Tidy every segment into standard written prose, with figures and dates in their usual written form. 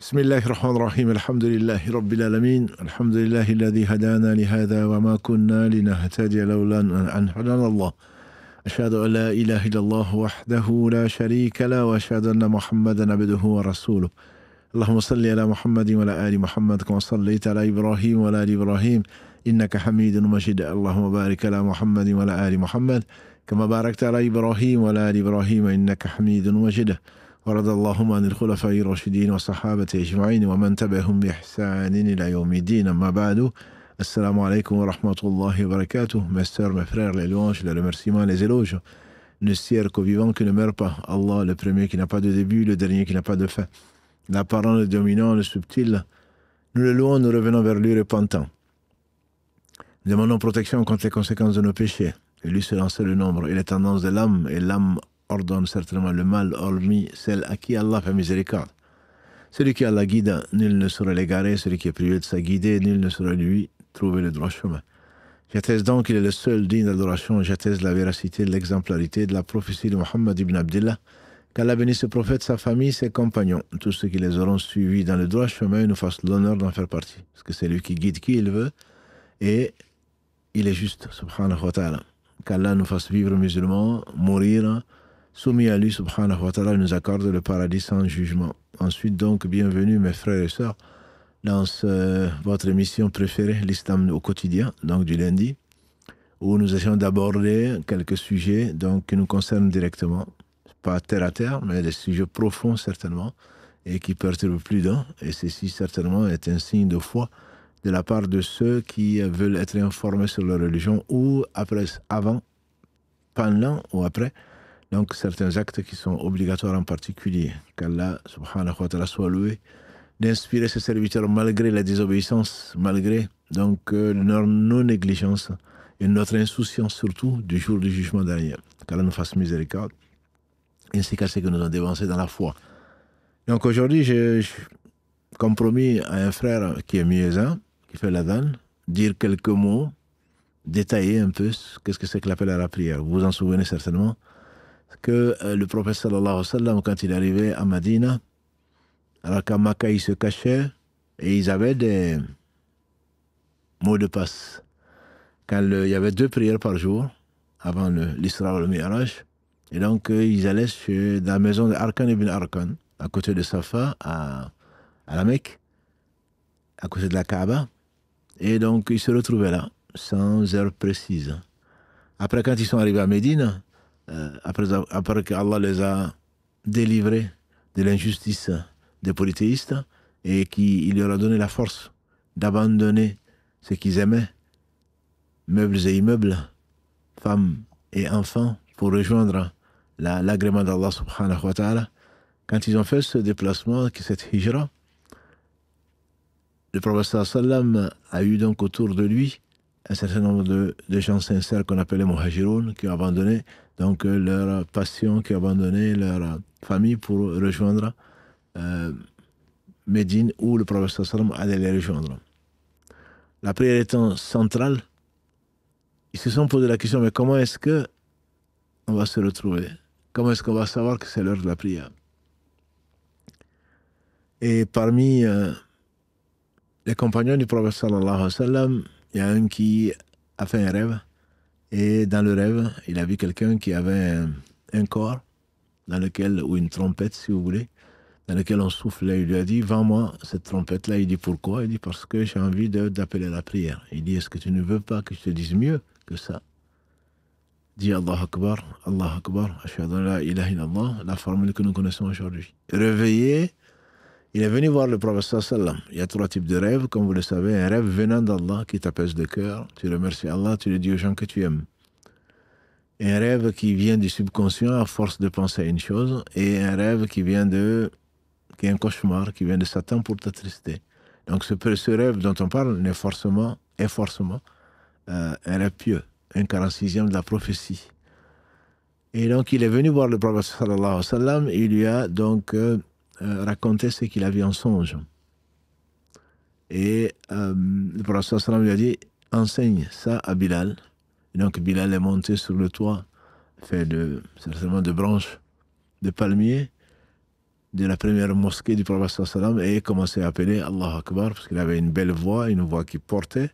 بسم الله الرحمن الرحيم الحمد لله رب العالمين الحمد لله الذي هدانا لهذا وما كنا لنهتدي لولا أن هدانا الله أشهد أن لا إله إلا الله وحده لا شريك له وأشهد أن محمدا عبده ورسوله اللهم صل على محمد وعلى آل محمد كما صليت على إبراهيم وعلى آل إبراهيم إنك حميد مجيد اللهم بارك على محمد وعلى آل محمد كما باركت على إبراهيم وعلى آل إبراهيم إنك حميد مجيد ورضى اللهم عن الخلفاء الراشدين والصحابة أجمعين ومن تبعهم بإحسان إلى يوم الدين أما بعد Assalamu alaikum wa rahmatullahi wa barakatuh. Mes sœurs, mes frères, les louanges, les remerciements, les éloges ne sirent qu'au vivant qui ne meurt pas. Allah, le premier qui n'a pas de début, le dernier qui n'a pas de fin. L'apparent, le dominant, le subtil. Nous le louons, nous revenons vers lui repentants. Nous demandons protection contre les conséquences de nos péchés. Et lui seul en sait le nombre et les tendances de l'âme. Et l'âme ordonne certainement le mal, hormis celle à qui Allah fait miséricorde. Celui qui Allah guide, nul ne saurait l'égarer. Celui qui est privé de sa guidée, nul ne saurait lui trouver le droit chemin. J'atteste donc qu'il est le seul digne d'adoration. J'atteste la véracité, l'exemplarité de la prophétie de Muhammad ibn Abdillah. Qu'Allah bénisse ce prophète, sa famille, ses compagnons. Tous ceux qui les auront suivis dans le droit chemin nous fassent l'honneur d'en faire partie. Parce que c'est lui qui guide qui il veut. Et il est juste, subhanahu wa ta'ala. Qu'Allah nous fasse vivre musulmans, mourir soumis à lui, subhanahu wa ta'ala, nous accorde le paradis sans jugement. Ensuite donc, bienvenue mes frères et sœurs dans votre émission préférée, l'Islam au quotidien, donc du lundi, où nous essayons d'aborder quelques sujets donc, qui nous concernent directement, pas terre à terre, mais des sujets profonds certainement, et qui perturbent plus d'un. Et ceci certainement est un signe de foi de la part de ceux qui veulent être informés sur leur religion, ou après, avant, pendant ou après, donc certains actes qui sont obligatoires en particulier. Qu'Allah subhanahu wa ta'ala soit loué d'inspirer ses serviteurs malgré la désobéissance, malgré donc leur non-négligence et notre insouciance surtout du jour du jugement dernier. Qu'Allah nous fasse miséricorde, ainsi qu'à ceux que nous avons dévancés dans la foi. Donc aujourd'hui, j'ai compromis à un frère qui est muezzin, qui fait l'adhan, dire quelques mots, détailler un peu qu'est-ce que c'est que l'appel à la prière. Vous vous en souvenez certainement que le prophète sallallahu alayhi wa sallam, quand il est arrivé à Madina, alors qu'à Makkah, ils se cachaient et ils avaient des mots de passe. Quand il y avait 2 prières par jour, avant l'Isra ou le Mi'raj, et donc ils allaient dans la maison d'Arkan ibn Arkan, à côté de Safa, à la Mecque, à côté de la Kaaba, et donc ils se retrouvaient là, sans heure précise. Après, quand ils sont arrivés à Médine, après qu'Allah les a délivrés de l'injustice des polythéistes et qu'il leur a donné la force d'abandonner ce qu'ils aimaient, meubles et immeubles, femmes et enfants, pour rejoindre l'agrément d'Allah subhanahu wa ta'ala. Quand ils ont fait ce déplacement, cette hijra, le prophète sallallahu alayhi wa sallam a eu donc autour de lui un certain nombre de gens sincères qu'on appelle les muhajiroun, qui ont abandonné donc leur passion, qui ont abandonné leur famille pour rejoindre Médine, où le prophète sallallahu alayhi wa sallam allait les rejoindre. La prière étant centrale, ils se sont posé la question, mais comment est-ce que on va se retrouver? Comment est-ce qu'on va savoir que c'est l'heure de la prière? Et parmi les compagnons du prophète sallallahu alayhi wa sallam, il y a un qui a fait un rêve, et dans le rêve, il a vu quelqu'un qui avait un corps dans lequel, ou une trompette si vous voulez, dans lequel on soufflait. Il lui a dit, vends-moi cette trompette-là. Il dit, pourquoi? Il dit, parce que j'ai envie d'appeler à la prière. Il dit, est-ce que tu ne veux pas que je te dise mieux que ça? Dis Allah Akbar, Ashhadu an la ilaha illallah, la formule que nous connaissons aujourd'hui. Réveillé, il est venu voir le prophète sallallahu alayhi wa sallam. Il y a 3 types de rêves, comme vous le savez. Un rêve venant d'Allah qui t'apaise le cœur. Tu remercies Allah, tu le dis aux gens que tu aimes. Et un rêve qui vient du subconscient à force de penser à une chose. Et un rêve qui est un cauchemar, qui vient de Satan pour t'attrister. Donc ce rêve dont on parle est forcément un rêve pieux, un 46e de la prophétie. Et donc il est venu voir le prophète sallallahu alayhi wa sallam, et il lui a donc raconté ce qu'il a vu en songe. Et le prophète sallallahu alayhi wa sallam lui a dit, enseigne ça à Bilal. Et donc Bilal est monté sur le toit, fait certainement de branches de palmier, de la première mosquée du prophète sallam et commençait à appeler Allah Akbar parce qu'il avait une belle voix, une voix qui portait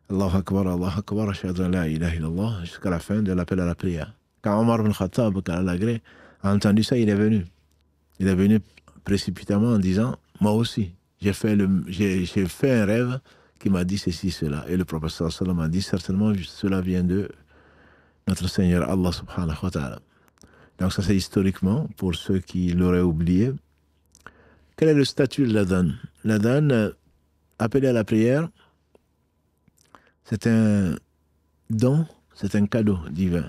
Allah Akbar, ashhadu an la ilaha illallah, jusqu'à la fin de l'appel à la prière. Quand Omar ibn Khattab, quand Allah a entendu ça, il est venu. Il est venu précipitamment en disant, moi aussi, j'ai fait un rêve qui m'a dit ceci, cela. Et le prophète sallam a dit, certainement, cela vient de notre Seigneur Allah subhanahu wa ta'ala. Donc ça c'est historiquement, pour ceux qui l'auraient oublié. Quel est le statut de l'adhan? L'adhan, appelé à la prière, c'est un don, c'est un cadeau divin.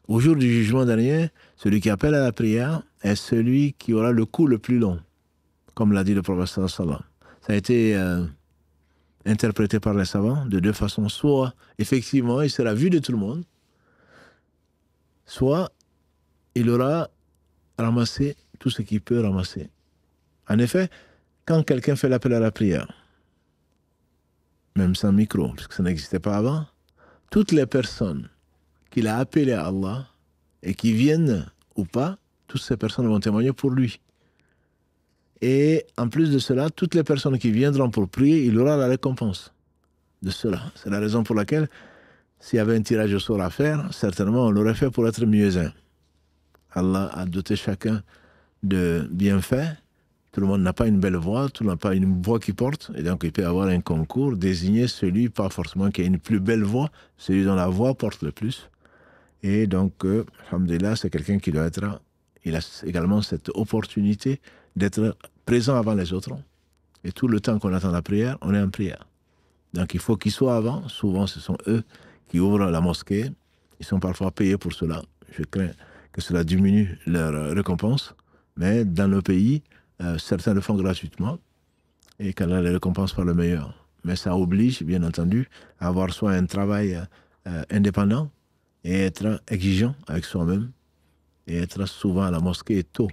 Au jour du jugement dernier, celui qui appelle à la prière est celui qui aura le coup le plus long, comme l'a dit le prophète sallallahu alayhi wa sallam. Ça a été interprété par les savants de deux façons. Soit, effectivement, il sera vu de tout le monde, soit il aura ramassé tout ce qu'il peut ramasser. En effet, quand quelqu'un fait l'appel à la prière, même sans micro, parce que ça n'existait pas avant, toutes les personnes qu'il a appelées à Allah et qui viennent ou pas, toutes ces personnes vont témoigner pour lui. Et en plus de cela, toutes les personnes qui viendront pour prier, il aura la récompense de cela. C'est la raison pour laquelle, s'il y avait un tirage au sort à faire, certainement on l'aurait fait pour être mieux-un. Allah a doté chacun de bienfaits. Tout le monde n'a pas une belle voix, tout le monde n'a pas une voix qui porte, et donc il peut y avoir un concours, désigner celui, pas forcément qui a une plus belle voix, celui dont la voix porte le plus. Et donc, alhamdulillah, c'est quelqu'un qui doit être, il a également cette opportunité d'être présent avant les autres. Et tout le temps qu'on attend la prière, on est en prière. Donc il faut qu'ils soient avant, souvent ce sont eux qui ouvrent la mosquée, ils sont parfois payés pour cela. Je crains que cela diminue leur récompense, mais dans nos pays, certains le font gratuitement et qu'Allah les récompense par le meilleur. Mais ça oblige, bien entendu, à avoir soit un travail indépendant et être exigeant avec soi-même et être souvent à la mosquée tôt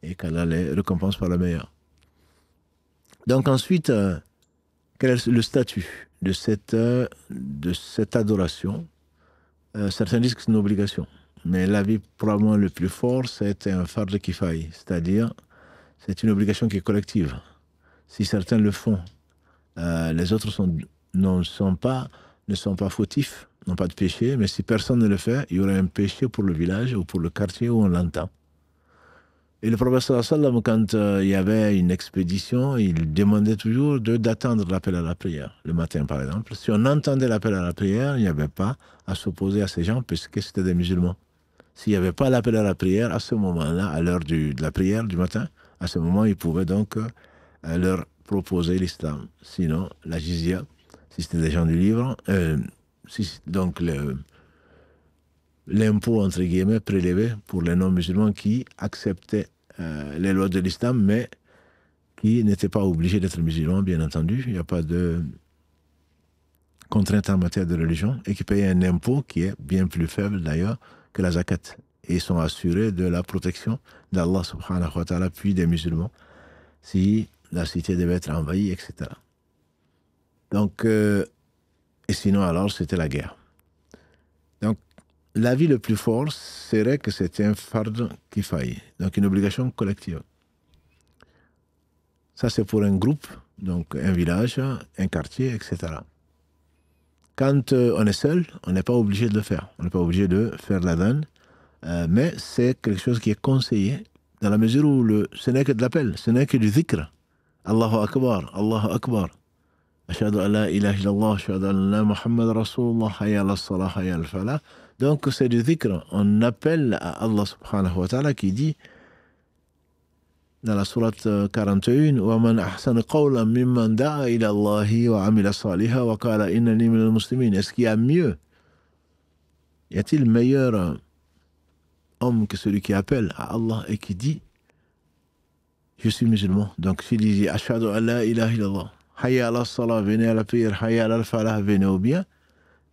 et qu'Allah les récompense par le meilleur. Donc ensuite, quel est le statut de cette adoration? Certains disent que c'est une obligation, mais l'avis probablement le plus fort, c'est un fard kifai, c'est-à-dire c'est une obligation qui est collective. Si certains le font, les autres ne sont pas fautifs, n'ont pas de péché, mais si personne ne le fait, il y aurait un péché pour le village ou pour le quartier où on l'entend. Et le prophète sallallahu alayhi wa sallam, quand il y avait une expédition, il demandait toujours d'attendre l'appel à la prière, le matin par exemple. Si on entendait l'appel à la prière, il n'y avait pas à s'opposer à ces gens, puisque c'était des musulmans. S'il n'y avait pas l'appel à la prière, à ce moment-là, à l'heure de la prière du matin, à ce moment, il pouvait donc leur proposer l'islam. Sinon, la jizya, si c'était des gens du livre, donc l'impôt, entre guillemets, prélevé pour les non-musulmans qui acceptaient les lois de l'islam, mais qui n'étaient pas obligés d'être musulmans, bien entendu. Il n'y a pas de contrainte en matière de religion, et qui payaient un impôt qui est bien plus faible d'ailleurs que la zakat. Et ils sont assurés de la protection d'Allah subhanahu wa ta'ala, puis des musulmans, si la cité devait être envahie, etc. Donc, et sinon alors, c'était la guerre. Donc, l'avis le plus fort serait que c'était un fard kifai, donc une obligation collective. Ça, c'est pour un groupe, donc un village, un quartier, etc. Quand on est seul, on n'est pas obligé de le faire. On n'est pas obligé de faire l'adhan, mais c'est quelque chose qui est conseillé dans la mesure où ce n'est que de l'appel, ce n'est que du dhikr. Allahu Akbar, Allahu Akbar. Ashhadu an la ilaha illallah, ashhadu anna Muhammad Rasulullah, hayya ala salah, hayya al falah. Donc c'est du dhikr. On appelle à Allah subhanahu wa ta'ala qui dit dans la sourate 41, وَمَنْ أَحْسَنَ قَوْلًا مِمَّنْ دَعَا إِلَى اللَّهِ وَعَمِلَ صَالِحًا وَقَالَ إِنَّنِي مِنَ الْمُسْلِمِينَ. Est-ce qu'il y a mieux? Y a-t-il meilleur homme que celui qui appelle à Allah et qui dit je suis musulman? Donc s'il dit Ashhadu an la ilaha illallah, hayya ala salah, venez à la prière, hayya ala falah, venez au bien.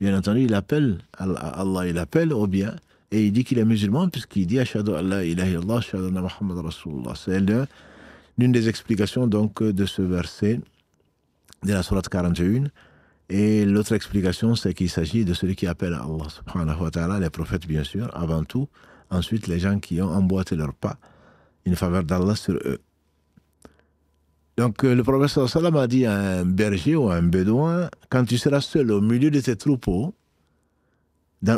Bien entendu, il appelle à Allah, il appelle au bien. Et il dit qu'il est musulman puisqu'il dit Ashhadu an la ilaha illallah, ashhadu anna Muhammad Rasulullah. C'est l'une des explications donc de ce verset de la sourate 41. Et l'autre explication, c'est qu'il s'agit de celui qui appelle à Allah subhanahu wa ta'ala, les prophètes bien sûr, avant tout. Ensuite, les gens qui ont emboîté leur pas une faveur d'Allah sur eux. Donc le prophète sallallahu alayhi wa sallam a dit à un berger ou à un bédouin, quand tu seras seul au milieu de tes troupeaux,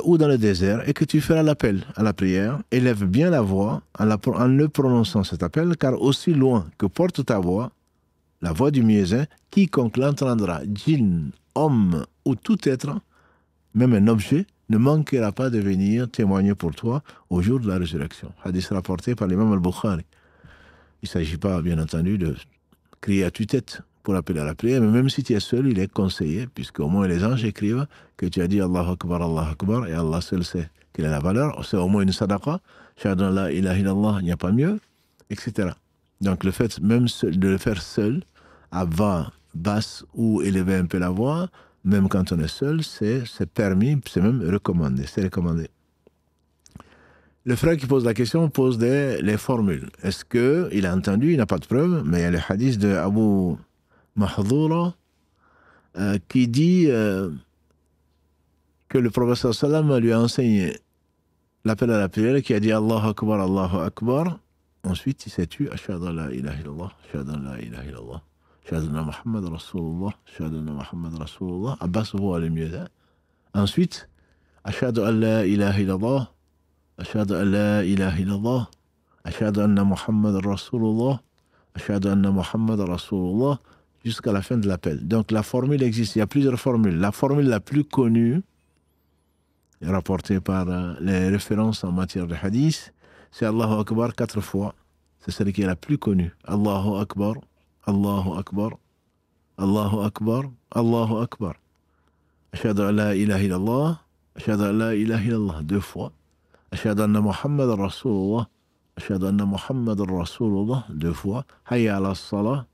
ou dans le désert, et que tu feras l'appel à la prière, élève bien la voix en le prononçant cet appel, car aussi loin que porte ta voix, la voix du muezzin, quiconque l'entendra, djinn, homme ou tout être, même un objet, ne manquera pas de venir témoigner pour toi au jour de la résurrection. Hadith rapporté par l'imam al-Bukhari. Il ne s'agit pas, bien entendu, de crier à tue-tête pour appeler à la prière, mais même si tu es seul, il est conseillé, puisqu'au moins les anges écrivent que tu as dit Allahu Akbar, et Allah seul sait quelle est la valeur. C'est au moins une sadaqa, shahadu an la ilaha illallah, il n'y a pas mieux, etc. Donc le fait même de le faire seul, à voix basse ou élever un peu la voix, même quand on est seul, c'est permis, c'est même recommandé, c'est recommandé. Le frère qui pose la question pose les formules. Est-ce qu'il a entendu, il n'a pas de preuve, mais il y a le hadith de Abu Mahdhoura qui dit que le prophète sallam lui a enseigné l'appel à la prière, qui a dit Allahu Akbar, Allahu Akbar. Ensuite, il s'est tué, Ashhadu an la ilaha illallah, Ashhadu an la ilaha illallah, Ashhadu anna Muhammad Rasulullah, Ashhadu anna Muhammad Rasulullah. Abbas voit le mieux. Ensuite, Ashhadu an la ilaha illallah, Ashhadu an la ilaha illallah, Ashhadu anna Muhammad Rasulullah, Ashhadu anna Muhammad Rasulullah, jusqu'à la fin de l'appel. Donc la formule existe, il y a plusieurs formules. La formule la plus connue, rapportée par les références en matière de hadith, c'est Allahu Akbar 4 fois. C'est celle qui est la plus connue. Allahu Akbar, Allahu Akbar, Allahu Akbar, Allahu Akbar. Ashhadu an la ilaha illallah, Ashhadu an la ilaha illallah 2 fois. Ashhadu anna Muhammad Rasulullah, Ashhadu anna Muhammad Rasulullah 2 fois. Hayya ala salah,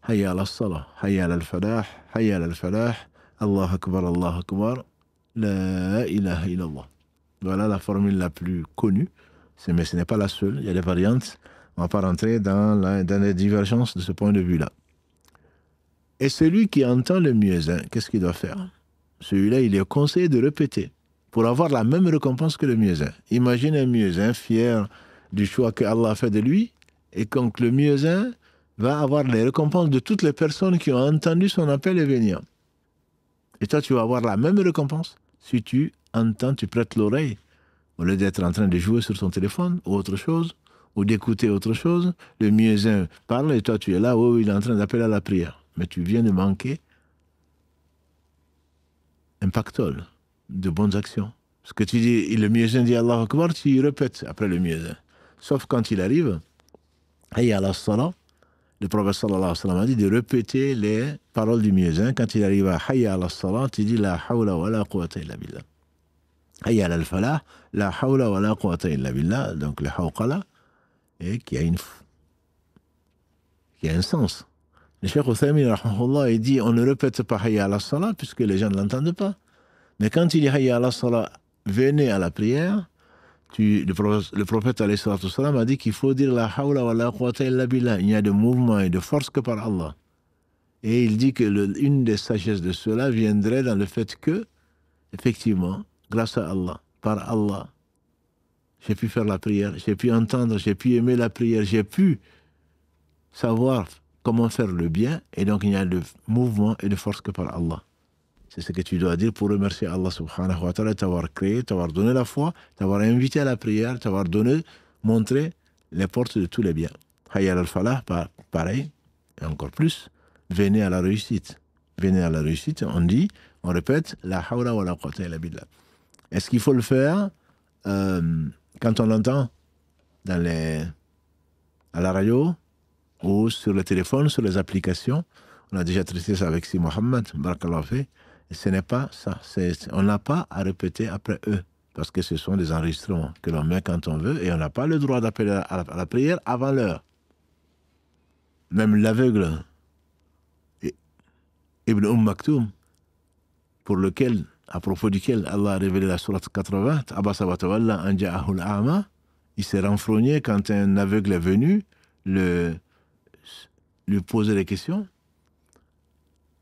Hayya ala salah, Hayya ala al-falah, Hayya ala al-falah, Allahu Akbar, Allahu Akbar, la ilaha illallah. Voilà la formule la plus connue, mais ce n'est pas la seule, il y a des variantes, on ne va pas rentrer dans les divergences de ce point de vue-là. Et celui qui entend le muezzin, qu'est-ce qu'il doit faire? Celui-là, il est conseillé de répéter, pour avoir la même récompense que le muezzin. Imagine un muezzin fier du choix que Allah a fait de lui, et donc le muezzin va avoir les récompenses de toutes les personnes qui ont entendu son appel et venir. Et toi, tu vas avoir la même récompense si tu entends, tu prêtes l'oreille, au lieu d'être en train de jouer sur ton téléphone ou autre chose, ou d'écouter autre chose. Le muezzin parle et toi, tu es là, il est en train d'appeler à la prière. Mais tu viens de manquer un pactole de bonnes actions. Ce que tu dis, le muezzin dit Allahu Akbar, tu répètes après le muezzin. Sauf quand il arrive, Hayya ala salah, le prophète sallallahu alayhi wa sallam a dit de répéter les paroles du muezzin. Quand il arrive à Hayya ala salah, tu dis la hawla wa la quwwata illa billah. Hayya ala al-falah, la hawla wa la quwwata illa billah, donc le hawqala, et qui a un sens. Le Cheikh Uthaymin, rahmahullah, il dit on ne répète pas Hayya ala salah puisque les gens ne l'entendent pas. Mais quand il dit Hayya ala salah, venez à la prière, le prophète alayhi salatu wassalam a dit qu'il faut dire la hawla wa la quwwata illa billah. Il n'y a de mouvement et de force que par Allah. Et il dit que une des sagesses de cela viendrait dans le fait que, effectivement, grâce à Allah, par Allah, j'ai pu faire la prière, j'ai pu entendre, j'ai pu aimer la prière, j'ai pu savoir comment faire le bien, et donc il n'y a de mouvement et de force que par Allah. C'est ce que tu dois dire pour remercier Allah subhanahu wa ta'ala, t'avoir créé, t'avoir donné la foi, t'avoir invité à la prière, t'avoir montré les portes de tous les biens. Hayya al-falah, pareil, et encore plus, venez à la réussite. Venez à la réussite, on répète, la hawla wa la quwwata illa billah. Est-ce qu'il faut le faire quand on l'entend à la radio ou sur le téléphone, sur les applications? On a déjà traité ça avec Si Mohammed, barakallahu fi. Et ce n'est pas ça. On n'a pas à répéter après eux, parce que ce sont des enregistrements que l'on met quand on veut, et on n'a pas le droit d'appeler à la prière avant l'heure. Même l'aveugle, Ibn Maktoum, pour lequel, à propos duquel Allah a révélé la sourate 80, Abasa wa tawalla an ja'ahul a'ma, il s'est renfrogné quand un aveugle est venu lui poser des questions.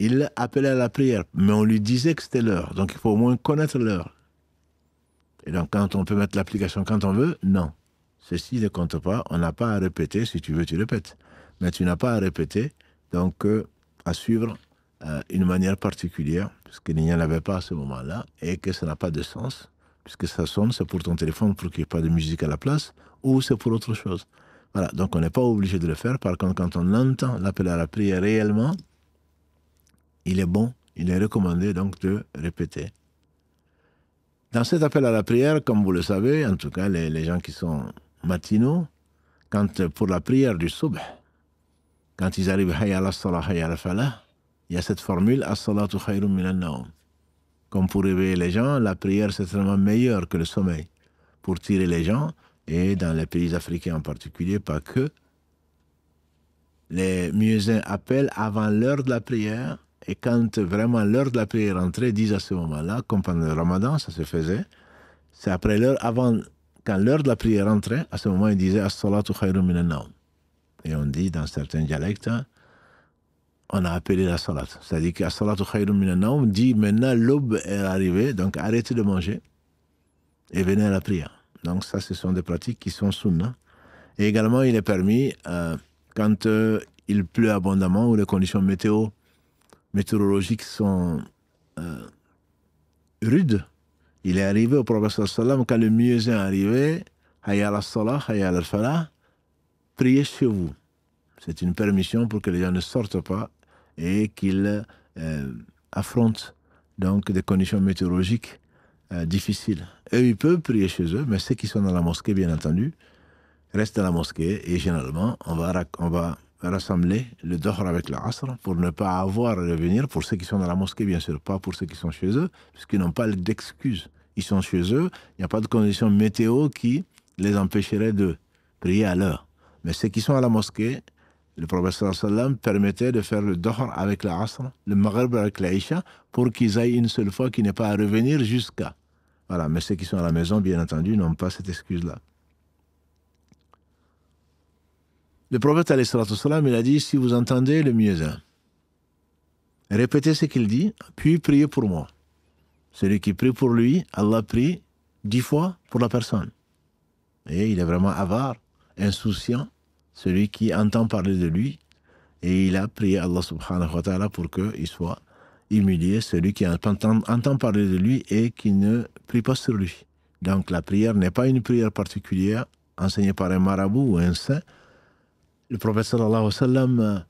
Il appelait à la prière, mais on lui disait que c'était l'heure. Donc il faut au moins connaître l'heure. Et donc quand on peut mettre l'application quand on veut, non. ceci ne compte pas. On n'a pas à répéter. Si tu veux, tu répètes. Mais tu n'as pas à répéter, donc à suivre une manière particulière, puisqu'il n'y en avait pas à ce moment-là, et que ça n'a pas de sens, puisque ça sonne, c'est pour ton téléphone, pour qu'il n'y ait pas de musique à la place, ou c'est pour autre chose. Voilà, donc on n'est pas obligé de le faire. Par contre, quand on entend l'appel à la prière réellement, il est bon, il est recommandé donc de répéter. Dans cet appel à la prière, comme vous le savez, en tout cas les gens qui sont matinaux, quand pour la prière du subh, quand ils arrivent hayya ala salah, hayya ala falah, il y a cette formule as-salatu khayrun minan naum. Comme pour réveiller les gens, la prière c'est tellement meilleur que le sommeil. Pour tirer les gens, et dans les pays africains en particulier, pas que, les muezzins appellent avant l'heure de la prière, et quand vraiment l'heure de la prière rentrait, disent à ce moment-là, comme pendant le ramadan, ça se faisait, c'est après l'heure, avant, quand l'heure de la prière rentrait, à ce moment, ils disaient as-salatu khayrun minan naum. Et on dit dans certains dialectes, on a appelé la salat. C'est-à-dire que as-salatu khayrun minan naum dit maintenant l'aube est arrivée, donc arrêtez de manger et venez à la prière. Donc ça, ce sont des pratiques qui sont sunna. Et également, il est permis, quand il pleut abondamment ou les conditions météorologiques sont rudes, il est arrivé au prophète sallallahu alayhi wa sallam, quand le muezzin est arrivé, hayya ala salah, hayya ala falah, priez chez vous. C'est une permission pour que les gens ne sortent pas et qu'ils affrontent donc des conditions météorologiques difficiles. Eux, ils peuvent prier chez eux, mais ceux qui sont dans la mosquée, bien entendu, restent dans la mosquée et généralement, on va rassembler le dohr avec l'asr pour ne pas avoir à revenir pour ceux qui sont dans la mosquée, bien sûr, pas pour ceux qui sont chez eux, puisqu'ils n'ont pas d'excuses. Ils sont chez eux, il n'y a pas de conditions météo qui les empêcheraient de prier à l'heure. Mais ceux qui sont à la mosquée, le prophète sallallahu alayhi wa sallam permettait de faire le dohr avec l'asr, le maghrib avec l'isha, pour qu'ils aillent une seule fois, qu'ils n'aient pas à revenir jusqu'à. Voilà, mais ceux qui sont à la maison, bien entendu, n'ont pas cette excuse-là. Le prophète alayhi salatu wassalam, il a dit, si vous entendez le muezzin, répétez ce qu'il dit, puis priez pour moi. Celui qui prie pour lui, Allah prie 10 fois pour la personne. Et il est vraiment avare, insouciant, celui qui entend parler de lui, et il a prié Allah subhanahu wa ta'ala pour qu'il soit humilié, celui qui entend parler de lui et qui ne prie pas sur lui. Donc la prière n'est pas une prière particulière enseignée par un marabout ou un saint. Le prophète sallallahu alayhi wa sallam,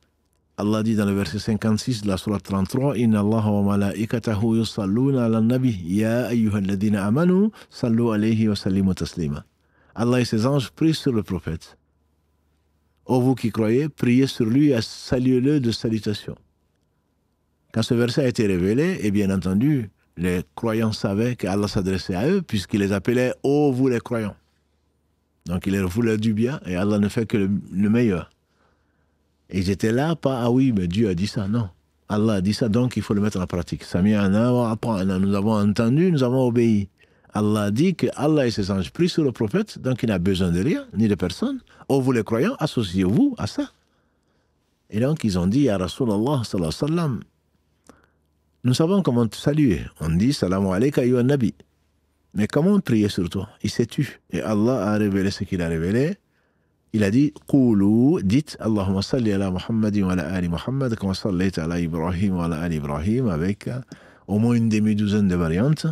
Allah dit dans le verset 56 de la sourate 33, Inna Allah wa malaikatahu yusalluna ala nabi, ya ayyuhalladhina amanu, sallu alayhi wa sallimu taslima. Allah et ses anges prient sur le prophète. Ô vous qui croyez, priez sur lui et saluez-le de salutations. Quand ce verset a été révélé, et bien entendu, les croyants savaient qu'Allah s'adressait à eux, puisqu'il les appelait « Ô vous les croyants ». Donc il leur voulait du bien, et Allah ne fait que le meilleur. Et ils étaient là, pas « Ah oui, mais Dieu a dit ça ». Non, Allah a dit ça, donc il faut le mettre en pratique. Sami'ana wa ata'na, nous avons entendu, nous avons obéi. Allah a dit que Allah et ses anges prient sur le prophète, donc il n'a besoin de rien, ni de personne. Ô vous les croyants, associez-vous à ça. Et donc ils ont dit, Ya Rasulallah, sallallahu alayhi wa sallam, nous savons comment te saluer. On dit, Salamu alayka ayyuhan nabi. Mais comment prier sur toi? Il s'est tu. Et Allah a révélé ce qu'il a révélé. Il a dit, Qulu, dites, Allahumma salli ala Muhammadin wa ala ali Muhammad, comme sallayta ala Ibrahim wa ala ali Ibrahim, avec au moins une demi-douzaine de variantes.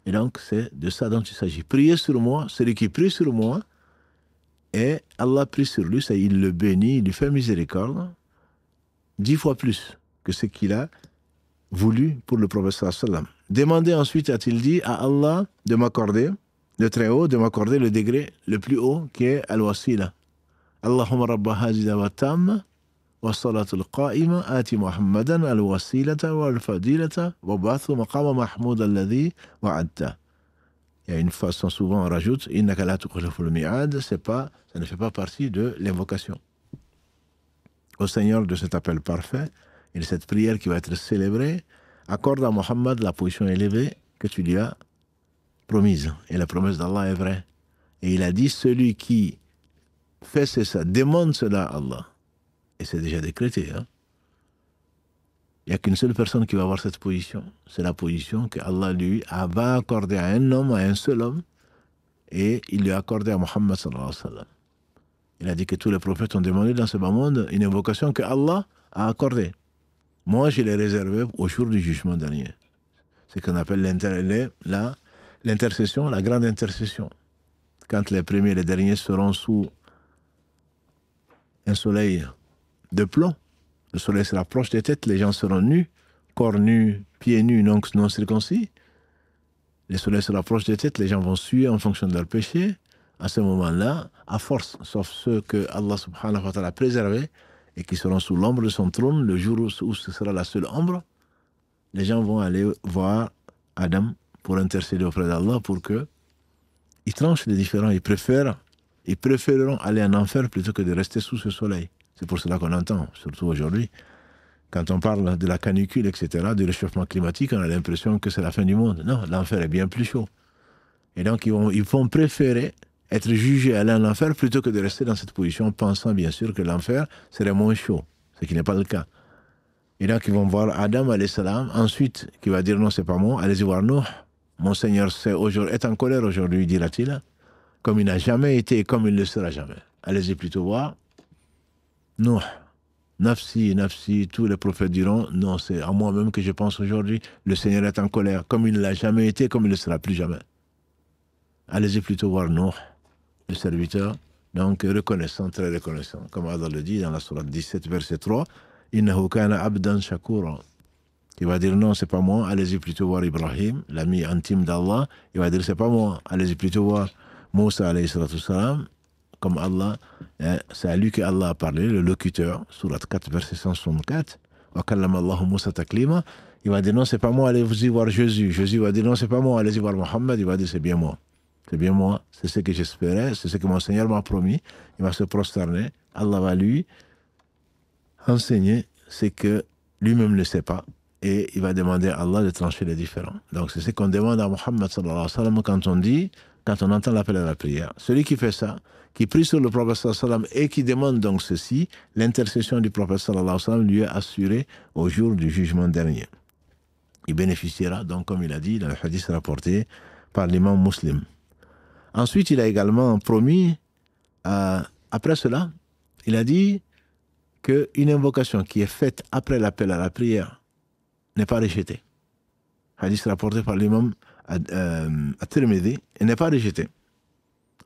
Et donc, c'est de ça dont il s'agit. Priez sur moi, celui qui prie sur moi, et Allah prie sur lui, ça, il le bénit, il lui fait miséricorde, 10 fois plus que ce qu'il a voulu pour le prophète sallallahu alayhi wa sallam. Demandez ensuite, a-t-il dit, à Allah de m'accorder, le très haut, de m'accorder le degré le plus haut, qui est al-wasila. Allahumma rabba hadida wa tam, wa salatul qa'ima, ati Muhammadan al-wasilata wa al-fadilata, wa bathu maqama mahmoud alladhi wa'adta. Il y a une façon, souvent on rajoute, innaka la tukhliful mi'ad, ça ne fait pas partie de l'invocation. Au Seigneur de cet appel parfait, et de cette prière qui va être célébrée, accorde à Mohammed la position élevée que tu lui as promise. Et la promesse d'Allah est vraie. Et il a dit, celui qui fait ça, demande cela à Allah. Et c'est déjà décrété. Hein? Il n'y a qu'une seule personne qui va avoir cette position. C'est la position que Allah lui va accorder à un homme, à un seul homme. et il lui a accordé à Muhammad sallallahu alayhi wa sallam. Il a dit que tous les prophètes ont demandé dans ce bas monde une invocation que Allah a accordée. Moi, je l'ai réservé au jour du jugement dernier. C'est ce qu'on appelle l'intercession, la grande intercession. Quand les premiers et les derniers seront sous un soleil de plomb, le soleil se rapproche des têtes, les gens seront nus, corps nus, pieds nus, non circoncis. Le soleil se rapproche des têtes, les gens vont suer en fonction de leurs péchés. À ce moment-là, à force, sauf ceux que Allah subhanahu wa ta'ala a préservés et qui seront sous l'ombre de son trône, le jour où ce sera la seule ombre, les gens vont aller voir Adam pour intercéder auprès d'Allah pour que ils tranchent les différends. Ils préféreront aller en enfer plutôt que de rester sous ce soleil. C'est pour cela qu'on entend, surtout aujourd'hui, quand on parle de la canicule, etc., du réchauffement climatique, on a l'impression que c'est la fin du monde. Non, l'enfer est bien plus chaud. Et donc, ils vont préférer être jugés à aller en enfer plutôt que de rester dans cette position, pensant bien sûr que l'enfer serait moins chaud, ce qui n'est pas le cas. Et donc, ils vont voir Adam, alayhi salam, ensuite, qui va dire non, c'est pas moi, allez-y voir Nuh. Mon Seigneur est en colère aujourd'hui, dira-t-il, comme il n'a jamais été et comme il ne le sera jamais. Allez-y plutôt voir Nuh. Nafsi, nafsi, tous les prophètes diront non, c'est à moi-même que je pense aujourd'hui, le Seigneur est en colère, comme il ne l'a jamais été, comme il ne le sera plus jamais. Allez-y plutôt voir Nuh, le serviteur, donc reconnaissant, très reconnaissant, comme Allah le dit dans la sourate 17, verset 3, Innahu kana abdan shakura. Il va dire non, c'est pas moi, allez-y plutôt voir Ibrahim, l'ami intime d'Allah. Il va dire c'est pas moi, allez-y plutôt voir Moussa alayhi salatu salam, comme Allah, c'est à lui que Allah a parlé, le locuteur, sourate 4, verset 164, wa kallama Allahu Moussa taklima. Il va dire non, c'est pas moi, allez-y voir Jésus. Jésus va dire non, c'est pas moi, allez-y voir Mohammed. Il va dire c'est bien moi. C'est bien moi, c'est ce que j'espérais, c'est ce que mon Seigneur m'a promis. Il va se prosterner, Allah va lui enseigner ce que lui-même ne sait pas. Et il va demander à Allah de trancher les différends. Donc c'est ce qu'on demande à Muhammad sallallahu alayhi wa sallam quand on entend l'appel à la prière. Celui qui fait ça, qui prie sur le prophète sallallahu alayhi wa sallam et qui demande donc ceci, l'intercession du prophète sallallahu alayhi wa sallam lui est assurée au jour du jugement dernier. Il bénéficiera donc, comme il a dit dans le hadith rapporté par l'imam Muslim. Ensuite, il a également promis, après cela, il a dit qu'une invocation qui est faite après l'appel à la prière n'est pas rejetée. Hadith rapporté par l'imam At-Tirmidhi, elle n'est pas rejetée.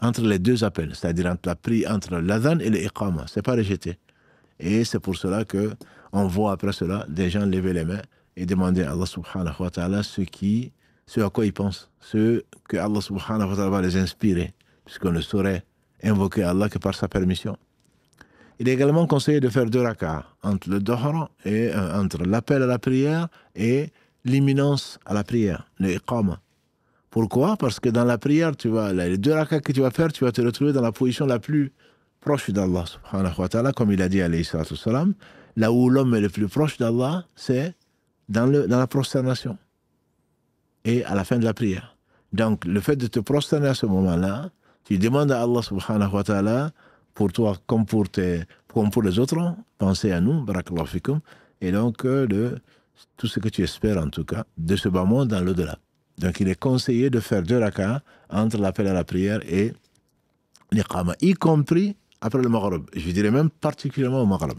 Entre les deux appels, c'est-à-dire entre l'adhan et l'iqama, c'est pas rejeté. Et c'est pour cela qu'on voit après cela des gens lever les mains et demander à Allah subhanahu wa ta'ala ce à quoi ils pensent, ce que Allah subhanahu wa ta'ala va les inspirer, puisqu'on ne saurait invoquer Allah que par sa permission. Il est également conseillé de faire 2 rak'ahs entre le dohra et entre l'appel à la prière et l'imminence à la prière, le iqama. Pourquoi? Parce que dans la prière, les 2 rak'ahs que tu vas faire, tu vas te retrouver dans la position la plus proche d'Allah subhanahu wa ta'ala, comme il a dit alayhi salatu wassalam, là où l'homme est le plus proche d'Allah, c'est dans la prosternation et à la fin de la prière. Donc, le fait de te prosterner à ce moment-là, tu demandes à Allah subhanahu wa ta'ala, pour toi comme pour les autres, pensez à nous, barakallahu fikum, et donc de tout ce que tu espères en tout cas, de ce bas monde dans l'au-delà. Donc, il est conseillé de faire 2 rak'ahs entre l'appel à la prière et l'iqama, y compris après le Maghreb. Je dirais même particulièrement au Maghreb.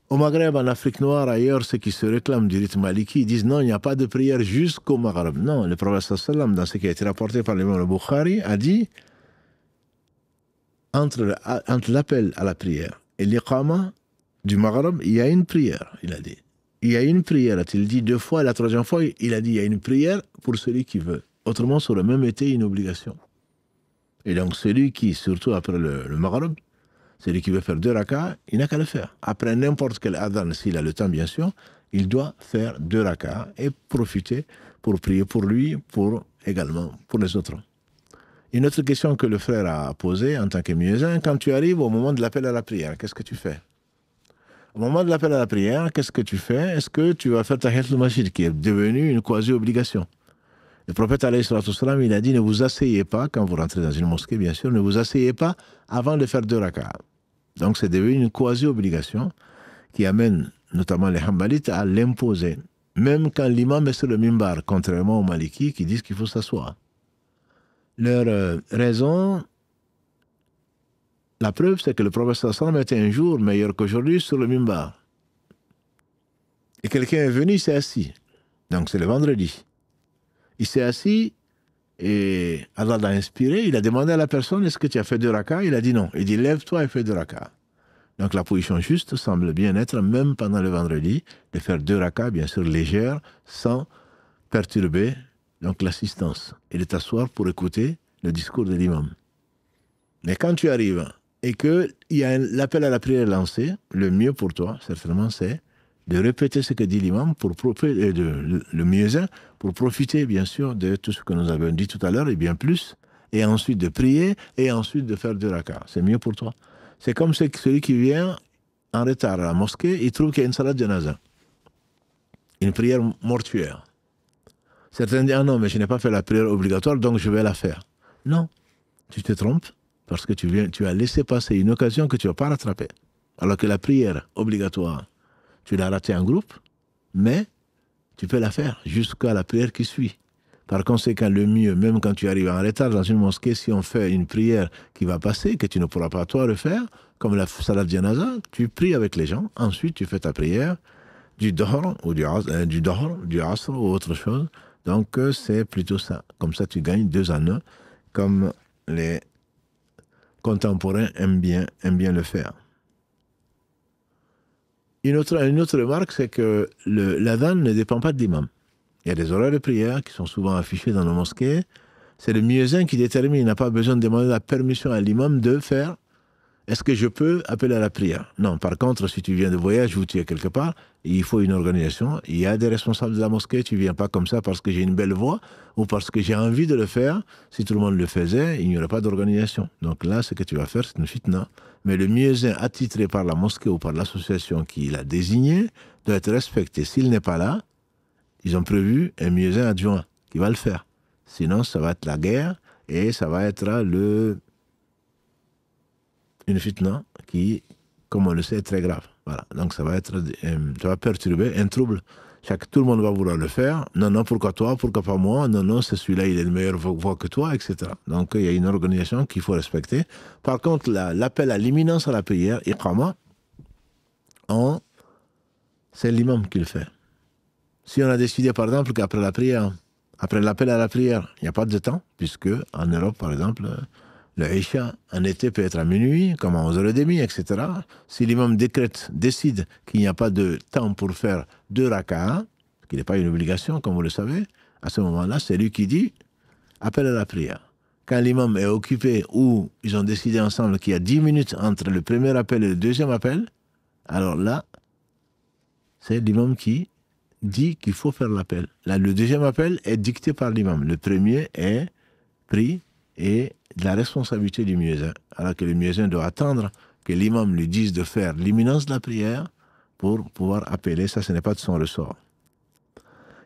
Au Maghreb, en Afrique noire, ailleurs, ceux qui se réclament du rythme maliki disent non, il n'y a pas de prière jusqu'au Maghreb. Non, le prophète sallam, dans ce qui a été rapporté par l'imam al-Bukhari, a dit entre l'appel à la prière et l'iqama du Maghreb, il y a une prière, il a dit. Il y a une prière, a-t-il dit 2 fois, et la 3e fois, il a dit il y a une prière pour celui qui veut. Autrement, ça aurait même été une obligation. Et donc, celui qui, surtout après le Maghreb, celui qui veut faire 2 rak'ahs, il n'a qu'à le faire. Après n'importe quel adhan, s'il a le temps, bien sûr, il doit faire 2 rak'ahs et profiter pour prier pour lui, également pour les autres. Une autre question que le frère a posée en tant que muezzin, quand tu arrives au moment de l'appel à la prière, qu'est-ce que tu fais? Au moment de l'appel à la prière, qu'est-ce que tu fais? Est-ce que tu vas faire Tahiyatul Masjid, qui est devenue une quasi-obligation? Le prophète alayhi salatu wassalam, il a dit ne vous asseyez pas, quand vous rentrez dans une mosquée, bien sûr, ne vous asseyez pas avant de faire 2 rak'ahs. Donc c'est devenu une quasi-obligation qui amène notamment les Hanbalites à l'imposer, même quand l'imam est sur le mimbar, contrairement aux Malikis qui disent qu'il faut s'asseoir. Leur raison, la preuve, c'est que le prophète sallam était un jour meilleur qu'aujourd'hui sur le mimbar. Et quelqu'un est venu, il s'est assis. Donc c'est le vendredi. Il s'est assis et Allah l'a inspiré. Il a demandé à la personne, est-ce que tu as fait 2 rakas? Il a dit non. Il dit, lève-toi et fais 2 rakas. Donc la position juste semble bien être, même pendant le vendredi, de faire 2 rakas, bien sûr légères, sans perturber donc l'assistance. Et de t'asseoir pour écouter le discours de l'imam. Mais quand tu arrives et qu'il y a l'appel à la prière lancé, le mieux pour toi, certainement, c'est de répéter ce que dit l'imam, le mieux est, pour profiter, bien sûr, de tout ce que nous avons dit tout à l'heure, et bien plus, et ensuite de prier, et ensuite de faire 2 rakas. C'est mieux pour toi. C'est comme celui qui vient en retard à la mosquée, il trouve qu'il y a une salat janaza, une prière mortuaire. Certains disent, ah non, mais je n'ai pas fait la prière obligatoire, donc je vais la faire. Non, tu te trompes, parce que tu as laissé passer une occasion que tu ne vas pas rattraper. Alors que la prière obligatoire, tu l'as ratée en groupe, mais tu peux la faire jusqu'à la prière qui suit. Par conséquent, le mieux, même quand tu arrives en retard dans une mosquée, si on fait une prière qui va passer, que tu ne pourras pas toi refaire, comme la salat janaza, tu pries avec les gens, ensuite tu fais ta prière, du dohr, ou du asr ou autre chose. Donc c'est plutôt ça. Comme ça tu gagnes 2 en 1, comme les contemporains aiment bien le faire. Une autre remarque, c'est que l'adhan ne dépend pas de l'imam. Il y a des horaires de prière qui sont souvent affichés dans nos mosquées. C'est le muezzin qui détermine. Il n'a pas besoin de demander la permission à l'imam de faire. Est-ce que je peux appeler à la prière? Non. Par contre, si tu viens de voyage ou tu es quelque part, il faut une organisation. Il y a des responsables de la mosquée. Tu ne viens pas comme ça parce que j'ai une belle voix ou parce que j'ai envie de le faire. Si tout le monde le faisait, il n'y aurait pas d'organisation. Donc là, ce que tu vas faire, c'est une fitna. Mais le muezzin attitré par la mosquée ou par l'association qui l'a désigné doit être respecté. S'il n'est pas là, ils ont prévu un muezzin adjoint qui va le faire. Sinon, ça va être la guerre et ça va être une fitna qui, comme on le sait, est très grave. Voilà. Donc ça va perturber un trouble. Tout le monde va vouloir le faire. Non, non, pourquoi toi? Pourquoi pas moi? Non, non, c'est celui-là, il est de meilleure voix que toi, etc. Donc il y a une organisation qu'il faut respecter. Par contre, l'appel à l'imminence à la prière, iqama, c'est l'imam qui le fait. Si on a décidé, par exemple, qu'après la prière, après l'appel à la prière, il n'y a pas de temps, puisque en Europe, par exemple, le Isha en été peut être à minuit, comme à 11h30, etc. Si l'imam décide qu'il n'y a pas de temps pour faire 2 raka'ah, ce qui n'est pas une obligation, comme vous le savez, à ce moment-là, c'est lui qui dit appel à la prière. Quand l'imam est occupé ou ils ont décidé ensemble qu'il y a 10 minutes entre le premier appel et le deuxième appel, alors là, c'est l'imam qui dit qu'il faut faire l'appel. Là, le deuxième appel est dicté par l'imam. Le premier est pris et de la responsabilité du muezzin. Alors que le muezzin doit attendre que l'imam lui dise de faire l'imminence de la prière pour pouvoir appeler. Ça, ce n'est pas de son ressort.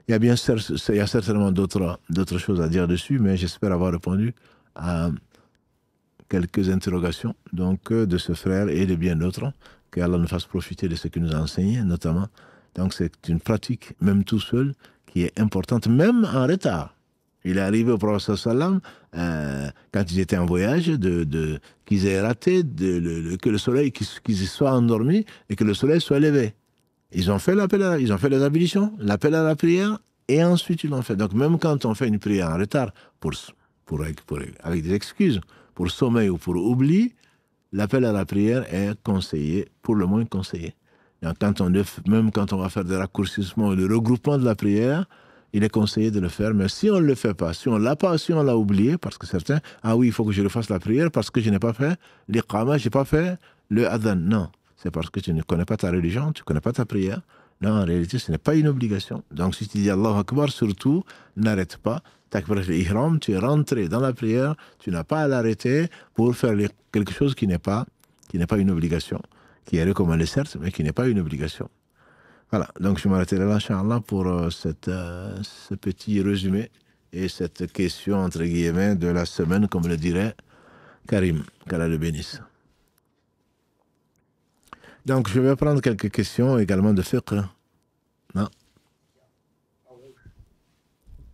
Il y a certainement d'autres choses à dire dessus, mais j'espère avoir répondu à quelques interrogations donc, de ce frère et de bien d'autres. qu'Allah nous fasse profiter de ce qu'il nous a enseigné, notamment. Donc c'est une pratique, même tout seul, qui est importante, même en retard. Il est arrivé au prophète sallam quand ils étaient en voyage, qu'ils aient raté que le soleil, qu'ils soient endormis et que le soleil soit levé. Ils ont fait ils ont fait les ablutions, l'appel à la prière, et ensuite ils l'ont fait. Donc même quand on fait une prière en retard, avec des excuses, pour sommeil ou pour oubli, l'appel à la prière est conseillé, pour le moins conseillé. Donc même quand on va faire des raccourcissements, le regroupement de la prière, il est conseillé de le faire. Mais si on ne le fait pas, si on l'a pas, si on l'a oublié, parce que certains, ah oui, il faut que je refasse la prière parce que je n'ai pas fait l'iqama, je n'ai pas fait le adhan. Non, c'est parce que tu ne connais pas ta religion, tu ne connais pas ta prière. Non, en réalité, ce n'est pas une obligation. Donc si tu dis Allahu Akbar, surtout, n'arrête pas. Takbir al-ihram, tu es rentré dans la prière, tu n'as pas à l'arrêter pour faire quelque chose qui n'est pas une obligation, qui est recommandé certes, mais qui n'est pas une obligation. Voilà, donc je m'arrêterai là, Inch'Allah, pour ce petit résumé et cette question, entre guillemets, de la semaine, comme le dirait Karim, qu'Allah le bénisse. Donc je vais prendre quelques questions également de fiqh. Non,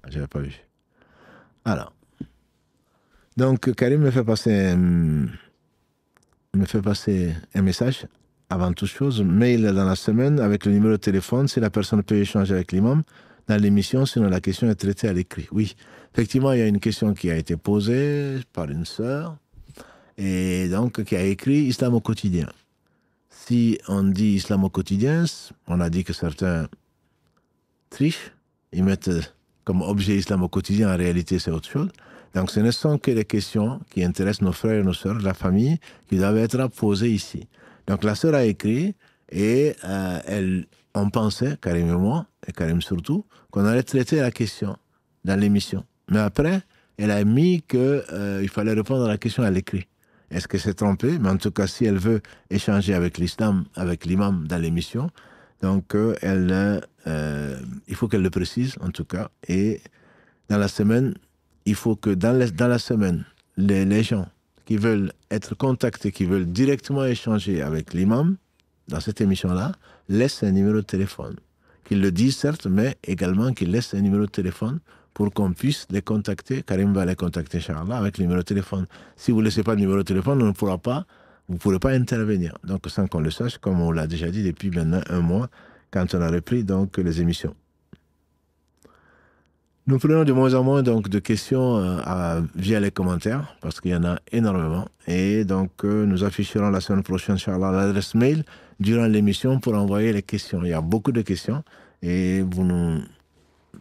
je n'avais pas vu. Alors, Donc, Karim me fait passer un message, avant toute chose, mail dans la semaine avec le numéro de téléphone, si la personne peut échanger avec l'imam dans l'émission, sinon la question est traitée à l'écrit. Oui, effectivement, il y a une question qui a été posée par une sœur, et donc qui a écrit Islam au quotidien. Si on dit Islam au quotidien, on a dit que certains trichent, ils mettent comme objet Islam au quotidien, en réalité c'est autre chose. Donc ce ne sont que les questions qui intéressent nos frères et nos sœurs, la famille, qui doivent être posées ici. Donc la sœur a écrit et on pensait, Karim et moi, et Karim surtout, qu'on allait traiter la question dans l'émission. Mais après, elle a mis qu'il fallait répondre à la question à l'écrit. Est-ce que c'est trompé? Mais en tout cas, si elle veut échanger avec l'islam, avec l'imam dans l'émission, donc il faut qu'elle le précise en tout cas. Et dans la semaine, il faut que dans la semaine, les gens qui veulent être contactés, qui veulent directement échanger avec l'imam, dans cette émission-là, laissent un numéro de téléphone. Qu'ils le disent certes, mais également qu'ils laissent un numéro de téléphone pour qu'on puisse les contacter. Karim va les contacter, Inch'Allah, avec le numéro de téléphone. Si vous ne laissez pas le numéro de téléphone, vous ne pourrez pas intervenir. Donc, sans qu'on le sache, comme on l'a déjà dit depuis maintenant un mois, quand on a repris donc les émissions. Nous prenons de moins en moins donc, de questions via les commentaires, parce qu'il y en a énormément. Et donc, nous afficherons la semaine prochaine, Inch'Allah, l'adresse mail durant l'émission pour envoyer les questions. Il y a beaucoup de questions et vous nous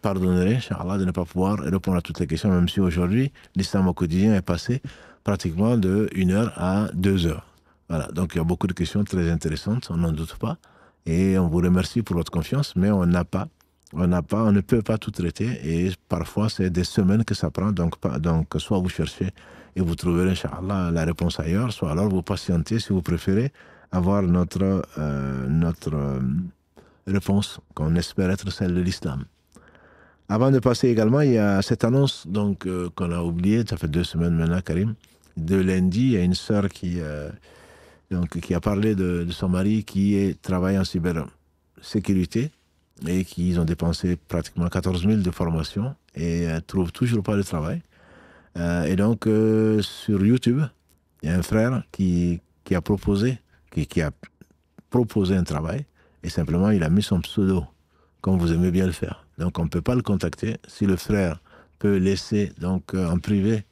pardonnerez, Inch'Allah, de ne pas pouvoir répondre à toutes les questions, même si aujourd'hui, l'islam au quotidien est passé pratiquement de 1 heure à 2 heures. Voilà, donc il y a beaucoup de questions très intéressantes, on n'en doute pas. Et on vous remercie pour votre confiance, mais on ne peut pas tout traiter et parfois c'est des semaines que ça prend. Donc soit vous cherchez et vous trouverez, Inch'Allah, la réponse ailleurs, soit alors vous patientez si vous préférez avoir notre réponse, qu'on espère être celle de l'islam. Avant de passer également, il y a cette annonce donc, qu'on a oubliée, ça fait 2 semaines maintenant, Karim. De lundi, il y a une sœur qui a parlé de son mari qui travaille en cybersécurité et qu'ils ont dépensé pratiquement 14 000 de formation et ne trouvent toujours pas de travail. Et donc, sur YouTube, il y a un frère qui a proposé un travail et simplement, il a mis son pseudo, comme vous aimez bien le faire. Donc, on ne peut pas le contacter. Si le frère peut laisser donc, en privé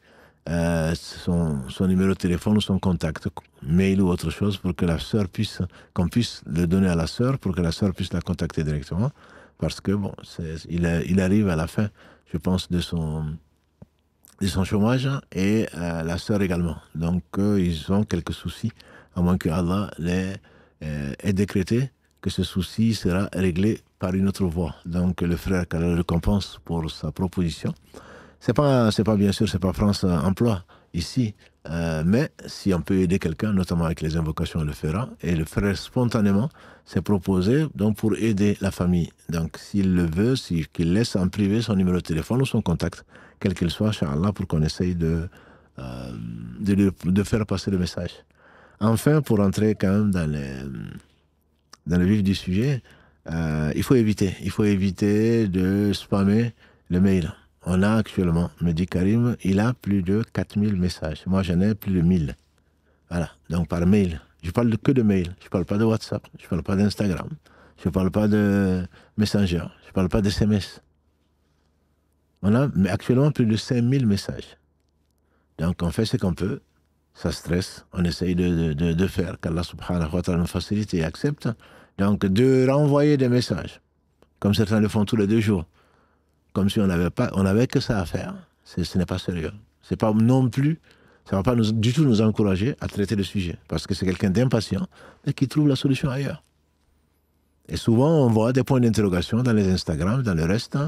son numéro de téléphone ou son contact, mail ou autre chose, pour que qu'on puisse le donner à la sœur, pour que la sœur puisse la contacter directement, parce que bon, il arrive à la fin, je pense, de son chômage et la sœur également. Donc, ils ont quelques soucis, à moins que Allah ait décrété que ce souci sera réglé par une autre voie. Donc, le frère qu'Allah le récompense pour sa proposition. C'est pas bien sûr, c'est pas France Emploi ici, mais si on peut aider quelqu'un, notamment avec les invocations, on le fera. Et le frère spontanément s'est proposé donc pour aider la famille. Donc s'il le veut, qu'il laisse en privé son numéro de téléphone ou son contact, quel qu'il soit, Inch'Allah, pour qu'on essaye de faire passer le message. Enfin, pour entrer quand même dans le vif du sujet, il faut éviter de spammer le mail. On a actuellement, me dit Karim, il a plus de 4000 messages. Moi, j'en ai plus de 1000. Voilà, donc par mail. Je parle que de mail. Je ne parle pas de WhatsApp, je ne parle pas d'Instagram, je ne parle pas de Messenger, je ne parle pas de SMS. On a actuellement plus de 5000 messages. Donc, on fait ce qu'on peut. Ça stresse. On essaye de faire qu'Allah subhanahu wa ta'ala nous facilite et accepte. Donc, de renvoyer des messages, comme certains le font tous les 2 jours. Comme si on n'avait que ça à faire. Ce n'est pas sérieux. C'est pas non plus, ça ne va pas du tout nous encourager à traiter le sujet. Parce que c'est quelqu'un d'impatient et qui trouve la solution ailleurs. Et souvent, on voit des points d'interrogation dans les Instagram, dans le reste.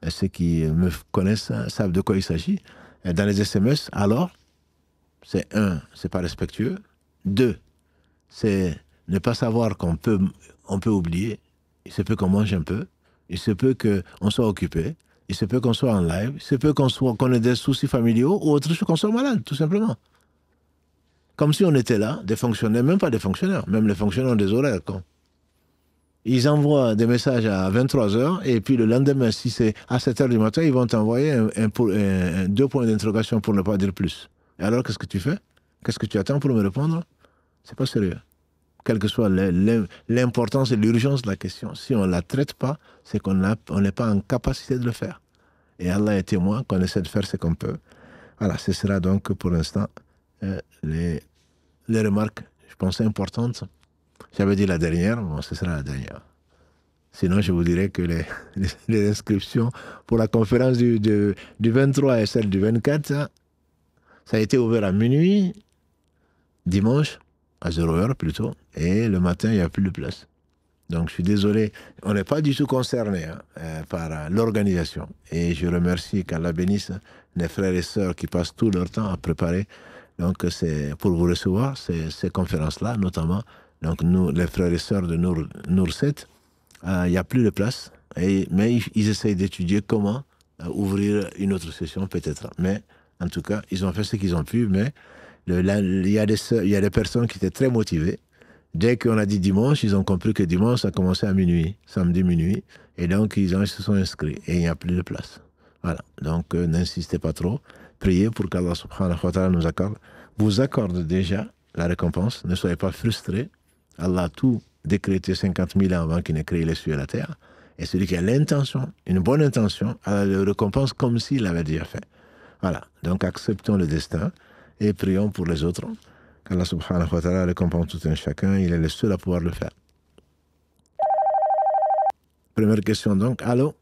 Et ceux qui me connaissent savent de quoi il s'agit. Et dans les SMS, alors, c'est pas respectueux. 2, c'est ne pas savoir qu'on peut oublier. Il se peut qu'on mange un peu. Il se peut qu'on soit occupé. Il se peut qu'on soit en live, il se peut qu'on ait des soucis familiaux ou autre chose, qu'on soit malade, tout simplement. Comme si on était là, des fonctionnaires, même pas des fonctionnaires, même les fonctionnaires ont des horaires. Ils envoient des messages à 23h et puis le lendemain, si c'est à 7h du matin, ils vont t'envoyer 2 points d'interrogation pour ne pas dire plus. Et alors, qu'est-ce que tu fais? Qu'est-ce que tu attends pour me répondre? C'est pas sérieux. Quelle que soit l'importance et l'urgence de la question, si on ne la traite pas, c'est qu'on n'est pas en capacité de le faire. Et Allah est témoin qu'on essaie de faire ce qu'on peut. Voilà, ce sera donc pour l'instant les remarques, je pense, importantes. J'avais dit la dernière, bon, ce sera la dernière. Sinon, je vous dirais que les inscriptions pour la conférence du 23 et celle du 24, ça a été ouvert à minuit, dimanche, à 0 heure plutôt, et le matin, il n'y a plus de place. Donc, je suis désolé, on n'est pas du tout concerné par l'organisation. Et je remercie qu'Allah bénisse les frères et sœurs qui passent tout leur temps à préparer. Donc, c'est pour vous recevoir ces conférences-là, notamment. Donc, nous, les frères et sœurs de Nour 7, il n'y a plus de place. Mais ils essayent d'étudier comment ouvrir une autre session, peut-être. Mais, en tout cas, ils ont fait ce qu'ils ont pu. Mais il y a des personnes qui étaient très motivées. Dès qu'on a dit dimanche, ils ont compris que dimanche, ça commençait à minuit, samedi minuit. Et donc, ils se sont inscrits. Et il n'y a plus de place. Voilà. Donc, n'insistez pas trop. Priez pour qu'Allah subhanahu wa ta'ala vous accorde déjà la récompense. Ne soyez pas frustrés. Allah a tout décrété 50 000 ans avant qu'il n'ait créé les cieux et la terre. Et celui qui a l'intention, une bonne intention, a la récompense comme s'il l'avait déjà fait. Voilà. Donc, acceptons le destin et prions pour les autres. Qu'Allah subhanahu wa ta'ala récompense tout un chacun, il est le seul à pouvoir le faire. Première question donc, allô?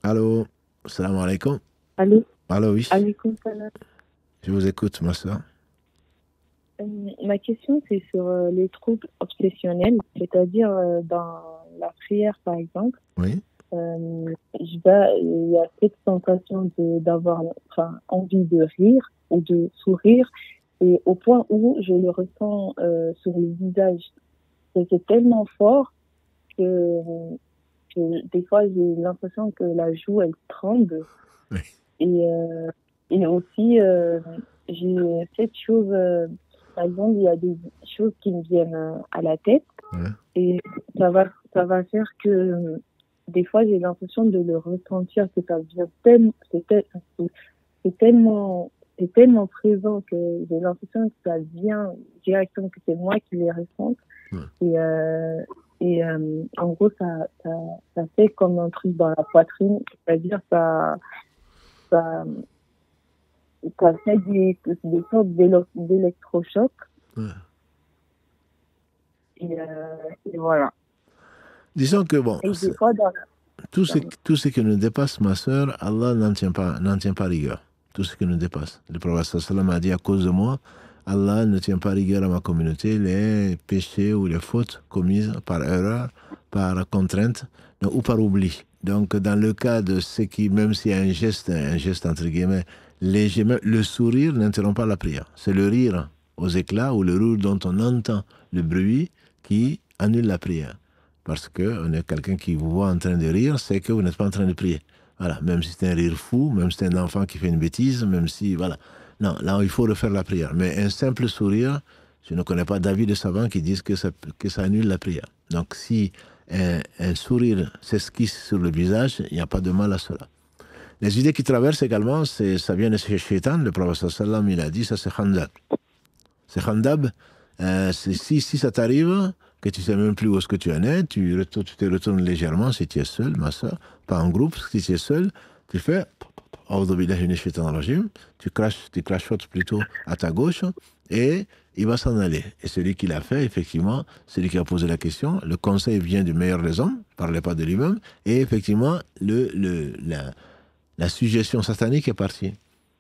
Allô? Salam alaikum. Allô? Allô, oui. Alaikum salam. Je vous écoute, ma soeur. Ma question, c'est sur les troubles obsessionnels, c'est-à-dire dans la prière, par exemple. Oui. Il y a cette sensation d'avoir envie de rire ou de sourire, et au point où je le ressens sur le visage. C'est tellement fort que des fois, j'ai l'impression que la joue, elle tremble. Oui. Et aussi, j'ai cette chose, par exemple, il y a des choses qui me viennent à la tête, Ouais. et ça va faire que des fois, j'ai l'impression de le ressentir, que ça vient c'est tellement présent que j'ai l'impression que ça vient directement, que c'est moi qui les ressens. Ouais. Et en gros, ça fait comme un truc dans la poitrine, c'est-à-dire ça fait des sortes d'électrochocs. Ouais. Et voilà. Disons que bon, Et des fois, tout ce qui nous dépasse, ma soeur, Allah n'en tient pas rigueur. Tout ce qui nous dépasse. Le prophète sallam a dit, à cause de moi, Allah ne tient pas rigueur à ma communauté les péchés ou les fautes commises par erreur, par contrainte ou par oubli. Donc, dans le cas de ce qui, même s'il y a un geste entre guillemets, léger, le sourire n'interrompt pas la prière. C'est le rire aux éclats ou le rire dont on entend le bruit qui annule la prière. Parce que on est quelqu'un qui vous voit en train de rire, c'est que vous n'êtes pas en train de prier. Voilà, même si c'est un rire fou, même si c'est un enfant qui fait une bêtise, même si, voilà. Non, là, il faut refaire la prière. Mais un simple sourire, je ne connais pas d'avis de savants qui disent que ça annule la prière. Donc, si un sourire s'esquisse sur le visage, il n'y a pas de mal à cela. Les idées qui traversent également, ça vient de chez Shaitan. Le prophète sallam, il a dit, ça c'est khandab. C'est khandab. Si ça t'arrive, que tu ne sais même plus où est-ce que tu en es, tu te retournes légèrement si tu es seul, ma soeur, pas en groupe, si tu es seul, tu fais tu crachotes plutôt à ta gauche et il va s'en aller. Et celui qui l'a fait, effectivement, celui qui a posé la question, le conseil vient du meilleur des hommes, ne parlez pas de lui-même, et effectivement, la suggestion satanique est partie.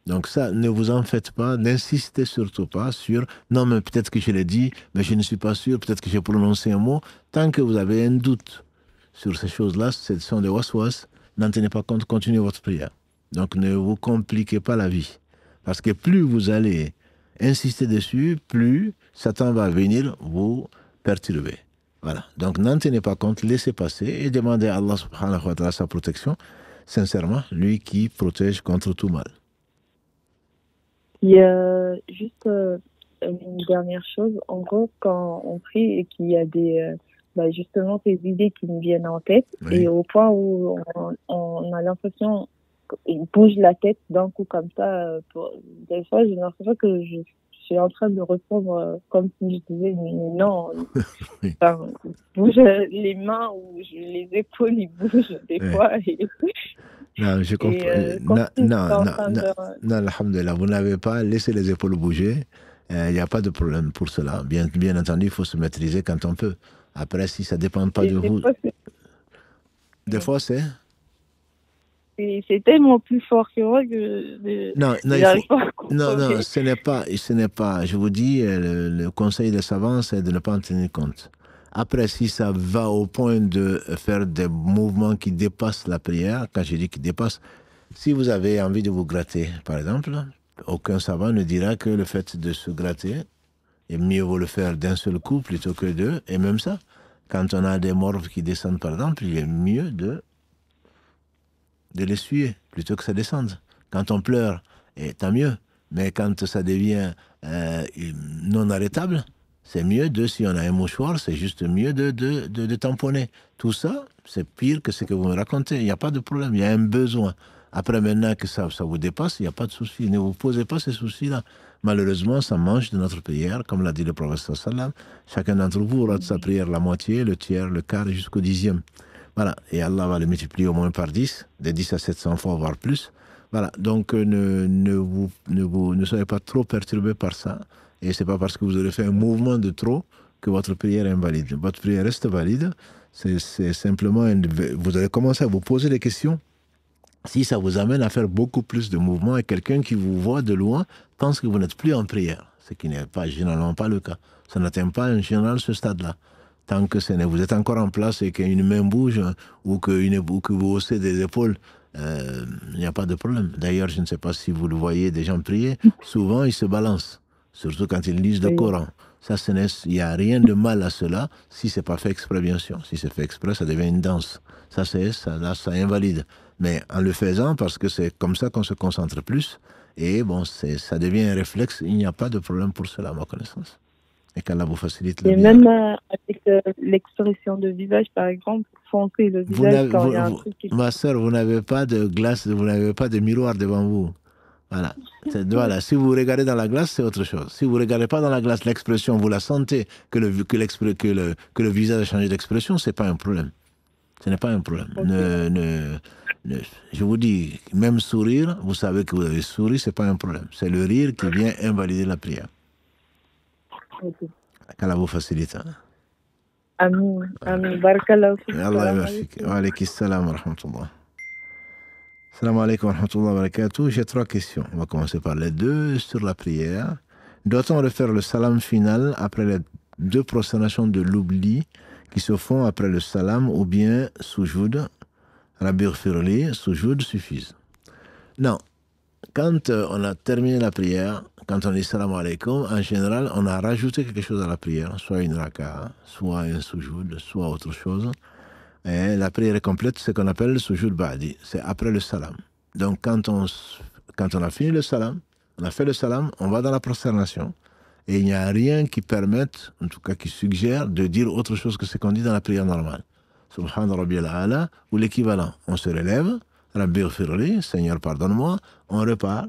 Donc ça, ne vous en faites pas, n'insistez surtout pas sur « non, mais peut-être que je l'ai dit, mais je ne suis pas sûr, peut-être que j'ai prononcé un mot ». Tant que vous avez un doute sur ces choses-là, ce sont des waswas, n'en tenez pas compte, continuez votre prière. Donc ne vous compliquez pas la vie. Parce que plus vous allez insister dessus, plus Satan va venir vous perturber. Voilà. Donc n'en tenez pas compte, laissez passer et demandez à Allah subhanahu wa ta'ala sa protection. Sincèrement, lui qui protège contre tout mal. Il y a juste une dernière chose. En gros, quand on prie et qu'il y a justement ces idées qui nous viennent en tête, oui. Et au point où on a l'impression il bouge la tête d'un coup comme ça. Des fois, j'ai l'impression que je suis en train de répondre comme si je disais mais non. Oui. Enfin, il bouge les mains ou les épaules, ils bougent des Ouais. fois. Non, je comprends. Comme Non, si j'étais non, en non, train non, de... non, alhamdulillah, vous n'avez pas laissé les épaules bouger. Il n'y a pas de problème pour cela. Bien entendu, il faut se maîtriser quand on peut. Après, si ça ne dépend pas de Et des vous, fois, des fois c'est. c'est tellement plus fort que moi que Non, non, il faut. j'arrive pas à Non, non, contrôler. ce n'est pas. Je vous dis, le conseil des savants, c'est de ne pas en tenir compte. Après, si ça va au point de faire des mouvements qui dépassent la prière, quand je dis qui dépassent, si vous avez envie de vous gratter, par exemple, aucun savant ne dira que le fait de se gratter, et mieux vaut le faire d'un seul coup plutôt que deux. Et même ça, quand on a des morves qui descendent, par exemple, il est mieux de l'essuyer plutôt que ça descende. Quand on pleure, et tant mieux. Mais quand ça devient non arrêtable, c'est mieux si on a un mouchoir, c'est juste mieux de tamponner. Tout ça, c'est pire que ce que vous me racontez. Il n'y a pas de problème, il y a un besoin. Après, maintenant que ça vous dépasse, il n'y a pas de souci. Ne vous posez pas ces soucis-là. Malheureusement, ça mange de notre prière, comme l'a dit le prophète sallam. Chacun d'entre vous rate sa prière la moitié, le tiers, le quart, jusqu'au 10e. Voilà, et Allah va le multiplier au moins par 10, de 10 à 700 fois, voire plus. Voilà, donc ne soyez pas trop perturbés par ça. Et ce n'est pas parce que vous aurez fait un mouvement de trop que votre prière est invalide. Votre prière reste valide. C'est simplement, vous allez commencer à vous poser des questions. Si ça vous amène à faire beaucoup plus de mouvements et quelqu'un qui vous voit de loin pense que vous n'êtes plus en prière, ce qui n'est pas généralement pas le cas. Ça n'atteint pas en général ce stade-là. Tant que vous êtes encore en place et qu'une main bouge ou que vous haussez des épaules, il n'y a pas de problème. D'ailleurs, je ne sais pas si vous le voyez, des gens prier, souvent ils se balancent, surtout quand ils lisent le Oui. Coran. Ça, il n'y a rien de mal à cela, si ce n'est pas fait exprès, bien sûr. Si c'est fait exprès, ça devient une danse. Ça invalide. Mais en le faisant, parce que c'est comme ça qu'on se concentre plus, et bon, ça devient un réflexe, il n'y a pas de problème pour cela, à ma connaissance. Et qu'Allah vous facilite la Et vie. même avec l'expression de visage, par exemple, froncer le visage quand il y a un truc qui... Ma soeur, vous n'avez pas de glace, vous n'avez pas de miroir devant vous. Voilà. Voilà. Si vous regardez dans la glace, c'est autre chose. Si vous ne regardez pas dans la glace, l'expression, vous la sentez que le visage a changé d'expression, ce n'est pas un problème. Ce n'est pas un problème. Okay. Je vous dis, même sourire, vous savez que vous avez souri, ce n'est pas un problème. C'est le rire qui vient invalider la prière. Okay. Qu'Allah vous facilite. Hein. Amin. Amin. Barakallahu fik. Allah yabarak. Wa alaykum salam wa rahmatullah. Salam alaikum wa rahmatullah wa barakatuh. J'ai 3 questions. On va commencer par les 2 sur la prière. Doit-on refaire le salam final après les 2 prosternations de l'oubli qui se font après le salam ou bien sujoud, Rabbi Firli, sujoud suffisent? Non. Quand on a terminé la prière, quand on dit salam alaikum, en général, on a rajouté quelque chose à la prière, soit une raka, soit un sujoud, soit autre chose. Et la prière est complète, c'est ce qu'on appelle le sujoud ba'di. C'est après le salam. Donc, quand on a fini le salam, on a fait le salam, on va dans la prosternation. Et il n'y a rien qui permette, en tout cas qui suggère, de dire autre chose que ce qu'on dit dans la prière normale. Subhana Rabbiyal A'la, ou l'équivalent. On se relève, Rabbi Ghfirli, Seigneur pardonne-moi, on repart,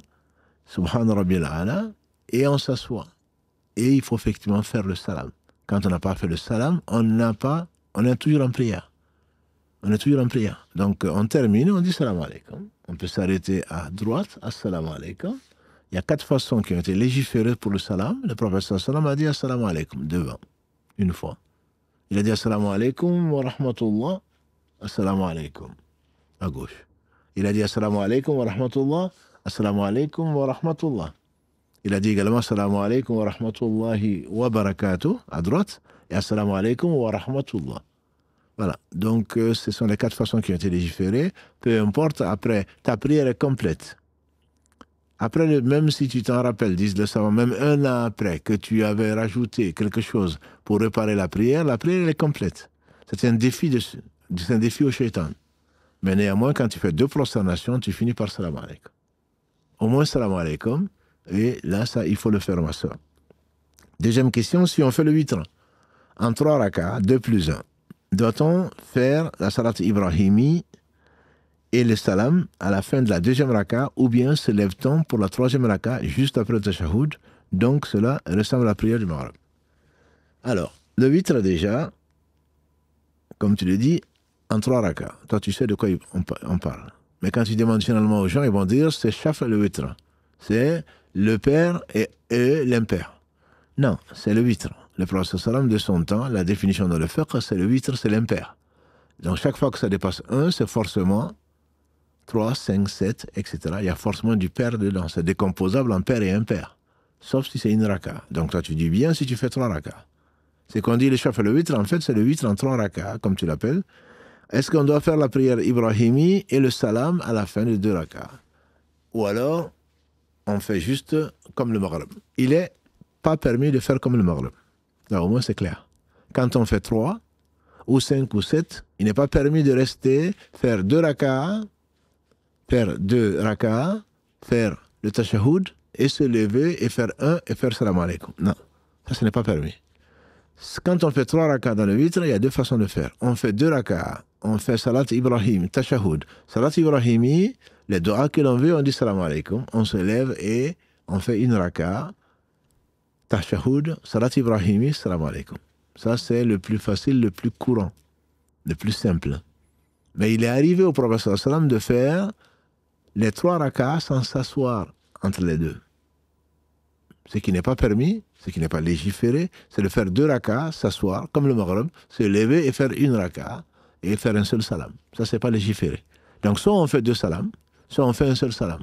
Subhana Rabbiyal A'la, et on s'assoit. Et il faut effectivement faire le salam. Quand on n'a pas fait le salam, on est toujours en prière. On est toujours en prière. Donc, on termine, on dit salam alaikum. On peut s'arrêter à droite, assalamu alaikum. Il y a 4 façons qui ont été légiférées pour le salam. Le prophète sallam a dit assalamu alaikum devant, une fois. Il a dit assalamu alaikum wa rahmatullah, assalamu alaikum, à gauche. Il a dit assalamu alaikum wa rahmatullah, assalamu alaikum wa rahmatullah. Il a dit également assalamu alaikum wa rahmatullahi wa barakatuh, à droite, et assalamu alaikum wa rahmatullah. Voilà, donc ce sont les 4 façons qui ont été légiférées. Peu importe, après, ta prière est complète. Après, même si tu t'en rappelles, disent le savant, même un an après que tu avais rajouté quelque chose pour réparer la prière elle est complète. C'est un défi, c'est un défi au shaitan. Mais néanmoins, quand tu fais 2 prosternations, tu finis par salam alaikum. Au moins salam alaikum, et là, ça, il faut le faire, ma soeur. Deuxième question, si on fait le witr, en 3 rakas, 2 plus 1, doit-on faire la salat Ibrahimi et le salam à la fin de la deuxième raka, ou bien se lève-t-on pour la troisième raka, juste après le tashahhud. Donc cela ressemble à la prière du maghrib. Alors, le witr déjà, comme tu le dis, en 3 rakas. Toi, tu sais de quoi on parle. Mais quand tu demandes finalement aux gens, ils vont dire c'est shaf le witr. C'est le père et l'impair. Non, c'est le witr. Le prophète sallam de son temps, la définition de le fiqh, c'est le witr, c'est l'impair. Donc chaque fois que ça dépasse 1, c'est forcément 3, 5, 7, etc. Il y a forcément du pair dedans. C'est décomposable en pair et impair. Sauf si c'est une raka. Donc toi, tu dis bien si tu fais 3 rakas. C'est qu'on dit le shaf et le witr, en fait, c'est le witr en 3 rakas, comme tu l'appelles. Est-ce qu'on doit faire la prière Ibrahimi et le salam à la fin de 2 rakas? Ou alors, on fait juste comme le maghrib. Il n'est pas permis de faire comme le maghrib. Là, au moins, c'est clair. Quand on fait 3, ou 5 ou 7, il n'est pas permis de rester, faire 2 rakas, faire le tashahhud, et se lever et faire 1 et faire salam alaikum. Non, ça, ce n'est pas permis. Quand on fait 3 rakas dans le witr, il y a 2 façons de faire. On fait 2 rakas, on fait salat Ibrahim, tashahhud. Salat Ibrahimi, les doigts que l'on veut, on dit salam alaikum. On se lève et on fait une raka, tashahhud, salat Ibrahimi, salam alaikum. Ça, c'est le plus facile, le plus courant, le plus simple. Mais il est arrivé au prophète sallam de faire les 3 rakas sans s'asseoir entre les 2. Ce qui n'est pas permis, ce qui n'est pas légiféré, c'est de faire 2 rakas, s'asseoir, comme le maghrib, se lever et faire une raka, et faire un seul salam. Ça, c'est pas légiféré. Donc, soit on fait 2 salams, soit on fait un seul salam.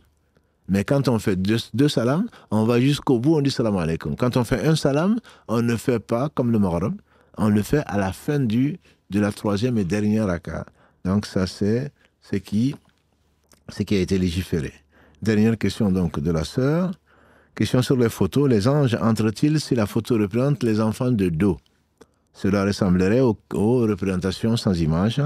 Mais quand on fait 2 salams, on va jusqu'au bout, on dit salam alaikum. Quand on fait un salam, on ne fait pas comme le maghrib, on le fait à la fin de la 3e et dernière raka. Donc, ça, c'est ce qui a été légiféré. Dernière question, donc, de la sœur. Question sur les photos. Les anges entrent-ils si la photo représente les enfants de dos? Cela ressemblerait aux représentations sans image.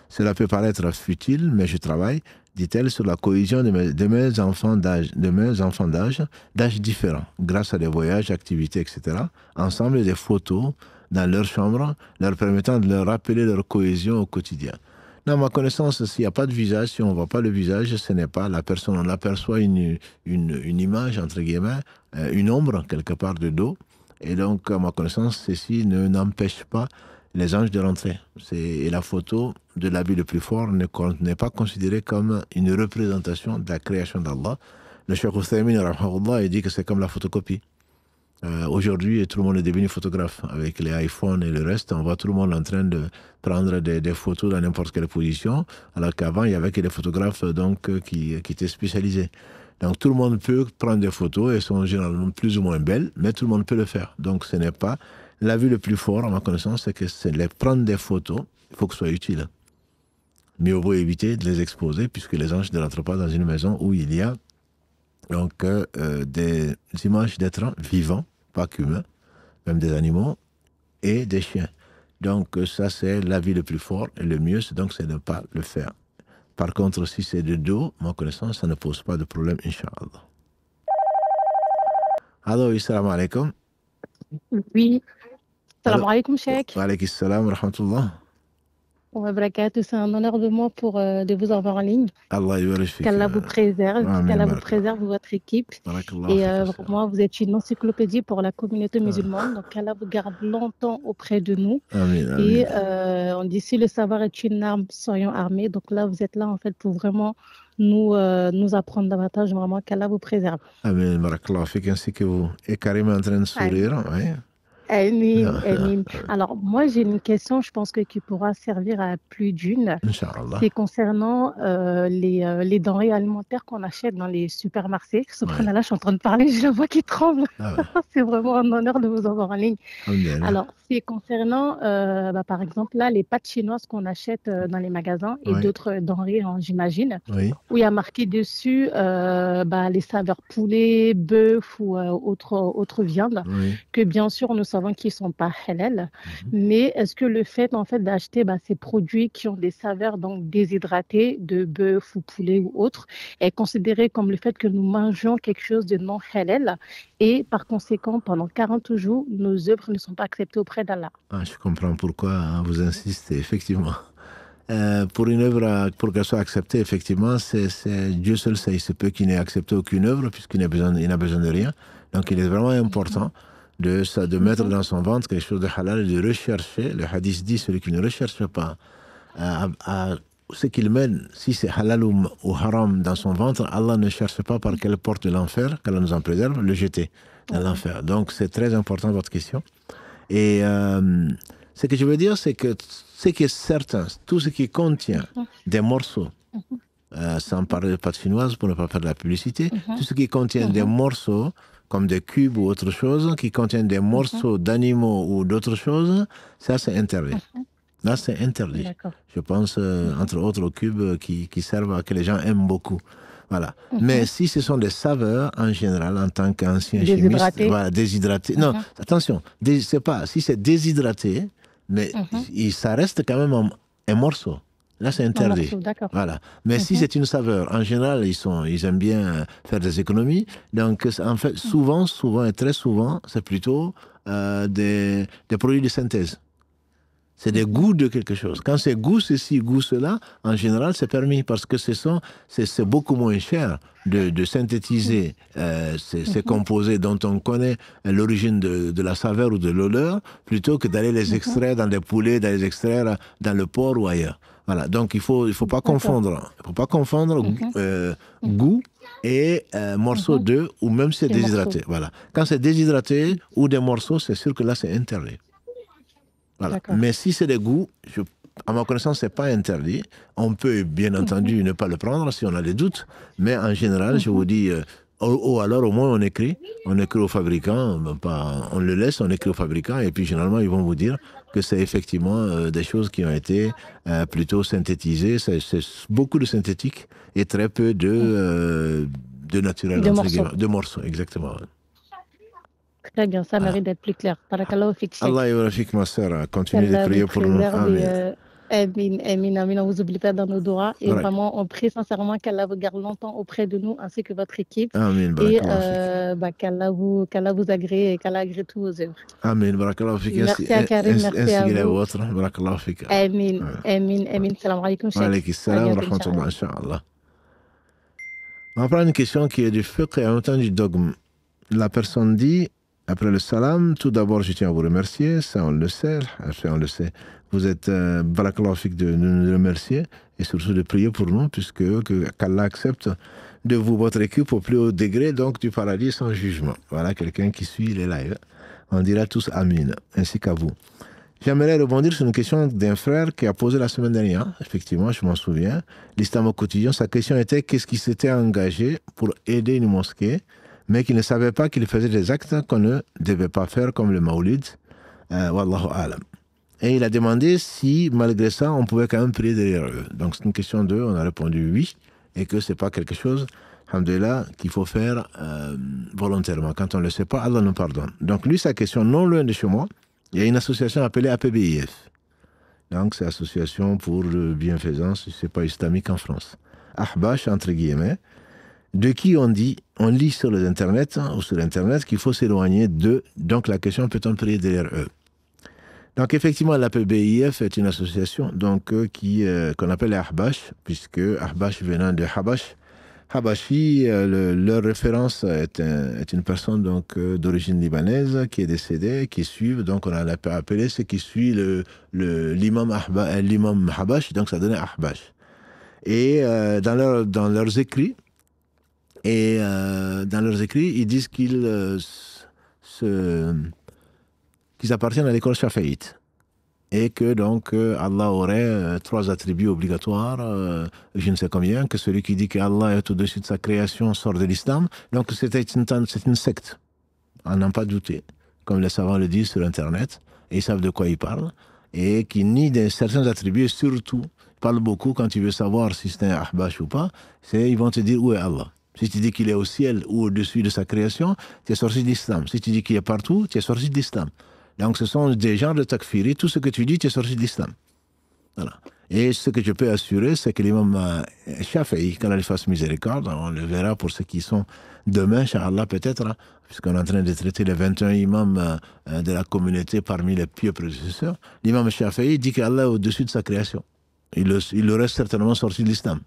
Cela peut paraître futile, mais je travaille, dit-elle, sur la cohésion de mes enfants d'âge différents, grâce à des voyages, activités, etc. Ensemble, des photos dans leur chambre, leur permettant de leur rappeler leur cohésion au quotidien. Dans ma connaissance, s'il n'y a pas de visage, si on ne voit pas le visage, ce n'est pas la personne. On aperçoit une image, entre guillemets, une ombre, quelque part de dos. Et donc, à ma connaissance, ceci n'empêche pas les anges de rentrer. Et la photo de l'habit le plus fort n'est pas considérée comme une représentation de la création d'Allah. Le Cheikh Uthaymin, il dit que c'est comme la photocopie. Aujourd'hui, tout le monde est devenu photographe. Avec les iPhones et le reste, on voit tout le monde en train de prendre des photos dans n'importe quelle position, alors qu'avant, il n'y avait que des photographes qui étaient spécialisés. Donc tout le monde peut prendre des photos, elles sont généralement plus ou moins belles, mais tout le monde peut le faire. Donc ce n'est pas la vue le plus fort, à ma connaissance, c'est que c'est prendre des photos, il faut que ce soit utile. Mieux vaut éviter de les exposer, puisque les anges ne rentrent pas dans une maison où il y a donc des images d'êtres vivants, pas qu'humains, même des animaux et des chiens. Donc ça, c'est la vie le plus fort, et le mieux, c'est de ne pas le faire. Par contre, si c'est de dos, à ma connaissance, ça ne pose pas de problème, Inch'Allah. Allô, salam alaikum. Oui. Salam alaikum, Cheikh. Wa alaikum salam wa rahmatullah. C'est un honneur de moi de vous avoir en ligne. Allah ybarifik. Qu'Allah vous préserve, qu'Allah vous préserve votre équipe. Et vraiment, vous êtes une encyclopédie pour la communauté musulmane. Donc, qu'Allah vous garde longtemps auprès de nous. Amin, amin. Et on dit si le savoir est une arme, soyons armés. Donc là, vous êtes là en fait pour vraiment nous apprendre davantage. Vraiment, qu'Allah vous préserve. Amin, barakallah fik, ainsi que vous. Et Karim est en train de sourire. Oui. Amin. Alors, moi, j'ai une question, je pense qui pourra servir à plus d'une. Inch'Allah. C'est concernant les denrées alimentaires qu'on achète dans les supermarchés. Subhanallah, je suis en train de parler, j'ai la voix qui tremble. Ah ouais. C'est vraiment un honneur de vous avoir en ligne. Alors, c'est concernant, par exemple, là, les pâtes chinoises qu'on achète dans les magasins et d'autres denrées, j'imagine, où il y a marqué dessus les saveurs poulet, bœuf ou autre viande, que bien sûr, nous savons qu'ils ne sont pas halal. Mais est-ce que le fait, en fait, d'acheter ces produits qui ont des saveurs donc déshydratées de bœuf ou poulet ou autre est considéré comme le fait que nous mangeons quelque chose de non halal et par conséquent, pendant 40 jours, nos œuvres ne sont pas acceptées auprès d'Allah? Je comprends pourquoi vous insistez, effectivement. pour une œuvre, pour qu'elle soit acceptée, effectivement, c'est Dieu seul sait. Il se peut qu'il n'ait accepté aucune œuvre, puisqu'il n'a besoin de rien. Donc, il est vraiment important de mettre dans son ventre quelque chose de halal et de rechercher. Le hadith dit, celui qui ne recherche pas à ce qu'il mène, si c'est halal ou haram dans son ventre, Allah ne cherche pas par quelle porte de l'enfer, qu'Allah nous en préserve, le jeter dans l'enfer. Donc, c'est très important votre question. Et ce que je veux dire, c'est que ce qui est certain, tout ce qui contient des morceaux, sans parler de pâte chinoise pour ne pas faire de la publicité, tout ce qui contient des morceaux, comme des cubes ou autre chose, qui contiennent des morceaux d'animaux ou d'autres choses, ça c'est interdit. Là c'est interdit. Je pense entre autres aux cubes qui servent à que les gens aiment beaucoup. Voilà. Mais si ce sont des saveurs, en général, en tant qu'ancien chimiste, voilà, déshydraté. Non, attention, c'est pas, si c'est déshydraté, mais ça reste quand même un morceau. Là, c'est interdit. Voilà. Mais si c'est une saveur, en général, ils aiment bien faire des économies. Donc, en fait, souvent et très souvent, c'est plutôt des produits de synthèse. C'est des goûts de quelque chose. Quand c'est goût ceci, goût cela, en général, c'est permis parce que c'est beaucoup moins cher de synthétiser ces composés dont on connaît l'origine de la saveur ou de l'odeur, plutôt que d'aller les extraire dans des poulets, d'aller les extraire dans le porc ou ailleurs. Voilà. Donc, il faut pas confondre. Il faut pas confondre goût et morceaux d'œuf, ou même si c'est déshydraté. Voilà. Quand c'est déshydraté ou des morceaux, c'est sûr que là, c'est interdit. Voilà. Mais si c'est des goûts, à ma connaissance, ce n'est pas interdit. On peut bien entendu ne pas le prendre si on a des doutes, mais en général, je vous dis, alors au moins on écrit au fabricant, on le laisse, on écrit au fabricant, et puis généralement ils vont vous dire que c'est effectivement des choses qui ont été plutôt synthétisées. C'est beaucoup de synthétique et très peu de naturel, de morceaux, exactement. Très bien, ça mérite d'être plus clair. Barakallahu fik. Allah yawafik, ma sœur. Continuez de prier pour nous. Amin, on vous oublie pas dans nos doigts. Et vraiment, on prie sincèrement qu'Allah vous garde longtemps auprès de nous, ainsi que votre équipe. Amin. Et qu'Allah vous agrée et qu'Allah agrée tous vos œuvres. Amin. Barakallahu fik. Merci à Karim, merci à vous. Votre. Barakallahu fik. Amin. Salam alaikum. Wa alaykum salam wa rahmatullah, inshallah. On va prendre une question qui est du fiqh et en même temps du dogme. La personne dit, après le salam, tout d'abord, je tiens à vous remercier. Ça, on le sait. On le sait. Vous êtes barakallahu fik de nous remercier et surtout de prier pour nous, puisque qu'Allah accepte de vous, votre équipe, au plus haut degré, donc du paradis sans jugement. Voilà quelqu'un qui suit les lives. On dira tous Amin, ainsi qu'à vous. J'aimerais rebondir sur une question d'un frère qui a posé la semaine dernière. Effectivement, je m'en souviens. L'islam au quotidien, sa question était qu'est-ce qui s'était engagé pour aider une mosquée, mais qui ne savait pas qu'il faisait des actes qu'on ne devait pas faire, comme le maoulid. Wallahu alam. Et il a demandé si, malgré ça, on pouvait quand même prier derrière eux. Donc, c'est une question de, on a répondu oui, et que ce n'est pas quelque chose, alhamdoulilah, qu'il faut faire volontairement. Quand on ne le sait pas, Allah nous pardonne. Donc, lui, sa question, non loin de chez moi, il y a une association appelée APBIF. Donc, c'est Association pour le bienfaisance, c'est pas islamique en France. Ahbash, entre guillemets, de qui on lit sur les internets, ou sur Internet, qu'il faut s'éloigner d'eux. Donc, la question, peut-on prier derrière eux? Donc, effectivement, l'APBIF est une association qu'on appelle les Ahbash, puisque Ahbash venant de Habash. Habashi, leur référence est une personne d'origine libanaise qui est décédée, qui suit, donc on a appelé ce qui suit l'imam Habash, donc ça donnait Ahbash. Et dans leurs écrits, ils disent qu'ils appartiennent à l'école Shafi'ite. Et que donc Allah aurait 3 attributs obligatoires, je ne sais combien, que celui qui dit qu'Allah est au-dessus de sa création sort de l'islam. Donc c'est une secte, à n'en pas douter, comme les savants le disent sur Internet, et ils savent de quoi ils parlent, et qui nie certains attributs, et surtout, ils parlent beaucoup quand tu veux savoir si c'est un ahbash ou pas, ils vont te dire où est Allah. Si tu dis qu'il est au ciel ou au-dessus de sa création, tu es sorti de l'islam. Si tu dis qu'il est partout, tu es sorti de l'islam. Donc ce sont des genres de takfiri. Tout ce que tu dis, tu es sorti de l'islam. Voilà. Et ce que je peux assurer, c'est que l'imam Shafi'i, quand il fasse miséricorde, on le verra pour ceux qui sont demain, Inch'Allah peut-être, hein, puisqu'on est en train de traiter les 21 imams de la communauté parmi les pieux prédécesseurs, l'imam Shafi'i dit qu'Allah est au-dessus de sa création. il aurait certainement sorti de l'islam.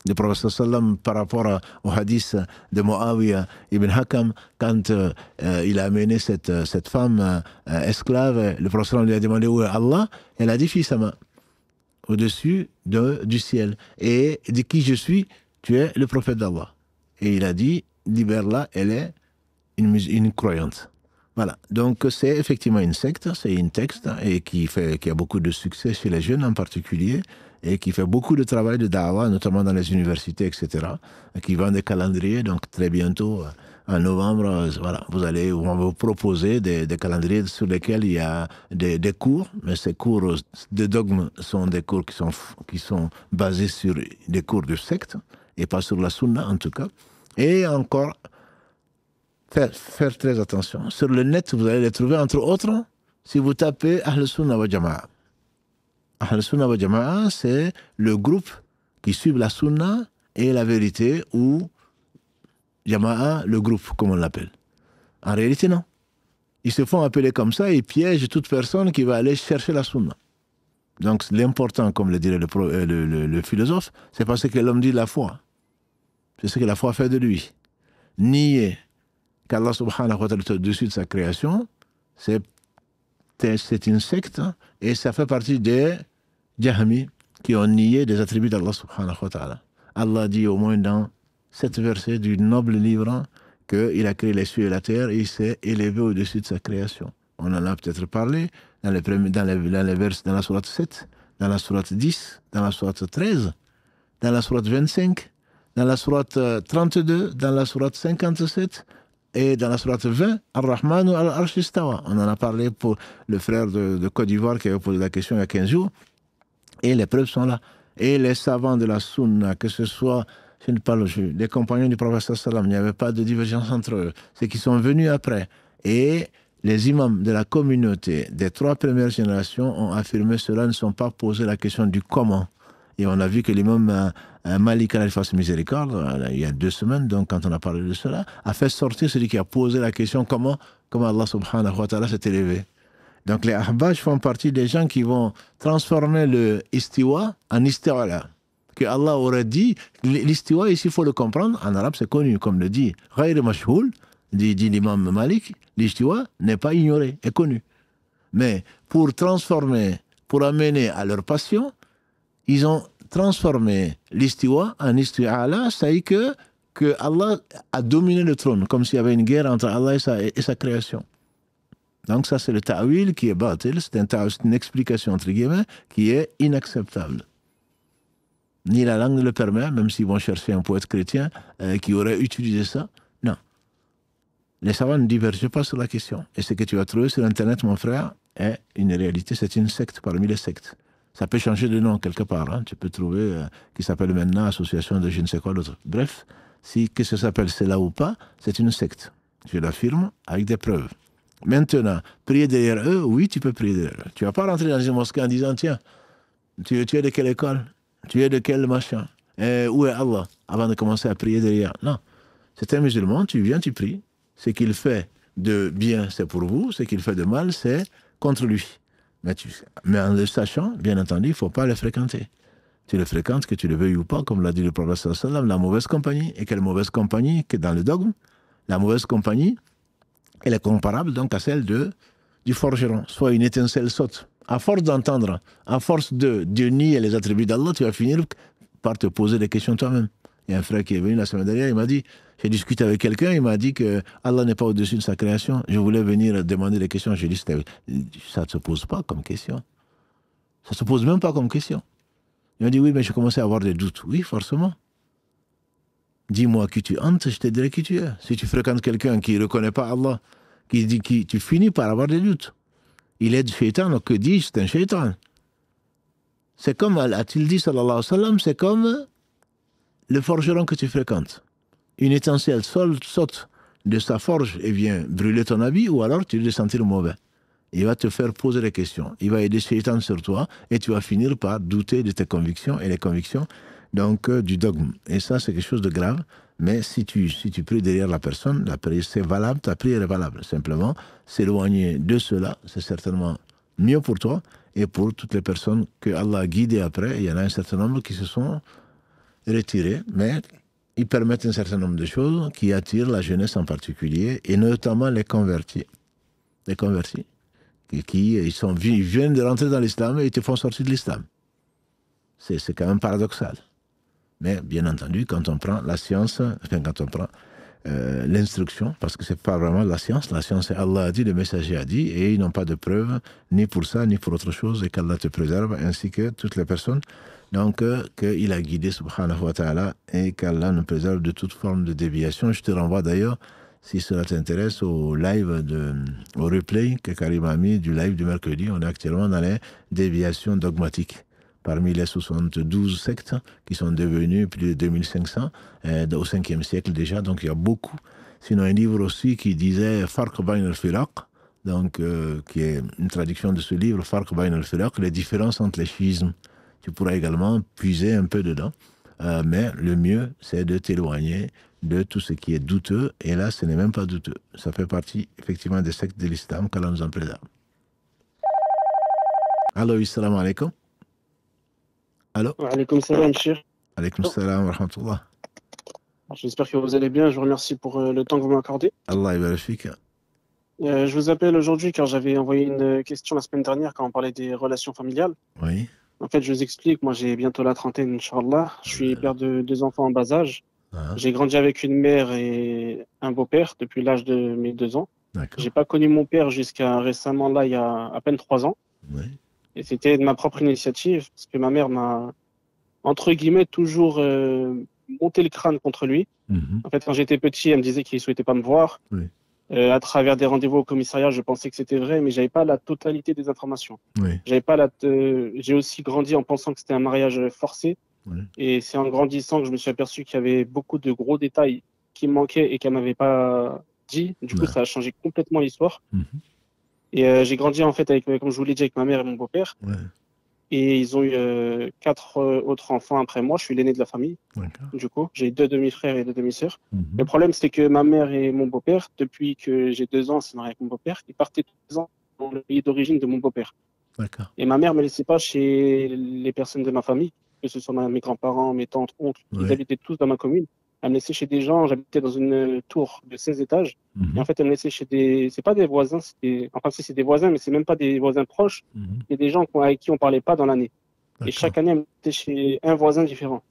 Le prophète sallam, par rapport au hadith de Muawiyah ibn Hakam, quand il a amené cette femme esclave, le prophète lui a demandé où est Allah, elle a dit fi sama, au-dessus du ciel. Et de qui je suis? Tu es le prophète d'Allah. Et il a dit, libère-la, elle est une croyante. Voilà, donc c'est effectivement une secte, c'est une texte, et qui a beaucoup de succès chez les jeunes en particulier, et qui fait beaucoup de travail de da'wah, notamment dans les universités, etc., qui vend des calendriers. Donc très bientôt, en novembre, voilà, on va vous proposer des calendriers sur lesquels il y a des cours, mais ces cours de dogme sont des cours qui sont basés sur des cours de secte, et pas sur la sunna en tout cas. Et encore, faire très attention. Sur le net, vous allez les trouver, entre autres, si vous tapez Ahl Sunnah wa Jama'a. Ahl Sunnah wa Jama'a, c'est le groupe qui suit la Sunna et la vérité, ou Jama'a, le groupe, comme on l'appelle. En réalité, non. Ils se font appeler comme ça, ils piègent toute personne qui va aller chercher la Sunna. Donc, l'important, comme le dirait le philosophe, c'est pas ce que l'homme dit de la foi. C'est ce que la foi fait de lui. Nier qu'Allah subhanahu wa ta'ala est au-dessus de sa création, c'est une secte, et ça fait partie des Jahmi qui ont nié des attributs d'Allah subhanahu wa ta'ala. Allah dit au moins dans 7 versets du noble livre qu'il a créé les cieux et la terre et il s'est élevé au-dessus de sa création. On en a peut-être parlé dans les versets, dans la sourate 7, dans la sourate 10, dans la sourate 13, dans la sourate 25, dans la sourate 32, dans la sourate 57 et dans la sourate 20, Ar-Rahman ou Al-Arsh istawa. On en a parlé pour le frère de Côte d'Ivoire qui avait posé la question il y a 15 jours. Et les preuves sont là. Et les savants de la Sunna, que ce soit, je ne parle pas, les compagnons du prophète sallam, il n'y avait pas de divergence entre eux. Ceux qui sont venus après. Et les imams de la communauté des 3 premières générations ont affirmé cela, ne sont pas posé la question du comment. Et on a vu que l'imam Malik al fasse miséricorde, il y a 2 semaines, donc quand on a parlé de cela, a fait sortir celui qui a posé la question comment Allah subhanahu wa ta'ala s'est élevé. Donc les ahbaj font partie des gens qui vont transformer le istiwa en isti'ala. Que Allah aurait dit, l'istiwa ici il faut le comprendre, en arabe c'est connu, comme le dit Ghayr mashhoul, dit l'imam Malik, l'istiwa n'est pas ignoré, est connu. Mais pour transformer, pour amener à leur passion, ils ont transformé l'istiwa en isti'ala, c'est-à-dire que Allah a dominé le trône, comme s'il y avait une guerre entre Allah et sa création. Donc ça c'est le ta'wil qui est batil, c'est une explication entre guillemets qui est inacceptable. Ni la langue ne le permet, même s'ils vont chercher un poète chrétien qui aurait utilisé ça. Non. Les savants ne divergent pas sur la question. Et ce que tu as trouvé sur Internet, mon frère, est une réalité, c'est une secte parmi les sectes. Ça peut changer de nom quelque part. Hein. Tu peux trouver qui s'appelle maintenant Association de je ne sais quoi d'autre. Bref, si que ça s'appelle cela ou pas, c'est une secte. Je l'affirme avec des preuves. Maintenant, prier derrière eux, oui, tu peux prier derrière eux. Tu ne vas pas rentrer dans une mosquée en disant, tiens, tu es de quelle école? Tu es de quel machin? Où est Allah? Avant de commencer à prier derrière. Non. C'est un musulman, tu viens, tu pries. Ce qu'il fait de bien, c'est pour vous. Ce qu'il fait de mal, c'est contre lui. Mais en le sachant, bien entendu, il ne faut pas le fréquenter. Tu le fréquentes, que tu le veuilles ou pas, comme l'a dit le prophète sallallahu alayhi wa sallam, la mauvaise compagnie. Et quelle mauvaise compagnie que dans le dogme? La mauvaise compagnie, elle est comparable donc à celle du forgeron. Soit une étincelle saute. À force d'entendre, à force de nier les attributs d'Allah, tu vas finir par te poser des questions toi-même. Il y a un frère qui est venu la semaine dernière, il m'a dit, j'ai discuté avec quelqu'un, il m'a dit que Allah n'est pas au-dessus de sa création. Je voulais venir demander des questions. J'ai dit, ça ne se pose pas comme question. Ça ne se pose même pas comme question. Il m'a dit, oui, mais je commençais à avoir des doutes. Oui, forcément. Dis-moi qui tu hantes, je te dirai qui tu es. Si tu fréquentes quelqu'un qui ne reconnaît pas Allah, tu finis par avoir des doutes. Il est du shaitan, donc que dis-je, c'est un shaitan. C'est comme, a-t-il dit, sallallahu alayhi wa sallam, c'est comme le forgeron que tu fréquentes. Une étincelle saute de sa forge et vient brûler ton habit, ou alors tu vas te sentir mauvais. Il va te faire poser des questions. Il va aider shaitan sur toi, et tu vas finir par douter de tes convictions et les convictions donc du dogme. Et ça, c'est quelque chose de grave. Mais si tu pries derrière la personne, la prière c'est valable, ta prière est valable. Simplement, s'éloigner de cela, c'est certainement mieux pour toi. Et pour toutes les personnes que Allah a guidées après, il y en a un certain nombre qui se sont retirés, mais ils permettent un certain nombre de choses qui attirent la jeunesse en particulier, et notamment les convertis. Les convertis, ils viennent de rentrer dans l'islam et ils te font sortir de l'islam. C'est quand même paradoxal. Mais bien entendu, quand on prend la science, enfin quand on prend l'instruction, parce que c'est pas vraiment la science c'est Allah a dit, le messager a dit, et ils n'ont pas de preuve ni pour ça, ni pour autre chose, et qu'Allah te préserve, ainsi que toutes les personnes, donc qu'il a guidé, subhanahu wa ta'ala, et qu'Allah nous préserve de toute forme de déviation. Je te renvoie d'ailleurs, si cela t'intéresse, au replay que Karim a mis du live du mercredi. On est actuellement dans les déviations dogmatiques. Parmi les 72 sectes qui sont devenues plus de 2500 au 5e siècle déjà, donc il y a beaucoup. Sinon, un livre aussi qui disait Farq Bayn al-Firaq, donc qui est une traduction de ce livre, Farq Bayn al-Firaq, les différences entre les schismes. Tu pourras également puiser un peu dedans, mais le mieux, c'est de t'éloigner de tout ce qui est douteux, et là, ce n'est même pas douteux. Ça fait partie, effectivement, des sectes de l'islam qu'Allah nous en préserve. Allô, assalamu alaikum. Allô. Wa alaykoum salam, Cheikh. Alaykoum salam wa rahmatullah. J'espère que vous allez bien. Je vous remercie pour le temps que vous m'accordez. Allah yabarak. Je vous appelle aujourd'hui car j'avais envoyé une question la semaine dernière quand on parlait des relations familiales. Oui. En fait, je vous explique. Moi, j'ai bientôt la trentaine, Inch'Allah. Je suis père de 2 enfants en bas âge. J'ai grandi avec une mère et un beau-père depuis l'âge de mes 2 ans. J'ai pas connu mon père jusqu'à récemment, là, il y a à peine 3 ans. Oui. Et c'était de ma propre initiative, parce que ma mère m'a, entre guillemets, toujours monté le crâne contre lui. En fait, quand j'étais petit, elle me disait qu'il ne souhaitait pas me voir. Oui. À travers des rendez-vous au commissariat, je pensais que c'était vrai, mais j'avais pas la totalité des informations. Oui. J'ai aussi grandi en pensant que c'était un mariage forcé. Oui. Et c'est en grandissant que je me suis aperçu qu'il y avait beaucoup de gros détails qui me manquaient et qu'elle m'avait pas dit. Du coup, ça a changé complètement l'histoire. Et j'ai grandi en fait avec, comme je vous l'ai dit, avec ma mère et mon beau-père. Ouais. Et ils ont eu 4 autres enfants après moi. Je suis l'aîné de la famille. Du coup, j'ai 2 demi-frères et 2 demi-sœurs. Le problème, c'est que ma mère et mon beau-père, depuis que j'ai 2 ans, c'est marié avec mon beau-père, ils partaient tous les ans dans le pays d'origine de mon beau-père. Et ma mère me laissait pas chez les personnes de ma famille, que ce soit mes grands-parents, mes tantes, oncles. Ils habitaient tous dans ma commune. Elle me laissait chez des gens. J'habitais dans une tour de 16 étages. Et en fait, elle me laissait chez c'est pas des voisins, enfin, si c'est des voisins, mais c'est même pas des voisins proches. C'est des gens avec qui on parlait pas dans l'année. Et chaque année, elle me mettait chez un voisin différent.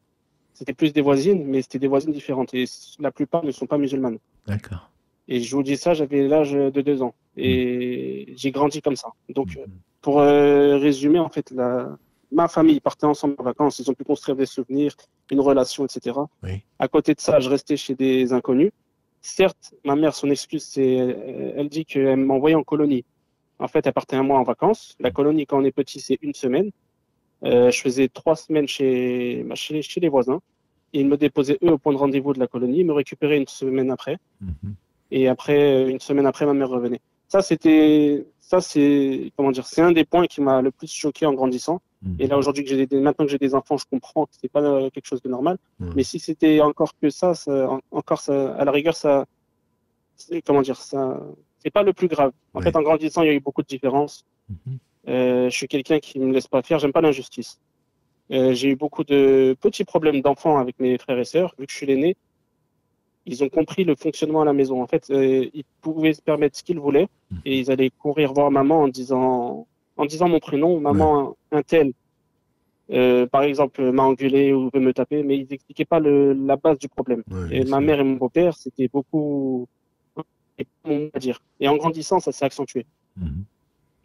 C'était plus des voisines, mais c'était des voisines différentes. Et la plupart ne sont pas musulmanes. D'accord. Et je vous dis ça, j'avais l'âge de 2 ans. Et j'ai grandi comme ça. Donc, pour résumer, en fait, ma famille partait ensemble en vacances. Ils ont pu construire des souvenirs, une relation, etc. Oui. À côté de ça, je restais chez des inconnus. Certes, ma mère, son excuse, elle dit qu'elle m'envoyait en colonie. En fait, elle partait un mois en vacances. La colonie, quand on est petit, c'est 1 semaine. Je faisais 3 semaines chez les voisins. Et ils me déposaient, eux, au point de rendez-vous de la colonie. Ils me récupéraient 1 semaine après. Et après, 1 semaine après, ma mère revenait. Comment dire, c'est un des points qui m'a le plus choqué en grandissant. Et là, aujourd'hui, maintenant que j'ai des enfants, je comprends que c'est pas quelque chose de normal. Mais si c'était encore que ça, à la rigueur, comment dire, ça, c'est pas le plus grave. En fait, en grandissant, il y a eu beaucoup de différences. Je suis quelqu'un qui me laisse pas faire. J'aime pas l'injustice. J'ai eu beaucoup de petits problèmes d'enfants avec mes frères et sœurs. Vu que je suis l'aîné, ils ont compris le fonctionnement à la maison. En fait, ils pouvaient se permettre ce qu'ils voulaient et ils allaient courir voir maman en disant mon prénom, maman un tel, par exemple, m'a engueulé ou veut me taper, mais ils n'expliquaient pas la base du problème. Et ma mère et mon beau-père, c'était beaucoup, on va dire. Et en grandissant, ça s'est accentué.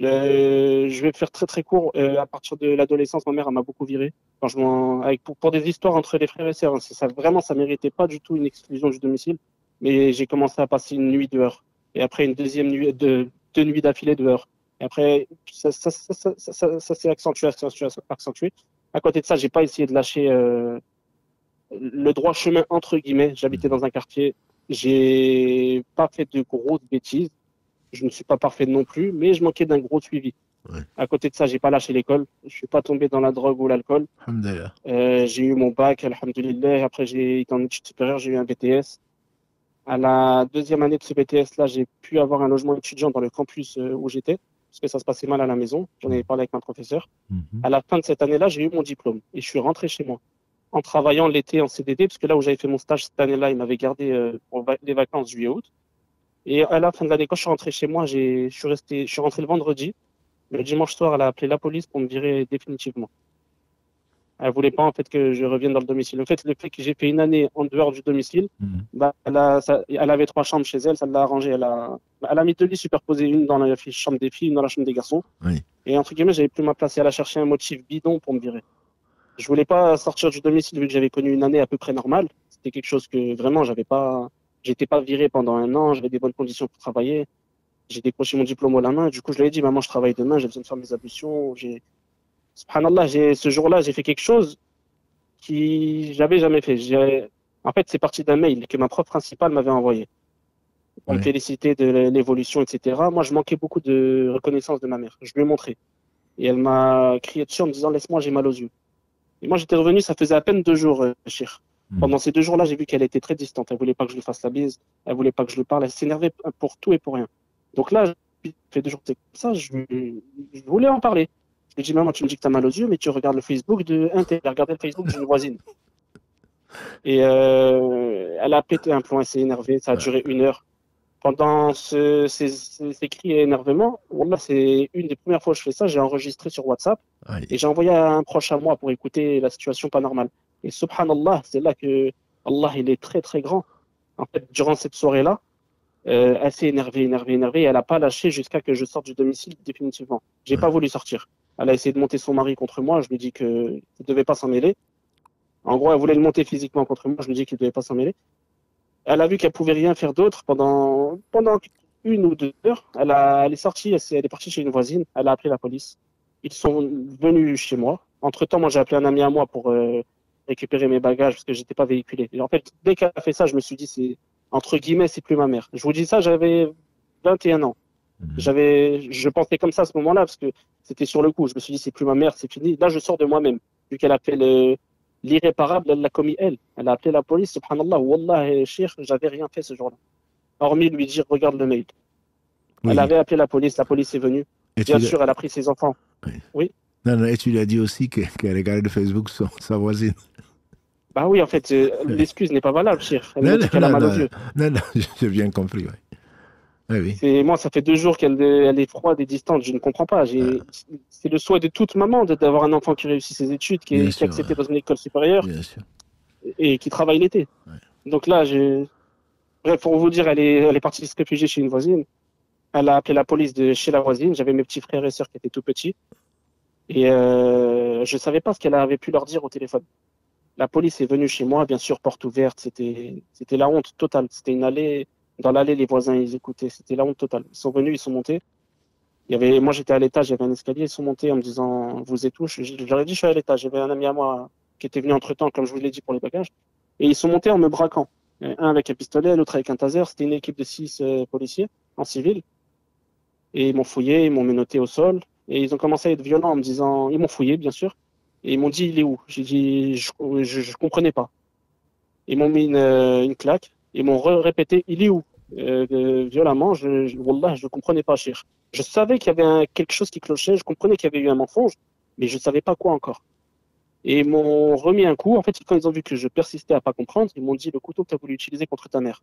Je vais faire très très court. À partir de l'adolescence, ma mère elle m'a beaucoup viré. Pour des histoires entre les frères et sœurs, ça méritait pas du tout une exclusion du domicile. Mais j'ai commencé à passer une nuit dehors. Et après une deuxième nuit, 2 nuits d'affilée dehors. Et après, ça s'est accentué. À côté de ça, j'ai pas essayé de lâcher le droit chemin entre guillemets. J'habitais dans un quartier. J'ai pas fait de grosses bêtises. Je ne suis pas parfait non plus, mais je manquais d'un gros suivi. À côté de ça, j'ai pas lâché l'école. Je suis pas tombé dans la drogue ou l'alcool. J'ai eu mon bac, alhamdoulilah. Après, j'ai été en études supérieures, j'ai eu un BTS. À la 2e année de ce BTS-là, j'ai pu avoir un logement étudiant dans le campus où j'étais. parce que ça se passait mal à la maison. J'en avais parlé avec ma professeure. À la fin de cette année-là, j'ai eu mon diplôme et je suis rentré chez moi en travaillant l'été en CDD, parce que là où j'avais fait mon stage cette année-là, ils m'avaient gardé pour les vacances juillet-août. Et à la fin de l'année, quand je suis rentré chez moi, je suis rentré le vendredi. Le dimanche soir, elle a appelé la police pour me virer définitivement. Elle voulait pas en fait que je revienne dans le domicile. En fait, le fait que j'ai fait une année en dehors du domicile, elle avait 3 chambres chez elle, ça l'a arrangé. Elle a mis 2 lits superposés, une dans la chambre des filles, une dans la chambre des garçons. Oui. Et entre guillemets, j'avais plus ma place. Et elle a cherché un motif bidon pour me virer. Je voulais pas sortir du domicile vu que j'avais connu une année à peu près normale. C'était quelque chose que vraiment j'étais pas viré pendant 1 an. J'avais des bonnes conditions pour travailler. J'ai décroché mon diplôme au lendemain. Du coup, je lui ai dit, maman, je travaille demain, j'ai besoin de faire mes ablutions. Subhanallah, ce jour-là, j'ai fait quelque chose qui j'avais jamais fait. En fait, c'est parti d'un mail que ma prof principale m'avait envoyé. On me félicitait de l'évolution, etc. Moi, je manquais beaucoup de reconnaissance de ma mère. Je lui ai montré. Et elle m'a crié dessus en me disant, laisse-moi, j'ai mal aux yeux. Et moi, j'étais revenu, ça faisait à peine 2 jours, Chir. Pendant ces 2 jours-là, j'ai vu qu'elle était très distante. Elle voulait pas que je lui fasse la bise. Elle voulait pas que je lui parle. Elle s'énervait pour tout et pour rien. Donc là, ça fait 2 jours que c'est comme ça, je voulais en parler. Je lui ai dit, maman, tu me dis que tu as mal aux yeux, mais tu regardes le Facebook de un, tu as regardé le Facebook d'une voisine. Et elle a pété un plomb, elle s'est énervée, ça a duré 1 heure. Pendant ces cris et énervements, wallah, c'est une des premières fois que je fais ça, j'ai enregistré sur WhatsApp et j'ai envoyé à un proche à moi pour écouter la situation pas normale. Et subhanallah, c'est là que Allah, il est très très grand. En fait, durant cette soirée-là, elle s'est énervée, et elle n'a pas lâché jusqu'à que je sorte du domicile définitivement. J'ai pas voulu sortir. Elle a essayé de monter son mari contre moi, je lui ai dit qu'il ne devait pas s'en mêler. En gros, elle voulait le monter physiquement contre moi, je lui ai dit qu'il ne devait pas s'en mêler. Elle a vu qu'elle pouvait rien faire d'autre pendant 1 ou 2 heures. Elle est sortie, elle est partie chez une voisine, elle a appelé la police. Ils sont venus chez moi. Entre-temps, moi, j'ai appelé un ami à moi pour récupérer mes bagages parce que j'étais pas véhiculé. Et en fait, dès qu'elle a fait ça, je me suis dit, entre guillemets, c'est plus ma mère. Je vous dis ça, j'avais 21 ans. Je pensais comme ça à ce moment-là parce que c'était sur le coup. Je me suis dit, c'est plus ma mère, c'est fini. Là, je sors de moi-même. Vu qu'elle a fait l'irréparable, elle l'a commis elle. Elle a appelé la police, subhanallah. Wallah, Cheikh, j'avais rien fait ce jour-là. Hormis lui dire, regarde le mail. Oui. Elle avait appelé la police est venue. Et bien sûr, elle a pris ses enfants. Oui. Non, et tu lui as dit aussi qu'elle regardait le Facebook sa voisine. Bah oui, en fait, l'excuse n'est pas valable, Cheikh. Elle me dit qu'elle a mal aux yeux. Non, j'ai bien compris, oui. Moi, ça fait 2 jours qu'elle est froide et distante. Je ne comprends pas. C'est le souhait de toute maman d'avoir un enfant qui réussit ses études, qui est accepté dans une école supérieure et qui travaille l'été. Ouais. Donc là, bref, pour vous dire, elle est partie se réfugier chez une voisine. Elle a appelé la police de chez la voisine. J'avais mes petits frères et sœurs qui étaient tout petits. Et je ne savais pas ce qu'elle avait pu leur dire au téléphone. La police est venue chez moi, bien sûr, porte ouverte. C'était la honte totale. C'était une allée. Dans l'allée, les voisins, ils écoutaient. C'était la honte totale. Ils sont venus, ils sont montés. Moi, j'étais à l'étage, il y avait un escalier. Ils sont montés en me disant, vous êtes où? J'aurais dit, je suis à l'étage. J'avais un ami à moi qui était venu entre-temps, comme je vous l'ai dit, pour les bagages. Et ils sont montés en me braquant. Un avec un pistolet, l'autre avec un taser. C'était une équipe de 6 policiers en civil. Et ils m'ont fouillé, ils m'ont menotté au sol. Et ils ont commencé à être violents en me disant, ils m'ont fouillé, bien sûr. Et ils m'ont dit, il est où? J'ai dit, je comprenais pas. Ils m'ont mis une claque. Ils m'ont répété, il est où? Violemment, wallah, je ne comprenais pas, Cheikh. Je savais qu'il y avait quelque chose qui clochait, je comprenais qu'il y avait eu un mensonge, mais je ne savais pas quoi encore. Et ils m'ont remis un coup. En fait, quand ils ont vu que je persistais à pas comprendre, ils m'ont dit, le couteau que tu as voulu utiliser contre ta mère.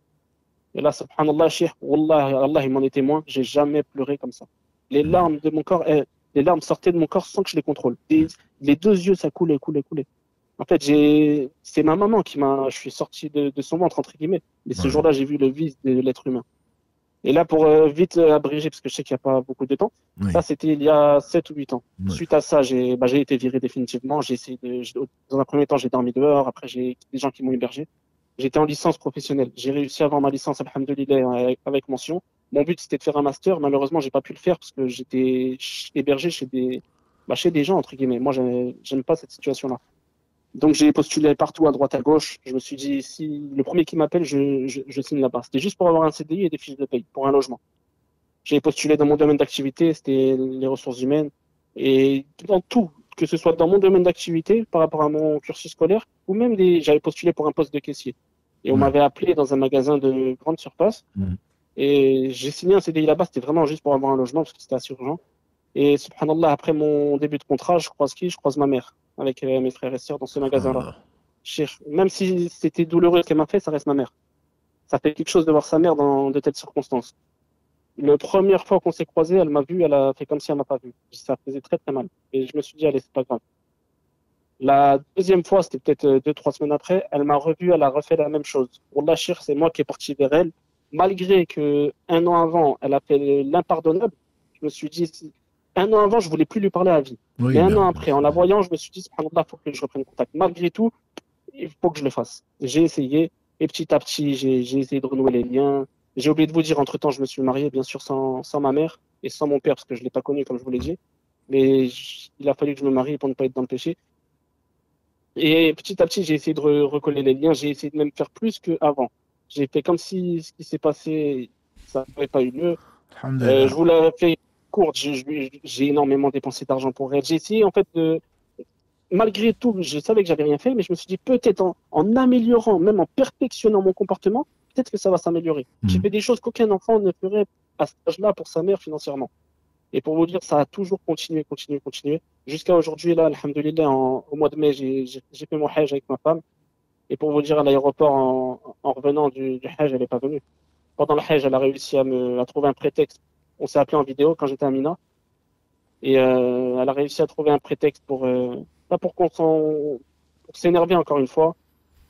Et là, subhanallah, Cheikh, wallah, Allah, il m'en est témoin, j'ai jamais pleuré comme ça. Les larmes de mon corps, les larmes sortaient de mon corps sans que je les contrôle. Les 2 yeux, ça coulait. En fait, c'est ma maman je suis sorti de son ventre, entre guillemets. Mais ce jour-là, j'ai vu le vice de l'être humain. Et là, pour vite abréger, parce que je sais qu'il n'y a pas beaucoup de temps, ça, c'était il y a 7 ou 8 ans. Suite à ça, j'ai été viré définitivement. Dans un premier temps, j'ai dormi dehors. Après, j'ai des gens qui m'ont hébergé. J'étais en licence professionnelle. J'ai réussi à avoir ma licence, alhamdoulilah, avec mention. Mon but, c'était de faire un master. Malheureusement, j'ai pas pu le faire parce que j'étais hébergé chez des gens, entre guillemets. Moi, j'aime pas cette situation-là. Donc j'ai postulé partout, à droite, à gauche. Je me suis dit, si le premier qui m'appelle, je signe là-bas. C'était juste pour avoir un CDI et des fiches de paye, pour un logement. J'ai postulé dans mon domaine d'activité, c'était les ressources humaines. Et dans tout, que ce soit dans mon domaine d'activité, par rapport à mon cursus scolaire, ou même j'avais postulé pour un poste de caissier. Et on m'avait appelé dans un magasin de grande surface. Et j'ai signé un CDI là-bas, c'était vraiment juste pour avoir un logement, parce que c'était assez urgent. Et subhanallah, après mon début de contrat, je croise qui? Je croise ma mère avec mes frères et sœurs dans ce magasin-là. Même si c'était douloureux ce qu'elle m'a fait, ça reste ma mère. Ça fait quelque chose de voir sa mère dans de telles circonstances. La première fois qu'on s'est croisés, elle m'a vu, elle a fait comme si elle m'a pas vu. Ça faisait très très mal. Et je me suis dit, allez, c'est pas grave. La deuxième fois, c'était peut-être 2-3 semaines après, elle m'a revu, elle a refait la même chose. Wallah, Cheikh, c'est moi qui est parti vers elle. Malgré que un an avant, elle a fait l'impardonnable, je me suis dit, un an avant, je voulais plus lui parler à vie. Oui, mais un an après, en la voyant, je me suis dit, subhanallah, faut que je reprenne contact. Malgré tout, il faut que je le fasse. J'ai essayé, et petit à petit, j'ai essayé de renouer les liens. J'ai oublié de vous dire, entre-temps, je me suis marié, bien sûr, sans ma mère et sans mon père, parce que je ne l'ai pas connu, comme je vous l'ai dit. Mais il a fallu que je me marie pour ne pas être dans le péché. Et petit à petit, j'ai essayé de recoller les liens. J'ai essayé de même faire plus qu'avant. J'ai fait comme si ce qui s'est passé, ça n'avait pas eu lieu. Je vous l'ai fait courte. J'ai énormément dépensé d'argent pour elle. J'ai essayé, en fait, malgré tout, je savais que j'avais rien fait, mais je me suis dit, peut-être en améliorant, même en perfectionnant mon comportement, peut-être que ça va s'améliorer. J'ai fait des choses qu'aucun enfant ne ferait à cet âge-là pour sa mère financièrement. Et pour vous dire, ça a toujours continué. Jusqu'à aujourd'hui, là, alhamdoulilah, au mois de mai, j'ai fait mon hajj avec ma femme. Et pour vous dire, à l'aéroport, en revenant du hajj, elle n'est pas venue. Pendant le hajj, elle a réussi à trouver un prétexte. On s'est appelé en vidéo quand j'étais à Mina. Et elle a réussi à trouver un prétexte pour s'énerver encore une fois.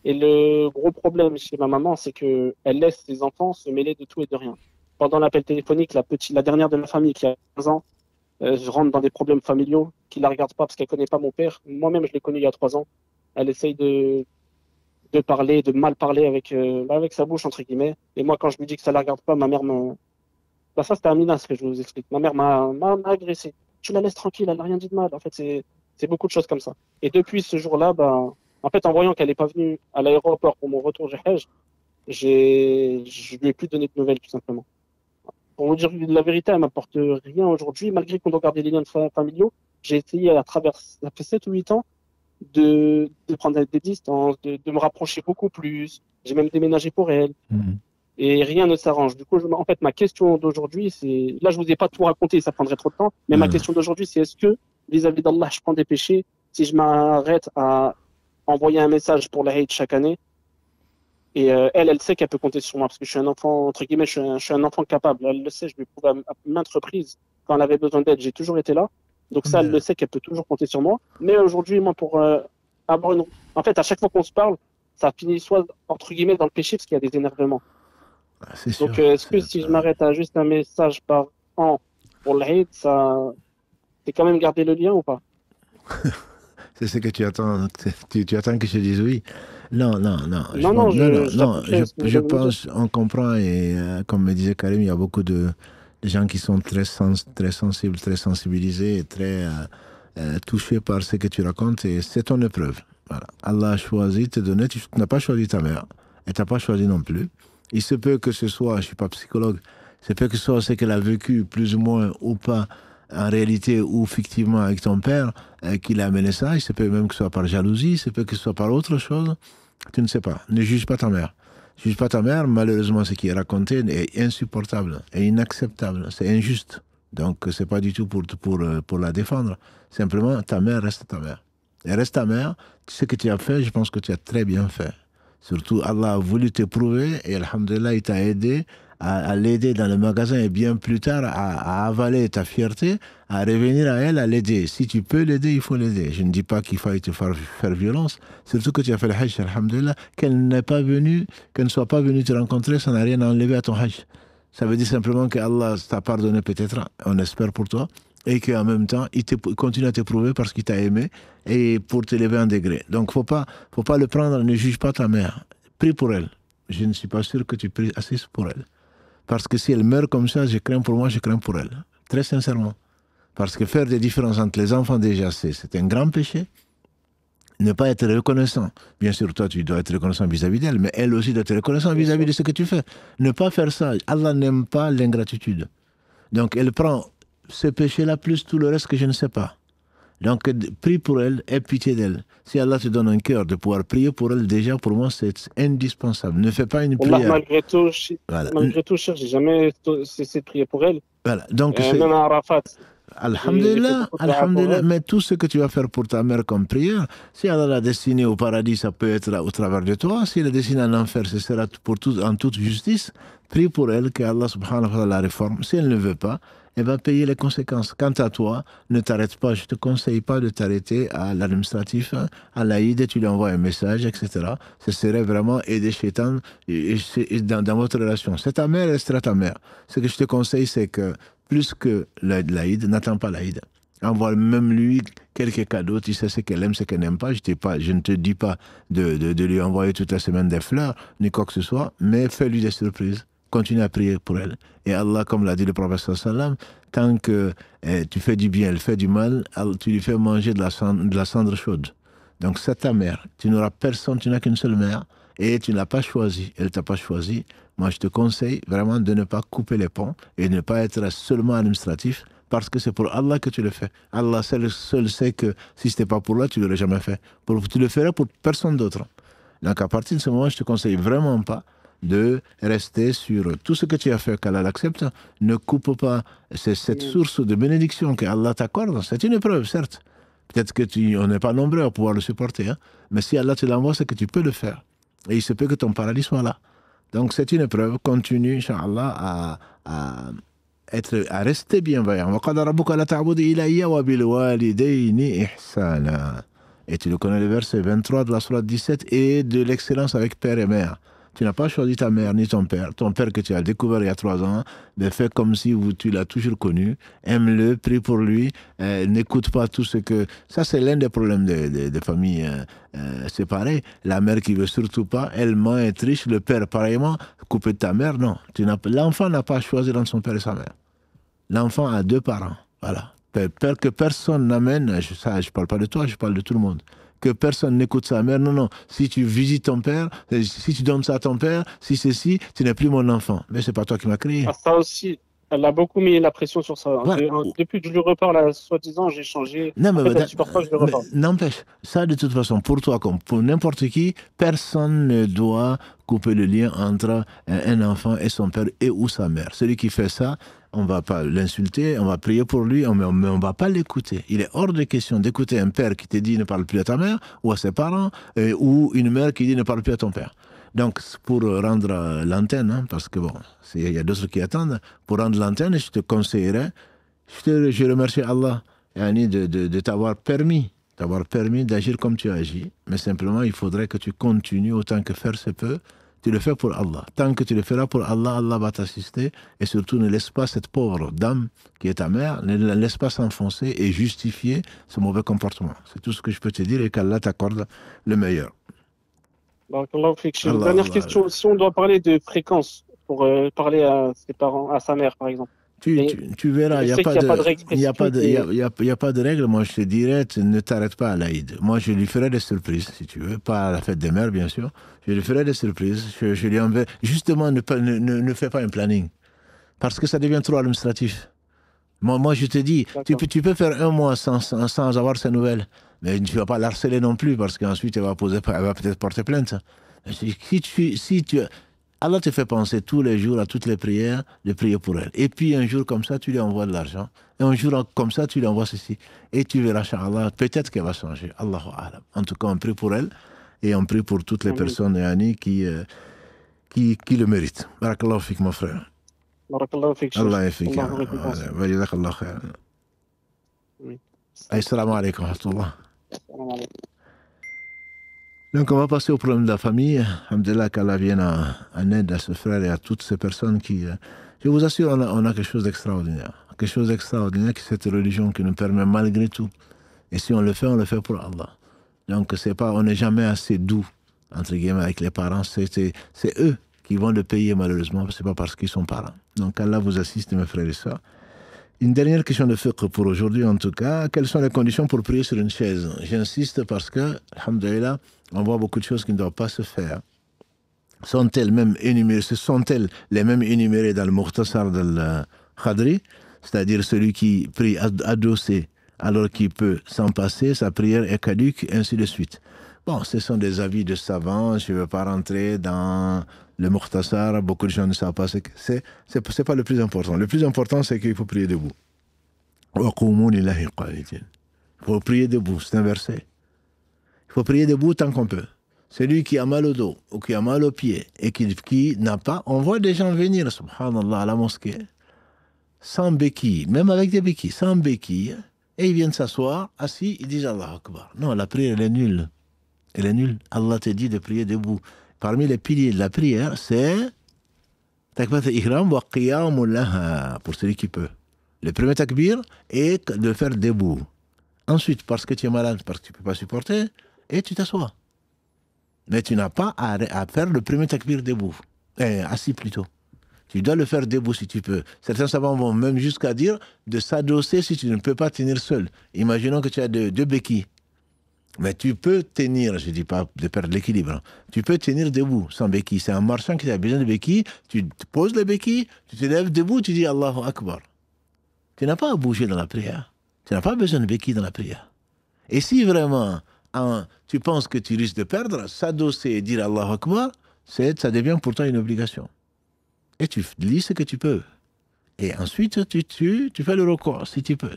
Et le gros problème chez ma maman, c'est qu'elle laisse ses enfants se mêler de tout et de rien. Pendant l'appel téléphonique, la dernière de la famille qui a 15 ans, je rentre dans des problèmes familiaux qui ne la regardent pas parce qu'elle ne connaît pas mon père. Moi-même, je l'ai connu il y a 3 ans. Elle essaye de parler, de mal parler avec sa bouche, entre guillemets. Et moi, quand je lui dis que ça ne la regarde pas, ma mère me... Bah, ça, c'était Amina, ce que je vous explique. Ma mère m'a agressé. Tu la laisses tranquille, elle n'a rien dit de mal. En fait, c'est beaucoup de choses comme ça. Et depuis ce jour-là, en fait, en voyant qu'elle n'est pas venue à l'aéroport pour mon retour du Hajj, je lui ai plus donné de nouvelles, tout simplement. Pour vous dire la vérité, elle m'apporte rien aujourd'hui, malgré qu'on doit garder les liens familiaux. J'ai essayé à travers, ça fait 7 ou 8 ans, de prendre des distances, de me rapprocher beaucoup plus. J'ai même déménagé pour elle. Et rien ne s'arrange. Du coup, en fait, ma question d'aujourd'hui, c'est, là, je vous ai pas tout raconté, ça prendrait trop de temps, mais ma question d'aujourd'hui, c'est est-ce que, vis-à-vis d'Allah, je prends des péchés si je m'arrête à envoyer un message pour la Eid chaque année? Et elle sait qu'elle peut compter sur moi parce que je suis un enfant, entre guillemets, je suis un enfant capable. Elle le sait, je lui ai prouvé à maintes reprises quand elle avait besoin d'aide, j'ai toujours été là. Donc ça, elle le sait qu'elle peut toujours compter sur moi. Mais aujourd'hui, moi, pour avoir une... En fait, à chaque fois qu'on se parle, ça finit soit, entre guillemets, dans le péché parce qu'il y a des énervements. Donc, est-ce que si je m'arrête à juste un message par an pour l'Aïd, c'est quand même garder le lien ou pas? C'est ce que tu attends. Tu attends que je dise oui. Non. Je pense, on comprend et comme me disait Karim, il y a beaucoup de gens qui sont très sensibles, très sensibilisés et très touchés par ce que tu racontes et c'est ton épreuve. Voilà. Allah a choisi de te donner, tu n'as pas choisi ta mère et tu n'as pas choisi non plus. Il se peut que ce soit, je ne suis pas psychologue, il se peut que ce soit ce qu'elle a vécu plus ou moins ou pas en réalité ou fictivement avec ton père qu'il a amené ça. Il se peut même que ce soit par jalousie, il se peut que ce soit par autre chose. Tu ne sais pas. Ne juge pas ta mère. Juge pas ta mère. Malheureusement, ce qui est raconté est insupportable et inacceptable. C'est injuste. Donc, c'est pas du tout pour la défendre. Simplement, ta mère reste ta mère. Elle reste ta mère. Ce que tu as fait, je pense que tu as très bien fait. Surtout, Allah a voulu t'éprouver et alhamdoulilah, il t'a aidé à l'aider dans le magasin et bien plus tard à avaler ta fierté, à revenir à elle, à l'aider. Si tu peux l'aider, il faut l'aider. Je ne dis pas qu'il faille te faire violence, surtout que tu as fait le hajj, alhamdoulilah, qu'elle ne soit pas venue te rencontrer, ça n'a rien à enlever à ton hajj. Ça veut dire simplement que Allah t'a pardonné peut-être, on espère pour toi, et qu'en même temps, il continue à t'éprouver parce qu'il t'a aimé et pour t'élever un degré. Donc, faut pas le prendre, ne juge pas ta mère. Prie pour elle. Je ne suis pas sûr que tu pries assez pour elle. Parce que si elle meurt comme ça, je crains pour moi, je crains pour elle. Très sincèrement. Parce que faire des différences entre les enfants déjà, c'est un grand péché. Ne pas être reconnaissant. Bien sûr, toi, tu dois être reconnaissant vis-à-vis d'elle, mais elle aussi doit être reconnaissant vis-à-vis de ce que tu fais. Ne pas faire ça. Allah n'aime pas l'ingratitude. Donc, elle prend ce péché-là plus tout le reste que je ne sais pas. Donc, prie pour elle, aie pitié d'elle. Si Allah te donne un cœur de pouvoir prier pour elle, déjà, pour moi, c'est indispensable. Ne fais pas une prière. Malgré tout, cher, j'ai jamais cessé de prier pour elle. Voilà. Donc, même à Arafat. Alhamdulillah, alhamdulillah, mais tout ce que tu vas faire pour ta mère comme prière, si Allah l'a destiné au paradis, ça peut être au travers de toi. Si elle est destinée en enfer, ce sera pour en toute justice. Prie pour elle, que Allah subhanahu wa ta'ala la réforme. Si elle ne veut pas, elle va payer les conséquences. Quant à toi, ne t'arrête pas. Je ne te conseille pas de t'arrêter à l'administratif, à l'Aïd, tu lui envoies un message, etc. Ce serait vraiment aider Shaitan dans votre relation. C'est ta mère, elle sera ta mère. Ce que je te conseille, c'est que plus que l'Aïd, n'attends pas l'Aïd. Envoie même lui quelques cadeaux, tu sais ce qu'elle aime, ce qu'elle n'aime pas. Je ne te dis pas de lui envoyer toute la semaine des fleurs, ni quoi que ce soit, mais fais-lui des surprises. Continue à prier pour elle. Et Allah, comme l'a dit le prophète sallam, tant que tu fais du bien, elle fait du mal, tu lui fais manger de la cendre chaude. Donc c'est ta mère. Tu n'auras personne, tu n'as qu'une seule mère, et tu ne l'as pas choisie. Elle ne t'a pas choisi. Moi, je te conseille vraiment de ne pas couper les ponts et de ne pas être seulement administratif, parce que c'est pour Allah que tu le fais. Allah seul sait que si ce n'était pas pour là, tu ne l'aurais jamais fait. Tu le ferais pour personne d'autre. Donc à partir de ce moment, je ne te conseille vraiment pas de rester sur tout ce que tu as fait, qu'Allah l'accepte. Ne coupe pas cette source de bénédiction qu'Allah t'accorde. C'est une épreuve, certes. Peut-être qu'on n'est pas nombreux à pouvoir le supporter, hein. Mais si Allah te l'envoie, c'est que tu peux le faire. Et il se peut que ton paradis soit là. Donc c'est une épreuve. Continue, Inch'Allah, à rester bienveillant. Et tu le connais, le verset 23 de la sourate 17, et de l'excellence avec père et mère. Tu n'as pas choisi ta mère ni ton père. Ton père que tu as découvert il y a 3 ans, mais fais comme si tu l'as toujours connu. Aime-le, prie pour lui. N'écoute pas tout ce que... Ça, c'est l'un des problèmes des familles séparées. La mère qui veut surtout pas, elle ment, est triche. Le père, pareillement, couper de ta mère, non. L'enfant n'a pas choisi dans son père et sa mère. L'enfant a 2 parents. Voilà. Père que personne n'amène, ça, je ne parle pas de toi, je parle de tout le monde. Que personne n'écoute sa mère. Non, non. Si tu visites ton père, si tu donnes ça à ton père, si c'est si, tu n'es plus mon enfant. Mais c'est pas toi qui m'as créé. Ah, ça aussi, elle a beaucoup mis la pression sur ça. Voilà. Depuis que je lui reparle, soi-disant, j'ai changé. Non, mais elle supporte pas, je lui reparle. N'empêche, ça de toute façon, pour toi comme pour n'importe qui, personne ne doit couper le lien entre un enfant et son père et ou sa mère. Celui qui fait ça, on ne va pas l'insulter, on va prier pour lui, mais on ne va pas l'écouter. Il est hors de question d'écouter un père qui te dit ne parle plus à ta mère ou à ses parents, ou une mère qui dit ne parle plus à ton père. Donc, pour rendre l'antenne, hein, parce que bon, il y a d'autres qui attendent, pour rendre l'antenne, je te conseillerais, je remercie Allah de t'avoir permis d'agir comme tu as agi, mais simplement, il faudrait que tu continues autant que faire se peut. Tu le fais pour Allah. Tant que tu le feras pour Allah, Allah va t'assister. Et surtout, ne laisse pas cette pauvre dame qui est ta mère, ne la laisse pas s'enfoncer et justifier ce mauvais comportement. C'est tout ce que je peux te dire et qu'Allah t'accorde le meilleur. Une dernière question. Si on doit parler de fréquence pour parler à ses parents, à sa mère par exemple. Tu verras, il n'y a pas de règle. Moi, je te dirais, ne t'arrête pas à l'Aïd. Moi, je lui ferai des surprises, si tu veux. Pas à la fête des mères, bien sûr. Je lui ferai des surprises. Je lui enverrai. Justement, ne fais pas un planning. Parce que ça devient trop administratif. Moi, je te dis, tu peux faire 1 mois sans avoir ses nouvelles. Mais tu ne vas pas l'harceler non plus, parce qu'ensuite, elle va peut-être porter plainte. Si tu Allah te fait penser tous les jours à toutes les prières, de prier pour elle. Et puis un jour comme ça, tu lui envoies de l'argent. Et un jour comme ça, tu lui envoies ceci. Et tu verras, Inch'Allah, peut-être qu'elle va changer. Allahu A'lam. En tout cas, on prie pour elle. Et on prie pour toutes les personnes qui le méritent. Barakallahu fik, mon frère. Barakallahu fik. Allah fik. Jazakallahu khair. Assalamu alaikum wa rahmatullah. Donc on va passer au problème de la famille. Alhamdulillah qu'Allah vienne en aide à ce frère et à toutes ces personnes qui... je vous assure, on a quelque chose d'extraordinaire. Quelque chose d'extraordinaire, c'est cette religion qui nous permet malgré tout. Et si on le fait pour Allah. Donc on n'est jamais assez doux, entre guillemets, avec les parents. C'est eux qui vont le payer malheureusement. C'est pas parce qu'ils sont parents. Donc Allah vous assiste, mes frères et sœurs. Une dernière question de fiqh pour aujourd'hui, en tout cas. Quelles sont les conditions pour prier sur une chaise? J'insiste parce que, alhamdulillah, on voit beaucoup de choses qui ne doivent pas se faire. Sont-elles les mêmes énumérées dans le Mukhtasar de Khadri, c'est-à-dire celui qui prie adossé alors qu'il peut s'en passer, sa prière est caduque, ainsi de suite. Bon, ce sont des avis de savants, je ne veux pas rentrer dans le Mukhtasar, beaucoup de gens ne savent pas. C'est pas le plus important. Le plus important, c'est qu'il faut prier debout. Il faut prier debout, c'est un verset. Il faut prier debout tant qu'on peut. Celui qui a mal au dos ou qui a mal aux pieds et qui n'a pas... On voit des gens venir, subhanallah, à la mosquée, sans béquilles, même avec des béquilles, sans béquilles, et ils viennent s'asseoir, assis, ils disent Allah Akbar. Non, la prière, elle est nulle. Elle est nulle. Allah te dit de prier debout. Parmi les piliers de la prière, c'est Takbir al-Ihram wa qiyamul laha, pour celui qui peut. Le premier takbir est de faire debout. Ensuite, parce que tu es malade, parce que tu ne peux pas supporter, et tu t'assois. Mais tu n'as pas à faire le premier takbir debout. Assis plutôt. Tu dois le faire debout si tu peux. Certains savants vont même jusqu'à dire de s'adosser si tu ne peux pas tenir seul. Imaginons que tu as deux béquilles. Mais tu peux tenir, je ne dis pas de perdre l'équilibre, tu peux tenir debout sans béquille. C'est un marchand qui a besoin de béquilles, tu te poses les béquilles, tu te lèves debout, tu dis Allahu Akbar. Tu n'as pas à bouger dans la prière. Tu n'as pas besoin de béquilles dans la prière. Et si vraiment tu penses que tu risques de perdre, s'adosser et dire Allahu Akbar, ça devient pour toi une obligation. Et tu lis ce que tu peux. Et ensuite, tu fais le recours, si tu peux.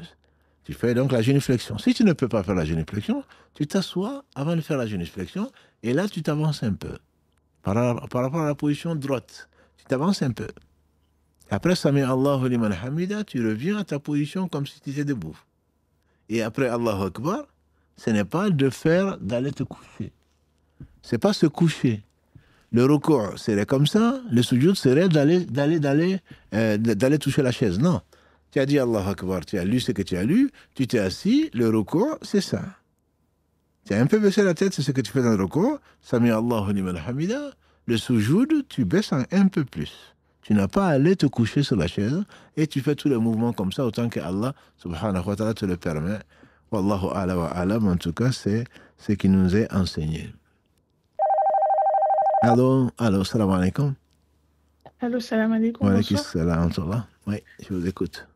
Tu fais donc la génuflexion. Si tu ne peux pas faire la génuflexion, tu t'assois avant de faire la génuflexion, et là, tu t'avances un peu. Par rapport à la position droite, tu t'avances un peu. Après, Sami Allahu liman hamida, tu reviens à ta position comme si tu étais debout. Et après Allahu Akbar, ce n'est pas d'aller te coucher. Ce n'est pas se coucher. Le recours serait comme ça, le sujoud serait d'aller toucher la chaise. Non. Tu as dit Allahu Akbar, tu as lu ce que tu as lu, tu t'es assis, le recours, c'est ça. Tu as un peu baissé la tête, c'est ce que tu fais dans le recours. Sami Allahu liman hamida. Le sujoud, tu baisses un peu plus. Tu n'as pas à aller te coucher sur la chaise et tu fais tous les mouvements comme ça autant que Allah subhanahu wa ta'ala te le permet. Wallahu a'la wa a'lam, en tout cas, c'est ce qui nous est enseigné. Allô, salam alaikum. Allô, salam alaikum. Wa alaikum salam. Oui, je vous écoute.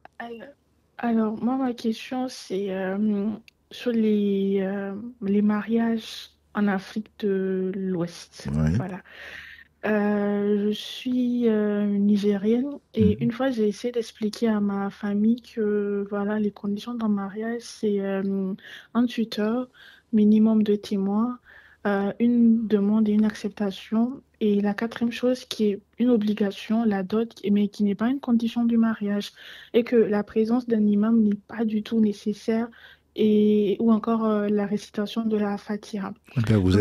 Alors, moi, ma question, c'est sur les mariages en Afrique de l'Ouest. Oui. Voilà. Je suis nigérienne et une fois j'ai essayé d'expliquer à ma famille que voilà, les conditions d'un mariage, c'est un tuteur, minimum de témoins, une demande et une acceptation, et la quatrième chose qui est une obligation, la dot, mais qui n'est pas une condition du mariage, et que la présence d'un imam n'est pas du tout nécessaire, ou encore la récitation de la Fatiha. Vous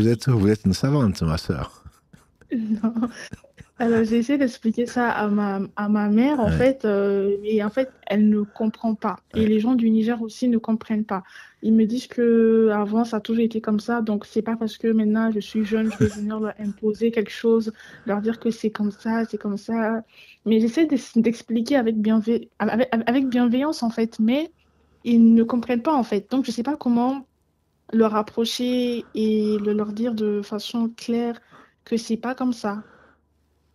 êtes une savante, ma sœur. Non. Alors j'ai essayé d'expliquer ça à ma mère en fait, et en fait elle ne comprend pas, et les gens du Niger aussi ne comprennent pas. Ils me disent que avant ça a toujours été comme ça, donc c'est pas parce que maintenant je suis jeune je vais venir leur imposer quelque chose, leur dire que c'est comme ça, mais j'essaie d'expliquer avec bienveillance en fait, mais ils ne comprennent pas en fait, donc je sais pas comment leur approcher et leur dire de façon claire que c'est pas comme ça.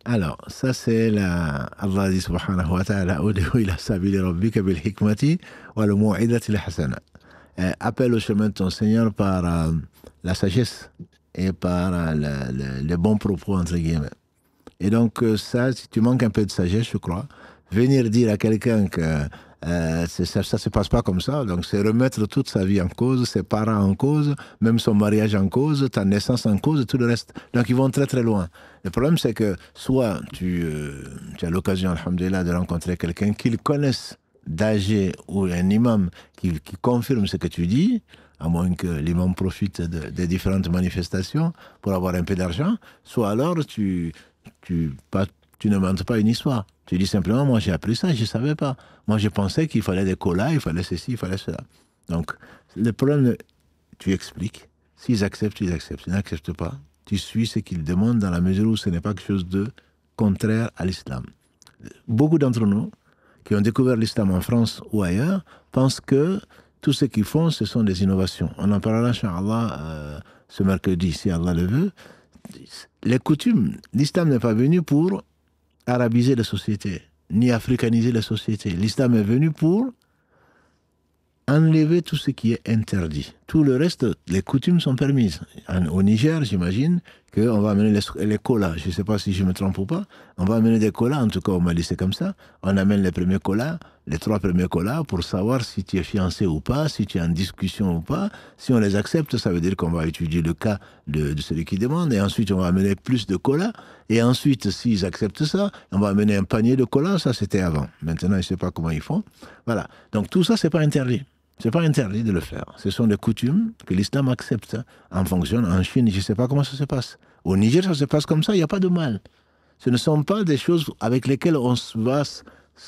Alors, ça c'est Allah dit subhanahu wa ta'ala, ud'u ila sabili rabbika bil hikmati wal mau'izati al hasana. Appelle au chemin de ton Seigneur par la sagesse et par les bons propos, entre guillemets. Et donc ça, si tu manques un peu de sagesse, je crois, venir dire à quelqu'un que ça se passe pas comme ça, donc c'est remettre toute sa vie en cause, ses parents en cause, même son mariage en cause, ta naissance en cause, tout le reste. Donc ils vont très très loin. Le problème c'est que soit tu as l'occasion, alhamdoulilah, de rencontrer quelqu'un qu'ils connaissent d'âgé ou un imam qui confirme ce que tu dis, à moins que l'imam profite des différentes manifestations pour avoir un peu d'argent, soit alors tu ne mentes pas une histoire. Tu dis simplement, moi j'ai appris ça, je ne savais pas. Moi je pensais qu'il fallait des colas, il fallait ceci, il fallait cela. Donc le problème, tu expliques. S'ils acceptent, ils acceptent. S'ils n'acceptent pas, tu suis ce qu'ils demandent dans la mesure où ce n'est pas quelque chose de contraire à l'islam. Beaucoup d'entre nous qui ont découvert l'islam en France ou ailleurs pensent que tout ce qu'ils font, ce sont des innovations. On en parlera, Inch'Allah, ce mercredi, si Allah le veut. Les coutumes, l'islam n'est pas venu pour arabiser les sociétés, ni africaniser les sociétés. L'islam est venu pour enlever tout ce qui est interdit. Tout le reste, les coutumes sont permises. Au Niger, j'imagine qu'on va amener les colas. Je ne sais pas si je me trompe ou pas. On va amener des colas, en tout cas au Mali, c'est comme ça. On amène les premiers colas, les 3 premiers colas, pour savoir si tu es fiancé ou pas, si tu es en discussion ou pas. Si on les accepte, ça veut dire qu'on va étudier le cas de celui qui demande. Et ensuite, on va amener plus de colas. Et ensuite, s'ils acceptent ça, on va amener un panier de colas. Ça, c'était avant. Maintenant, je ne sais pas comment ils font. Voilà. Donc, tout ça, ce n'est pas interdit. Ce n'est pas interdit de le faire. Ce sont des coutumes que l'islam accepte en fonction. En Chine, je ne sais pas comment ça se passe. Au Niger, ça se passe comme ça, il n'y a pas de mal. Ce ne sont pas des choses avec lesquelles on va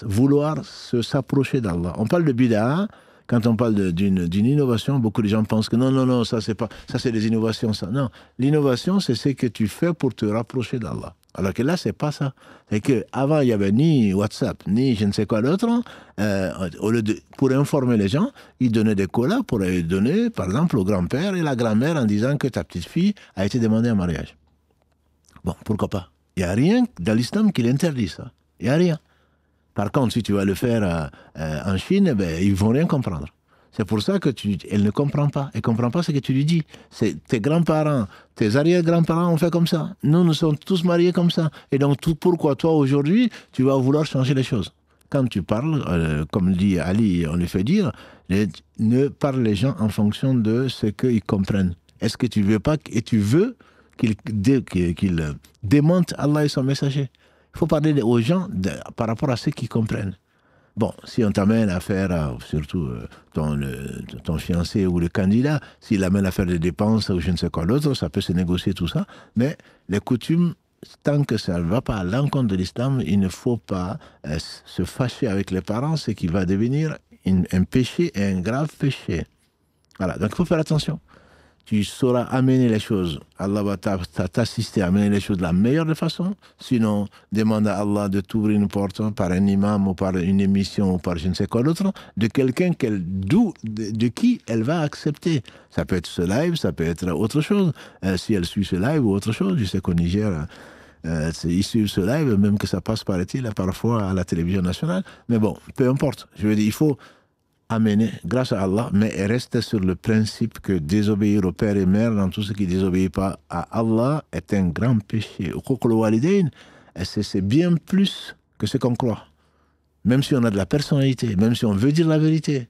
vouloir s'approcher d'Allah. On parle de bid'a. Quand on parle d'une innovation, beaucoup de gens pensent que non, ça c'est des innovations. Ça. Non, l'innovation, c'est ce que tu fais pour te rapprocher d'Allah. Alors que là, c'est pas ça. C'est qu'avant, il n'y avait ni WhatsApp, ni je ne sais quoi d'autre. Pour informer les gens, ils donnaient des colas pour les donner, par exemple, au grand-père et la grand-mère en disant que ta petite fille a été demandée en mariage. Bon, pourquoi pas? Il n'y a rien dans l'islam qui l'interdit, ça. Il n'y a rien. Par contre, si tu vas le faire en Chine, ils ne vont rien comprendre. C'est pour ça qu'elle ne comprend pas. Elle ne comprend pas ce que tu lui dis. Tes grands-parents, tes arrière-grands-parents ont fait comme ça. Nous sommes tous mariés comme ça. Et donc, pourquoi toi, aujourd'hui, tu vas vouloir changer les choses? Quand tu parles, comme dit Ali, on lui fait dire, ne parle les gens en fonction de ce qu'ils comprennent. Est-ce que tu veux pas, et tu veux qu'ils démentent Allah et son messager? Il faut parler aux gens par rapport à ce qu'ils comprennent. Bon, si on t'amène à faire, surtout ton fiancé ou le candidat, s'il amène à faire des dépenses ou je ne sais quoi d'autre, ça peut se négocier tout ça. Mais les coutumes, tant que ça ne va pas à l'encontre de l'islam, il ne faut pas se fâcher avec les parents, ce qui va devenir un péché et un grave péché. Voilà, donc il faut faire attention. Tu sauras amener les choses. Allah va t'assister à amener les choses de la meilleure façon. Sinon, demande à Allah de t'ouvrir une porte par un imam ou par une émission ou par je ne sais quoi d'autre, de quelqu'un de qui elle va accepter. Ça peut être ce live, ça peut être autre chose. Si elle suit ce live ou autre chose, je sais qu'au Niger, ils suivent ce live, même que ça passe, paraît-il, parfois à la télévision nationale. Mais bon, peu importe. Je veux dire, il faut amener grâce à Allah, mais reste sur le principe que désobéir au père et mère dans tout ce qui ne désobéit pas à Allah est un grand péché. C'est bien plus que ce qu'on croit. Même si on a de la personnalité, même si on veut dire la vérité.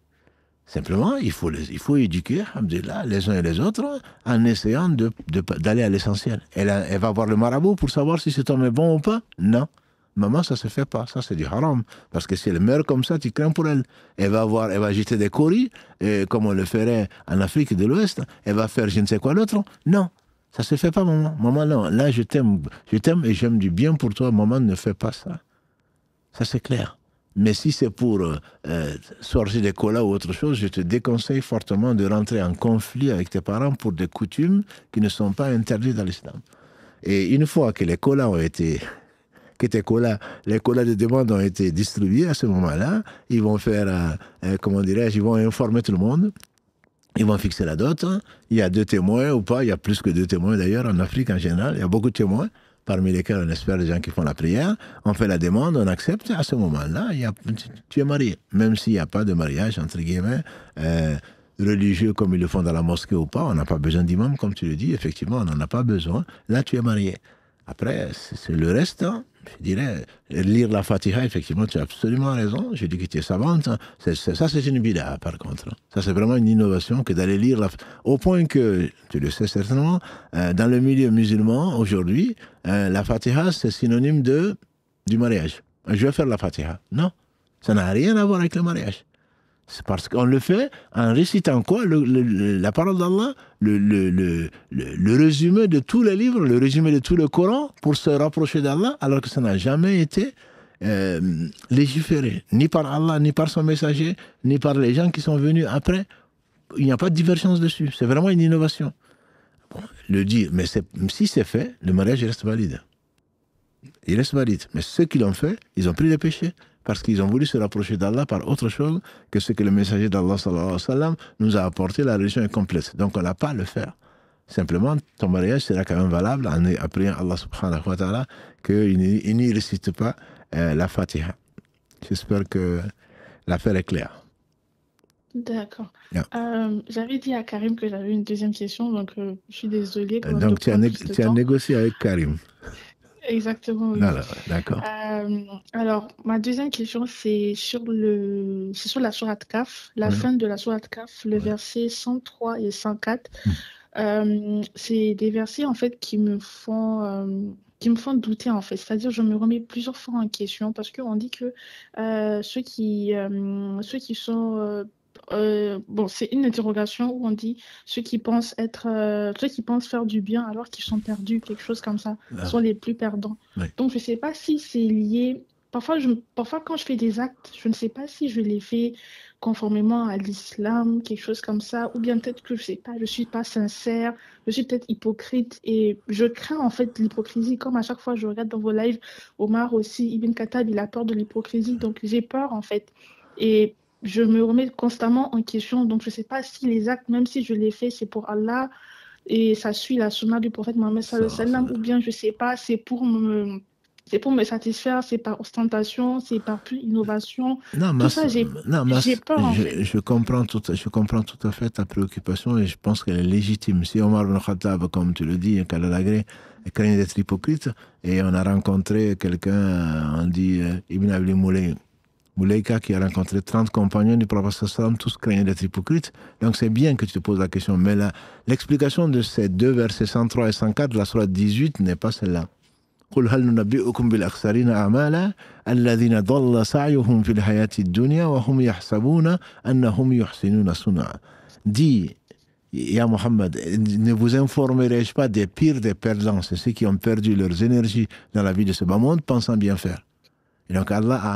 Simplement, il faut éduquer, alhamdoulilah, les uns et les autres en essayant d'aller à l'essentiel. Elle va voir le marabout pour savoir si cet homme est bon ou pas? Non. Maman, ça se fait pas, ça c'est du haram. Parce que si elle meurt comme ça, tu crains pour elle. Elle va jeter des coris, comme on le ferait en Afrique de l'Ouest. Elle va faire je ne sais quoi d'autre. Non, ça se fait pas, maman. Maman, non, là je t'aime et j'aime du bien pour toi. Maman, ne fais pas ça. Ça c'est clair. Mais si c'est pour sortir des colas ou autre chose, je te déconseille fortement de rentrer en conflit avec tes parents pour des coutumes qui ne sont pas interdites dans l'islam. Et une fois que les colas ont été... les colas de demande ont été distribués à ce moment-là, ils vont faire, ils vont informer tout le monde, ils vont fixer la dot, il y a 2 témoins ou pas, il y a plus que 2 témoins d'ailleurs en Afrique en général, il y a beaucoup de témoins, parmi lesquels on espère les gens qui font la prière, on fait la demande, on accepte, à ce moment-là, tu es marié, même s'il n'y a pas de mariage, entre guillemets, religieux comme ils le font dans la mosquée ou pas, on n'a pas besoin d'imam, comme tu le dis, effectivement, on n'en a pas besoin, là tu es marié. Après, c'est le reste, je dirais, lire la Fatiha, effectivement, tu as absolument raison, je dis que tu es savante, ça c'est une bid'a par contre. Ça c'est vraiment une innovation que d'aller lire au point que, tu le sais certainement, dans le milieu musulman, aujourd'hui, la Fatiha c'est synonyme du mariage. Je vais faire la Fatiha. Non, ça n'a rien à voir avec le mariage. C'est parce qu'on le fait en récitant quoi? La parole d'Allah, le résumé de tous les livres, le résumé de tout le Coran pour se rapprocher d'Allah, alors que ça n'a jamais été légiféré, ni par Allah, ni par son messager, ni par les gens qui sont venus après. Il n'y a pas de divergence dessus. C'est vraiment une innovation. Bon, le dire, mais si c'est fait, le mariage reste valide. Il reste valide. Mais ceux qui l'ont fait, ils ont pris des péchés. Parce qu'ils ont voulu se rapprocher d'Allah par autre chose que ce que le messager d'Allah sallallahu alayhi wa sallam nous a apporté. La religion est complète. Donc on n'a pas à le faire. Simplement, ton mariage sera quand même valable en priant Allah subhanahu wa ta'ala qu'il n'y récite pas la Fatiha. J'espère que l'affaire est claire. D'accord. Yeah. J'avais dit à Karim que j'avais une deuxième question, donc je suis désolée quand même Donc, de prendre plus de tu as temps. négocié avec Karim. Exactement, oui. Voilà, d'accord. Alors, ma deuxième question, c'est sur la sourate Kaf, la Ouais. fin de la sourate Kaf, le verset 103 et 104. C'est des versets, en fait, qui me font douter, en fait. C'est-à-dire, je me remets plusieurs fois en question parce qu'on dit que ceux qui sont... bon, c'est une interrogation où on dit ceux qui pensent faire du bien alors qu'ils sont perdus, quelque chose comme ça, sont les plus perdants. Ouais. Donc, je ne sais pas si c'est lié. Parfois, quand je fais des actes, je ne sais pas si je les fais conformément à l'islam, quelque chose comme ça, ou bien peut-être que je sais pas, je suis pas sincère, je suis peut-être hypocrite et je crains en fait l'hypocrisie. Comme à chaque fois je regarde dans vos lives, Omar aussi, Ibn Khattab, il a peur de l'hypocrisie, donc j'ai peur en fait. Et je me remets constamment en question, donc je sais pas si les actes, même si je les fais, c'est pour Allah et ça suit la sunna du prophète Mohammed sallallahu alayhi wa sallam, ou bien je sais pas, c'est pour me satisfaire, c'est par ostentation, c'est par plus innovation. Non, Tout ça, j'ai peur en fait. je comprends tout à fait ta préoccupation et je pense qu'elle est légitime. Si Omar ibn Khattab, comme tu le dis, Kalalagré, craignait d'être hypocrite, et on a rencontré quelqu'un, on dit Ibn Abi Mouleika, qui a rencontré 30 compagnons du prophète sallam, tous craignaient d'être hypocrites. Donc c'est bien que tu te poses la question. Mais l'explication de ces deux versets 103 et 104 de la sourate 18 n'est pas celle-là. قل هل ننبئكم بالأخسرين أعمالا الذين ضل سعيهم في الحياة الدنيا وهم يحسبون أنهم يحسنون صنعا. Dis, Ya Muhammad, ne vous informerai-je pas des pires des perdants, c'est ceux qui ont perdu leurs énergies dans la vie de ce bas monde pensant bien faire. Et donc Allah a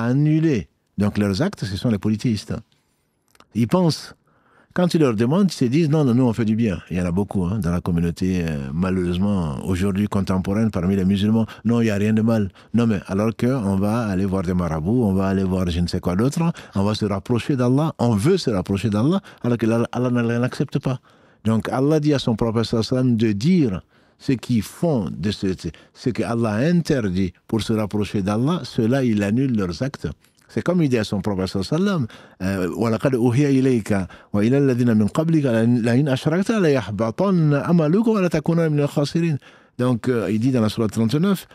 annulé donc leurs actes, ce sont les polythéistes. Ils pensent. Quand ils leur demandent, ils se disent non, nous on fait du bien. Il y en a beaucoup dans la communauté, malheureusement, aujourd'hui contemporaine, parmi les musulmans. Non, il n'y a rien de mal. Non, mais alors qu'on va aller voir des marabouts, on va aller voir je ne sais quoi d'autre, on va se rapprocher d'Allah, on veut se rapprocher d'Allah, alors que Allah ne l'accepte pas. Donc Allah dit à son prophète sallam de dire ceux qui font de ce que Allah a interdit pour se rapprocher d'Allah, ceux-là, il annule leurs actes. C'est comme il dit à son prophète sallam, وَلَقَدْ أُوحِيَ إِلَيْكَ وَإِلَى الَّذِينَ مِنْ قَبْلِكَ لَئِنْ أَشْرَكْتَ لَيَحْبَطَنَّ عَمَلُكَ وَلَتَكُونَنَّ مِنَ الْخَاسِرِينَ. Donc, il dit dans la sourate 39,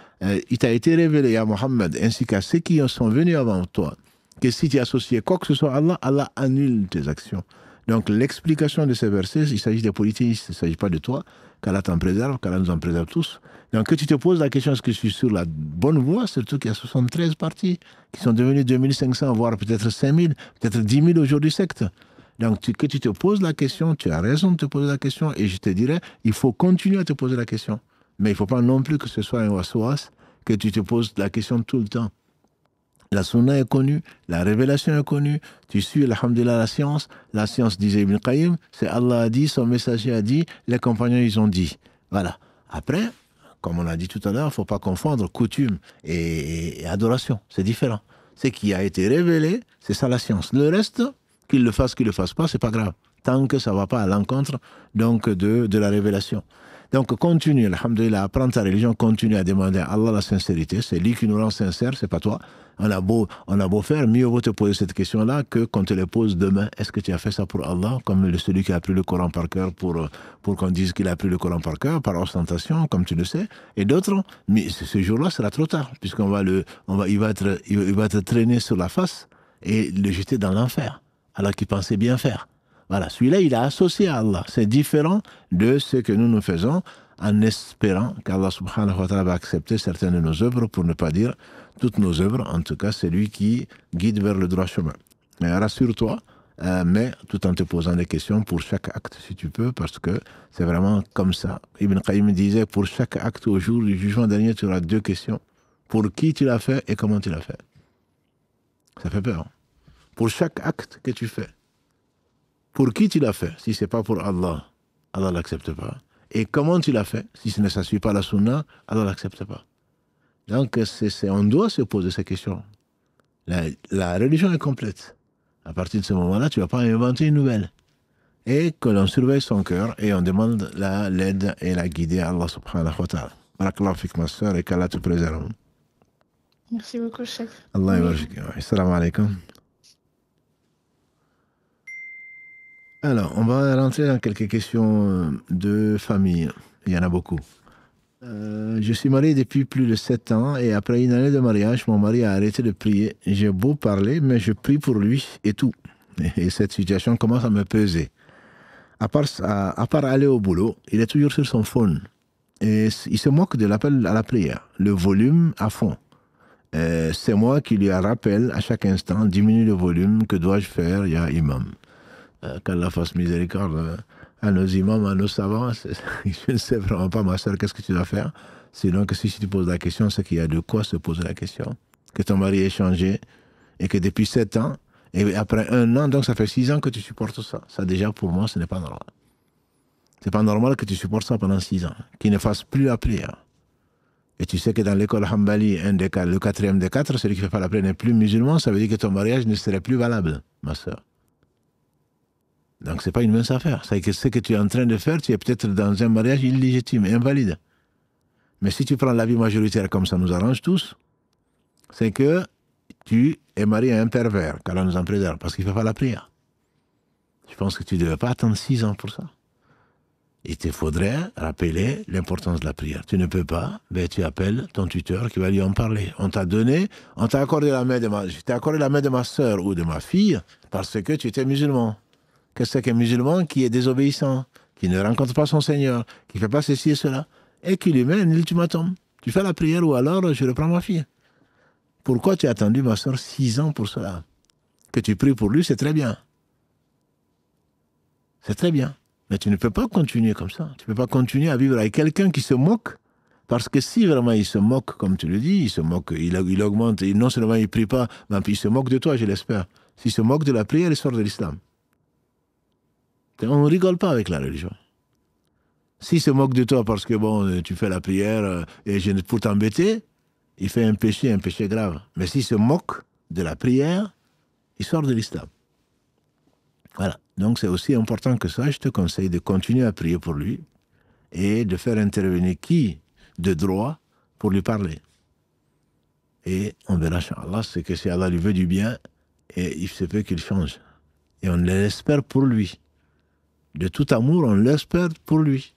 il t'a été révélé à Mohammed, ainsi qu'à ceux qui sont venus avant toi, que si tu associes quoi que ce soit à Allah, Allah annule tes actions. Donc, l'explication de ces versets, il s'agit des polythéistes, il ne s'agit pas de toi, qu'Allah t'en préserve, qu'Allah nous en préserve tous. Donc, que tu te poses la question, est-ce que je suis sur la bonne voie, surtout qu'il y a 73 partis qui sont devenus 2500, voire peut-être 5000, peut-être 10 000 aujourd'hui sectes. Donc, que tu te poses la question, tu as raison de te poser la question, et je te dirais, il faut continuer à te poser la question. Mais il ne faut pas non plus que ce soit un waswas, que tu te poses la question tout le temps. La sunna est connue, la révélation est connue, tu suis, alhamdulillah, la science disait Ibn Qayyim, c'est Allah a dit, son messager a dit, les compagnons ils ont dit. Voilà. Après, comme on a dit tout à l'heure, il ne faut pas confondre coutume et adoration, c'est différent. Ce qui a été révélé, c'est ça la science. Le reste, qu'il le fasse pas, c'est pas grave, tant que ça ne va pas à l'encontre donc de la révélation. Donc continue, alhamdulillah, apprends ta religion, continue à demander à Allah la sincérité, c'est lui qui nous rend sincères, c'est pas toi. On a beau faire, mieux vaut te poser cette question-là que qu'on te les pose demain. Est-ce que tu as fait ça pour Allah, comme celui qui a appris le Coran par cœur pour qu'on dise qu'il a appris le Coran par cœur, par ostentation, comme tu le sais. Et d'autres, mais ce jour-là sera trop tard, puisqu'il va être traîné sur la face et le jeter dans l'enfer, alors qu'il pensait bien faire. Voilà, celui-là, il a associé à Allah. C'est différent de ce que nous faisons en espérant qu'Allah subhanahu wa ta'ala va accepter certaines de nos œuvres, pour ne pas dire toutes nos œuvres. En tout cas, c'est lui qui guide vers le droit chemin. Mais rassure-toi, mais tout en te posant des questions pour chaque acte, si tu peux, parce que c'est vraiment comme ça. Ibn Qayyim disait, pour chaque acte au jour du jugement dernier, tu auras 2 questions. Pour qui tu l'as fait et comment tu l'as fait. Ça fait peur. Pour chaque acte que tu fais. Pour qui tu l'as fait? Si ce n'est pas pour Allah, Allah ne l'accepte pas. Et comment tu l'as fait? Si ce ne suit pas la sunna, Allah ne l'accepte pas. Donc, on doit se poser ces questions. La religion est complète. À partir de ce moment-là, tu ne vas pas inventer une nouvelle. Et que l'on surveille son cœur et on demande l'aide et la guider à Allah subhanahu wa ta'ala. Barakallahu fik, ma soeur, et qu'Allah te préserve. Merci beaucoup, Cheikh. Allah yarjik. Assalamu alaikum. Alors, on va rentrer dans quelques questions de famille. Il y en a beaucoup. Je suis marié depuis plus de 7 ans et après une année de mariage, mon mari a arrêté de prier. J'ai beau parler, mais je prie pour lui et tout. Et cette situation commence à me peser. À part aller au boulot, il est toujours sur son phone. Et il se moque de l'appel à la prière. Le volume à fond. C'est moi qui lui rappelle à chaque instant, diminue le volume, que dois-je faire, il y a imam. Qu'Allah fasse miséricorde à nos imams, à nos savants. Je ne sais vraiment pas, ma soeur, qu'est-ce que tu dois faire. Sinon, que si tu poses la question, c'est qu'il y a de quoi se poser la question. Que ton mari ait changé et que depuis 7 ans, et après 1 an, donc ça fait 6 ans que tu supportes ça. Ça déjà, pour moi, ce n'est pas normal. C'est pas normal que tu supportes ça pendant 6 ans. Qu'il ne fasse plus la prière. Et tu sais que dans l'école Hanbali, le 4e des 4, celui qui ne fait pas la prière n'est plus musulman, ça veut dire que ton mariage ne serait plus valable, ma soeur. Donc ce n'est pas une mince affaire. C'est que ce que tu es en train de faire, tu es peut-être dans un mariage illégitime, invalide. Mais si tu prends l'avis majoritaire comme ça nous arrange tous, c'est que tu es marié à un pervers, qu'Allah nous en préserve, parce qu'il ne fait pas la prière. Je pense que tu ne devais pas attendre 6 ans pour ça. Il te faudrait rappeler l'importance de la prière. Tu ne peux pas, ben tu appelles ton tuteur qui va lui en parler. On t'a accordé la main de ma soeur ou de ma fille parce que tu étais musulman. Qu'est-ce que c'est qu'un musulman qui est désobéissant, qui ne rencontre pas son Seigneur, qui ne fait pas ceci et cela, et qui lui met un ultimatum. Tu fais la prière ou alors je reprends ma fille. Pourquoi tu as attendu, ma soeur, 6 ans pour cela? Que tu pries pour lui, c'est très bien. C'est très bien. Mais tu ne peux pas continuer comme ça. Tu ne peux pas continuer à vivre avec quelqu'un qui se moque. Parce que si vraiment il se moque, comme tu le dis, il se moque, il augmente, non seulement il ne prie pas, mais il se moque de toi, je l'espère. S'il se moque de la prière, il sort de l'islam. On ne rigole pas avec la religion. S'il se moque de toi parce que bon, tu fais la prière et pour t'embêter, il fait un péché grave. Mais s'il se moque de la prière, il sort de l'islam. Voilà. Donc c'est aussi important que ça. Je te conseille de continuer à prier pour lui et de faire intervenir qui de droit pour lui parler. Et on verra, Inch'Allah, c'est que si Allah lui veut du bien, et il se peut qu'il change. Et on l'espère pour lui. De tout amour, on l'espère pour lui.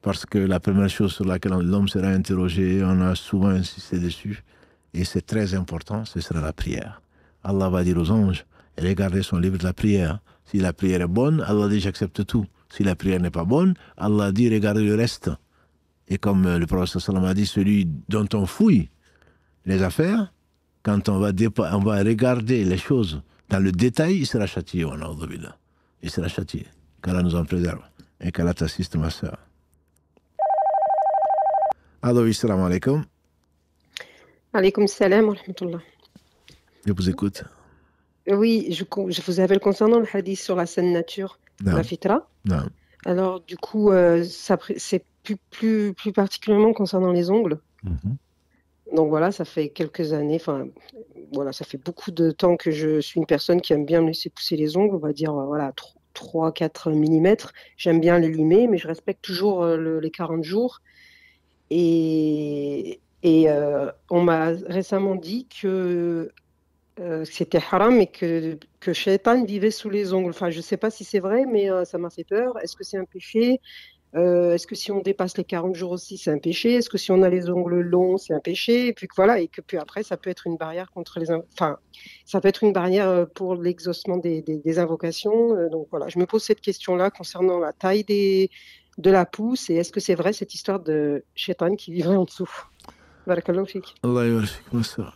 Parce que la première chose sur laquelle l'homme sera interrogé, on a souvent insisté dessus, et c'est très important, ce sera la prière. Allah va dire aux anges, regardez son livre de la prière. Si la prière est bonne, Allah dit j'accepte tout. Si la prière n'est pas bonne, Allah dit regardez le reste. Et comme le prophète sallam a dit, celui dont on fouille les affaires, quand on va regarder les choses dans le détail, il sera châtié. Il sera châtié. Qu'Allah nous en préserve. Et qu'Allah t'assiste, ma soeur. Allô, assalamu alaikum. Alaykoum salam wa rahmatullah. Je vous écoute. Oui, je vous appelle concernant le hadith sur la saine nature, la fitra. Non. Alors, du coup, c'est plus particulièrement concernant les ongles. Donc voilà, ça fait quelques années, enfin, voilà, ça fait beaucoup de temps que je suis une personne qui aime bien me laisser pousser les ongles, on va dire, voilà, 3-4 mm. J'aime bien les limer, mais je respecte toujours les 40 jours. Et on m'a récemment dit que c'était haram et que Shaitan vivait sous les ongles. Enfin, je ne sais pas si c'est vrai, mais ça m'a fait peur. Est-ce que c'est un péché? Est-ce que si on dépasse les 40 jours aussi, c'est un péché? Est-ce que si on a les ongles longs, c'est un péché? Et puis voilà, et que puis après, ça peut être une barrière contre ça peut être une barrière pour l'exaucement des invocations. Donc voilà, je me pose cette question-là concernant la taille de la pousse, et est-ce que c'est vrai cette histoire de Shaitan qui vivrait en dessous? Barakallahu fik. Allah yarfik, ma soeur.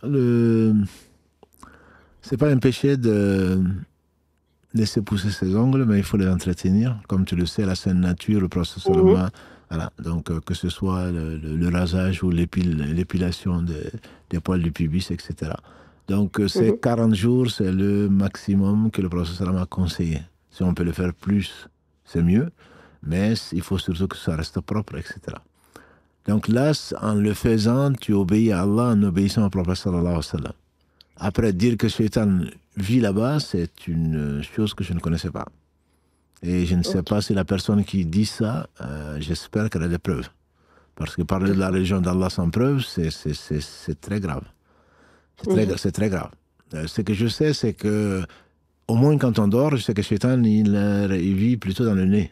C'est pas un péché de laisser pousser ses ongles, mais il faut les entretenir. Comme tu le sais, la saine nature, le processus voilà. Donc, que ce soit le rasage ou l'épilation des poils du pubis, etc. Donc, ces 40 jours, c'est le maximum que le processus a conseillé. Si on peut le faire plus, c'est mieux. Mais il faut surtout que ça reste propre, etc. Donc là, en le faisant, tu obéis à Allah en obéissant au prophète sallallahu alayhi wa sallam. Après, dire que Shaitan vit là-bas, c'est une chose que je ne connaissais pas. Et je ne sais pas si la personne qui dit ça, j'espère qu'elle a des preuves. Parce que parler de la religion d'Allah sans preuve, c'est très grave. C'est très grave. Ce que je sais, c'est que au moins quand on dort, je sais que Shaitan, il vit plutôt dans le nez.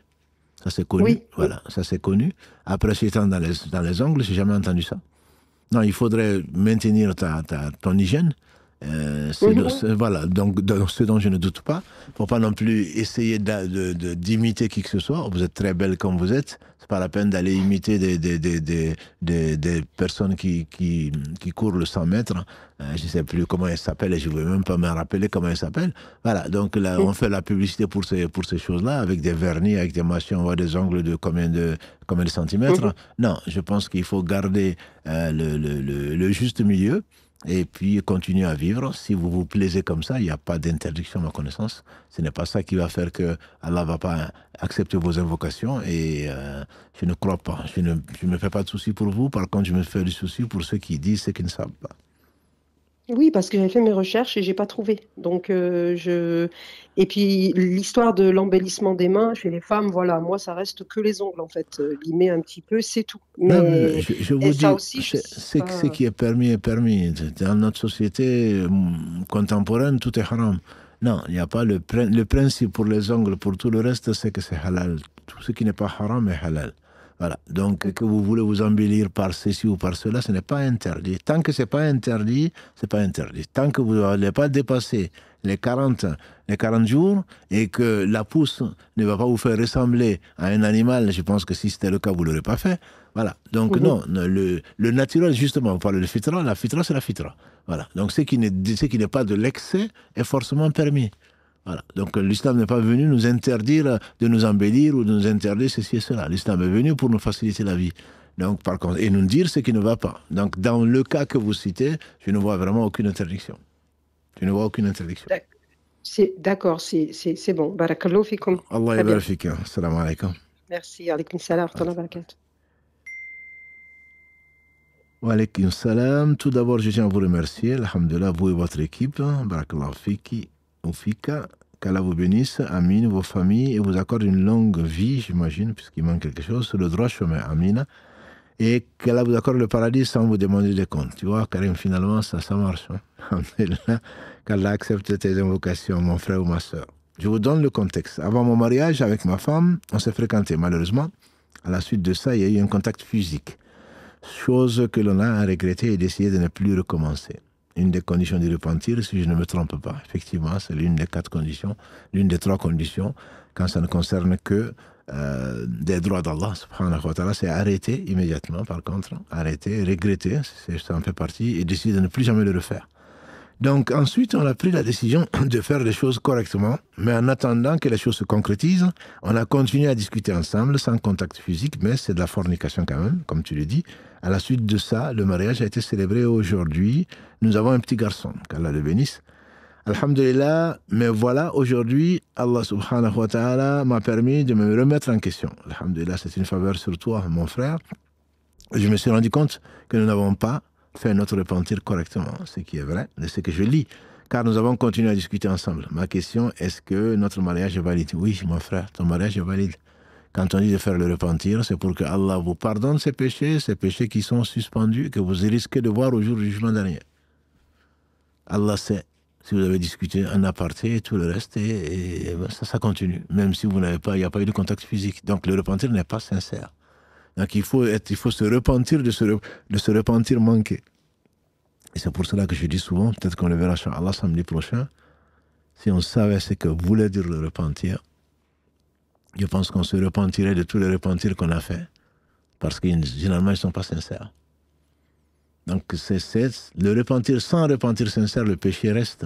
Ça c'est connu, Oui. voilà, ça c'est connu. Après Shaitan dans les ongles, j'ai jamais entendu ça. Non, il faudrait maintenir ton hygiène. Voilà, donc ce dont je ne doute pas. Il ne faut pas non plus essayer d'imiter qui que ce soit. Vous êtes très belle comme vous êtes. C'est pas la peine d'aller imiter des personnes qui courent le 100 mètres. Je ne sais plus comment elles s'appellent et je ne veux même pas me rappeler comment elles s'appellent. Voilà, donc là, on fait la publicité pour ces choses-là avec des vernis, avec des machins, on voit des ongles de combien de centimètres. Non, je pense qu'il faut garder le juste milieu. Et puis continuer à vivre. Si vous vous plaisez comme ça, il n'y a pas d'interdiction à ma connaissance. Ce n'est pas ça qui va faire que Allah ne va pas accepter vos invocations. Et je ne crois pas. Je ne me fais pas de soucis pour vous. Par contre, je me fais du souci pour ceux qui disent ce qu'ils ne savent pas. Oui, parce que j'ai fait mes recherches et j'ai pas trouvé. Donc et puis l'histoire de l'embellissement des mains chez les femmes, voilà, moi ça reste que les ongles en fait, limer un petit peu, c'est tout. Mais non, je vous dis, ça aussi, ce qui est permis est permis. Dans notre société contemporaine, tout est haram. Non, il n'y a pas le principe pour les ongles, pour tout le reste, c'est que c'est halal. Tout ce qui n'est pas haram est halal. Voilà. Donc, que vous voulez vous embellir par ceci ou par cela, ce n'est pas interdit. Tant que ce n'est pas interdit, ce n'est pas interdit. Tant que vous n'allez pas dépasser les 40 jours et que la pousse ne va pas vous faire ressembler à un animal, je pense que si c'était le cas, vous ne l'aurez pas fait. Voilà. Donc, non, le naturel, justement, on parle de fitra, la fitra, c'est la fitra. Voilà. Donc, ce qui n'est pas de l'excès est forcément permis. Voilà. Donc l'islam n'est pas venu nous interdire de nous embellir ou de nous interdire ceci et cela. L'islam est venu pour nous faciliter la vie. Donc, par contre, et nous dire ce qui ne va pas. Donc dans le cas que vous citez, je ne vois vraiment aucune interdiction. Je ne vois aucune interdiction. D'accord, c'est bon. Barakallahu fikum. Allah yabarak fik. Salam alaikum. Merci. Alaykum salam wa rahmatullahi wa barakatuh. Wa alaykum salam. Tout d'abord, je tiens à vous remercier. Alhamdulillah, vous et votre équipe. Barakallahu fiki. Qu'Allah vous bénisse, Amin, vos familles, et vous accorde une longue vie, j'imagine, puisqu'il manque quelque chose, sur le droit chemin, Amin. Et qu'Allah vous accorde le paradis sans vous demander des comptes. Tu vois, Karim, finalement, ça marche. Hein. Qu'Allah accepte tes invocations, mon frère ou ma soeur. Je vous donne le contexte. Avant mon mariage avec ma femme, on s'est fréquenté, malheureusement. À la suite de ça, il y a eu un contact physique. Chose que l'on a regretté et décidé de ne plus recommencer. Une des conditions du repentir, si je ne me trompe pas. Effectivement, c'est l'une des 4 conditions, l'une des 3 conditions, quand ça ne concerne que des droits d'Allah, subhanahu wa ta'ala, c'est arrêter immédiatement, par contre, arrêter, regretter, ça en fait partie, et décider de ne plus jamais le refaire. Donc ensuite, on a pris la décision de faire les choses correctement, mais en attendant que les choses se concrétisent, on a continué à discuter ensemble, sans contact physique, mais c'est de la fornication quand même, comme tu le dis. À la suite de ça, le mariage a été célébré aujourd'hui. Nous avons un petit garçon, qu'Allah le bénisse. Alhamdulillah, mais voilà, aujourd'hui, Allah subhanahu wa ta'ala m'a permis de me remettre en question. Alhamdulillah, c'est une faveur sur toi, mon frère. Je me suis rendu compte que nous n'avons pas fait notre repentir correctement, ce qui est vrai, de ce que je lis. Car nous avons continué à discuter ensemble. Ma question, est-ce que notre mariage est valide? Oui, mon frère, ton mariage est valide. Quand on dit de faire le repentir, c'est pour que Allah vous pardonne ces péchés qui sont suspendus, que vous risquez de voir au jour du jugement dernier. Allah sait si vous avez discuté en aparté et tout le reste, et ça continue. Même si il n'y a pas eu de contact physique. Donc le repentir n'est pas sincère. Donc il faut se repentir de ce repentir manqué. Et c'est pour cela que je dis souvent, peut-être qu'on le verra chez Allah samedi prochain, si on savait ce que voulait dire le repentir, je pense qu'on se repentirait de tous les repentirs qu'on a fait, parce que généralement ils ne sont pas sincères. Donc le repentir sans repentir sincère, le péché reste.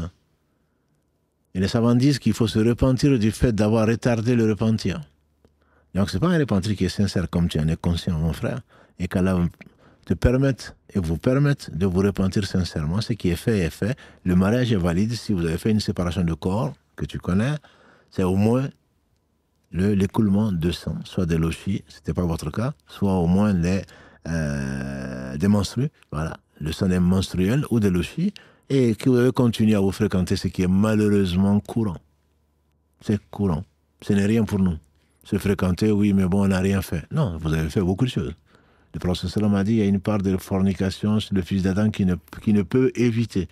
Et les savants disent qu'il faut se repentir du fait d'avoir retardé le repentir. Donc ce n'est pas un repentir qui est sincère comme tu en es conscient, mon frère, et qu'Allah te permette et vous permette de vous repentir sincèrement. Ce qui est fait est fait. Le mariage est valide. Si vous avez fait une séparation de corps que tu connais, c'est au moins l'écoulement de sang, soit des lochis, ce n'était pas votre cas, soit au moins des menstrues, voilà, le sang est menstruel ou des lochis, et que vous avez continué à vous fréquenter, ce qui est malheureusement courant. C'est courant. Ce n'est rien pour nous. Se fréquenter, oui, mais bon, on n'a rien fait. Non, vous avez fait beaucoup de choses. Le prophète sallam a dit, il y a une part de fornication chez le fils d'Adam qui ne peut éviter.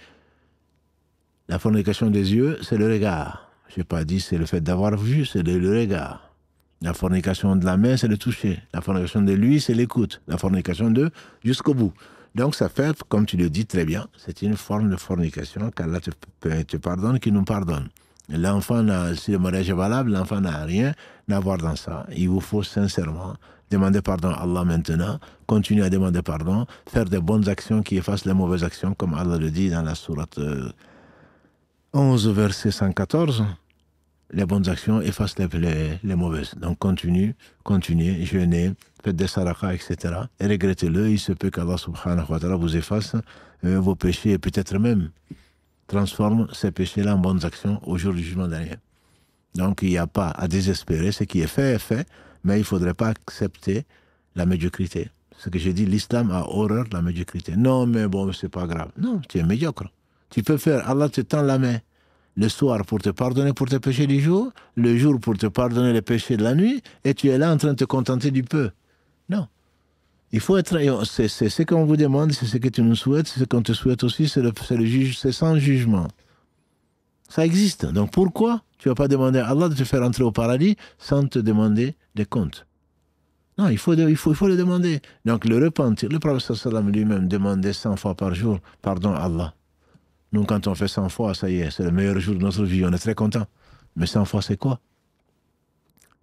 La fornication des yeux, c'est le regard. Je n'ai pas dit c'est le fait d'avoir vu, c'est le regard. La fornication de la main, c'est le toucher. La fornication de lui, c'est l'écoute. La fornication de jusqu'au bout. Donc ça fait, comme tu le dis très bien, c'est une forme de fornication qu'Allah te pardonne, qui nous pardonne. L'enfant, si le mariage est valable, l'enfant n'a rien à voir dans ça. Il vous faut sincèrement demander pardon à Allah maintenant, continuer à demander pardon, faire des bonnes actions qui effacent les mauvaises actions, comme Allah le dit dans la sourate 11, verset 114. Les bonnes actions effacent les mauvaises. Donc continuez, jeûnez, faites des sadakas, etc. Et regrettez-le, il se peut qu'Allah subhanahu wa ta'ala vous efface vos péchés et peut-être même transforme ces péchés-là en bonnes actions au jour du jugement dernier. Donc il n'y a pas à désespérer, ce qui est fait, mais il ne faudrait pas accepter la médiocrité. Ce que j'ai dit, l'islam a horreur de la médiocrité. Non, mais bon, c'est pas grave. Non, tu es médiocre. Tu peux faire, Allah te tend la main. Le soir pour te pardonner pour tes péchés du jour, le jour pour te pardonner les péchés de la nuit, et tu es là en train de te contenter du peu. Non. Il faut être... C'est ce qu'on vous demande, c'est ce que tu nous souhaites, c'est ce qu'on te souhaite aussi, c'est sans jugement. Ça existe. Donc pourquoi tu ne vas pas demander à Allah de te faire entrer au paradis sans te demander des comptes? Non, il faut le demander. Donc le repentir, le prophète sallam lui-même demandait 100 fois par jour pardon à Allah. Nous, quand on fait 100 fois, ça y est, c'est le meilleur jour de notre vie, on est très content. Mais 100 fois, c'est quoi?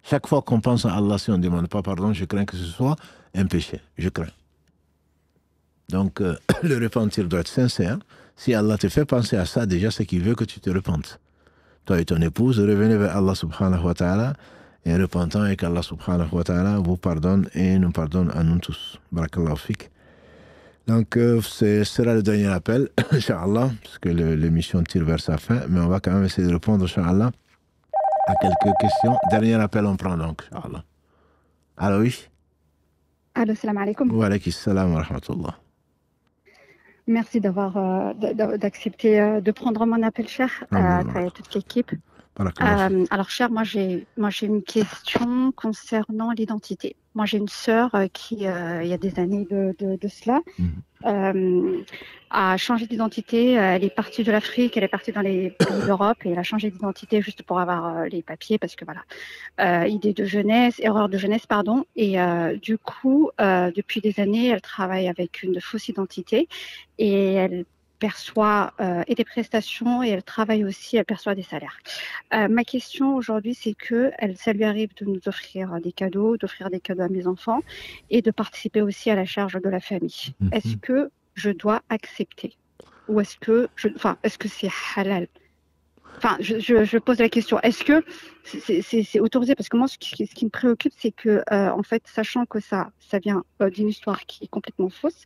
Chaque fois qu'on pense à Allah, si on ne demande pas pardon, je crains que ce soit un péché. Je crains. Donc, le repentir doit être sincère. Si Allah te fait penser à ça, déjà, c'est qu'il veut que tu te repentes. Toi et ton épouse, revenez vers Allah subhanahu wa ta'ala et repentant et qu'Allah subhanahu wa ta'ala vous pardonne et nous pardonne à nous tous. Barakallahu fik. Donc, ce sera le dernier appel, Inch'Allah, parce que l'émission tire vers sa fin, mais on va quand même essayer de répondre, Inch'Allah, à quelques questions. Dernier appel, on prend donc, Inch'Allah. Allô, oui? Allô, salam alaikum. Wa alaykum salam wa rahmatullah. Merci d'accepter de prendre mon appel, cher, à toute l'équipe. Alors, cher, moi j'ai une question concernant l'identité. Moi, j'ai une sœur qui, il y a des années de cela, a changé d'identité. Elle est partie de l'Afrique, elle est partie dans les pays d'Europe et elle a changé d'identité juste pour avoir les papiers parce que voilà, erreur de jeunesse, pardon. Et du coup, depuis des années, elle travaille avec une fausse identité et elle perçoit et des prestations et elle travaille aussi, elle perçoit des salaires. Ma question aujourd'hui, c'est que ça lui arrive de nous offrir des cadeaux, d'offrir des cadeaux à mes enfants et de participer aussi à la charge de la famille. Est-ce que je dois accepter ou est-ce que c'est halal? Enfin, je pose la question. Est-ce que c'est autorisé? Parce que moi, ce qui me préoccupe, c'est que, en fait, sachant que ça vient d'une histoire qui est complètement fausse,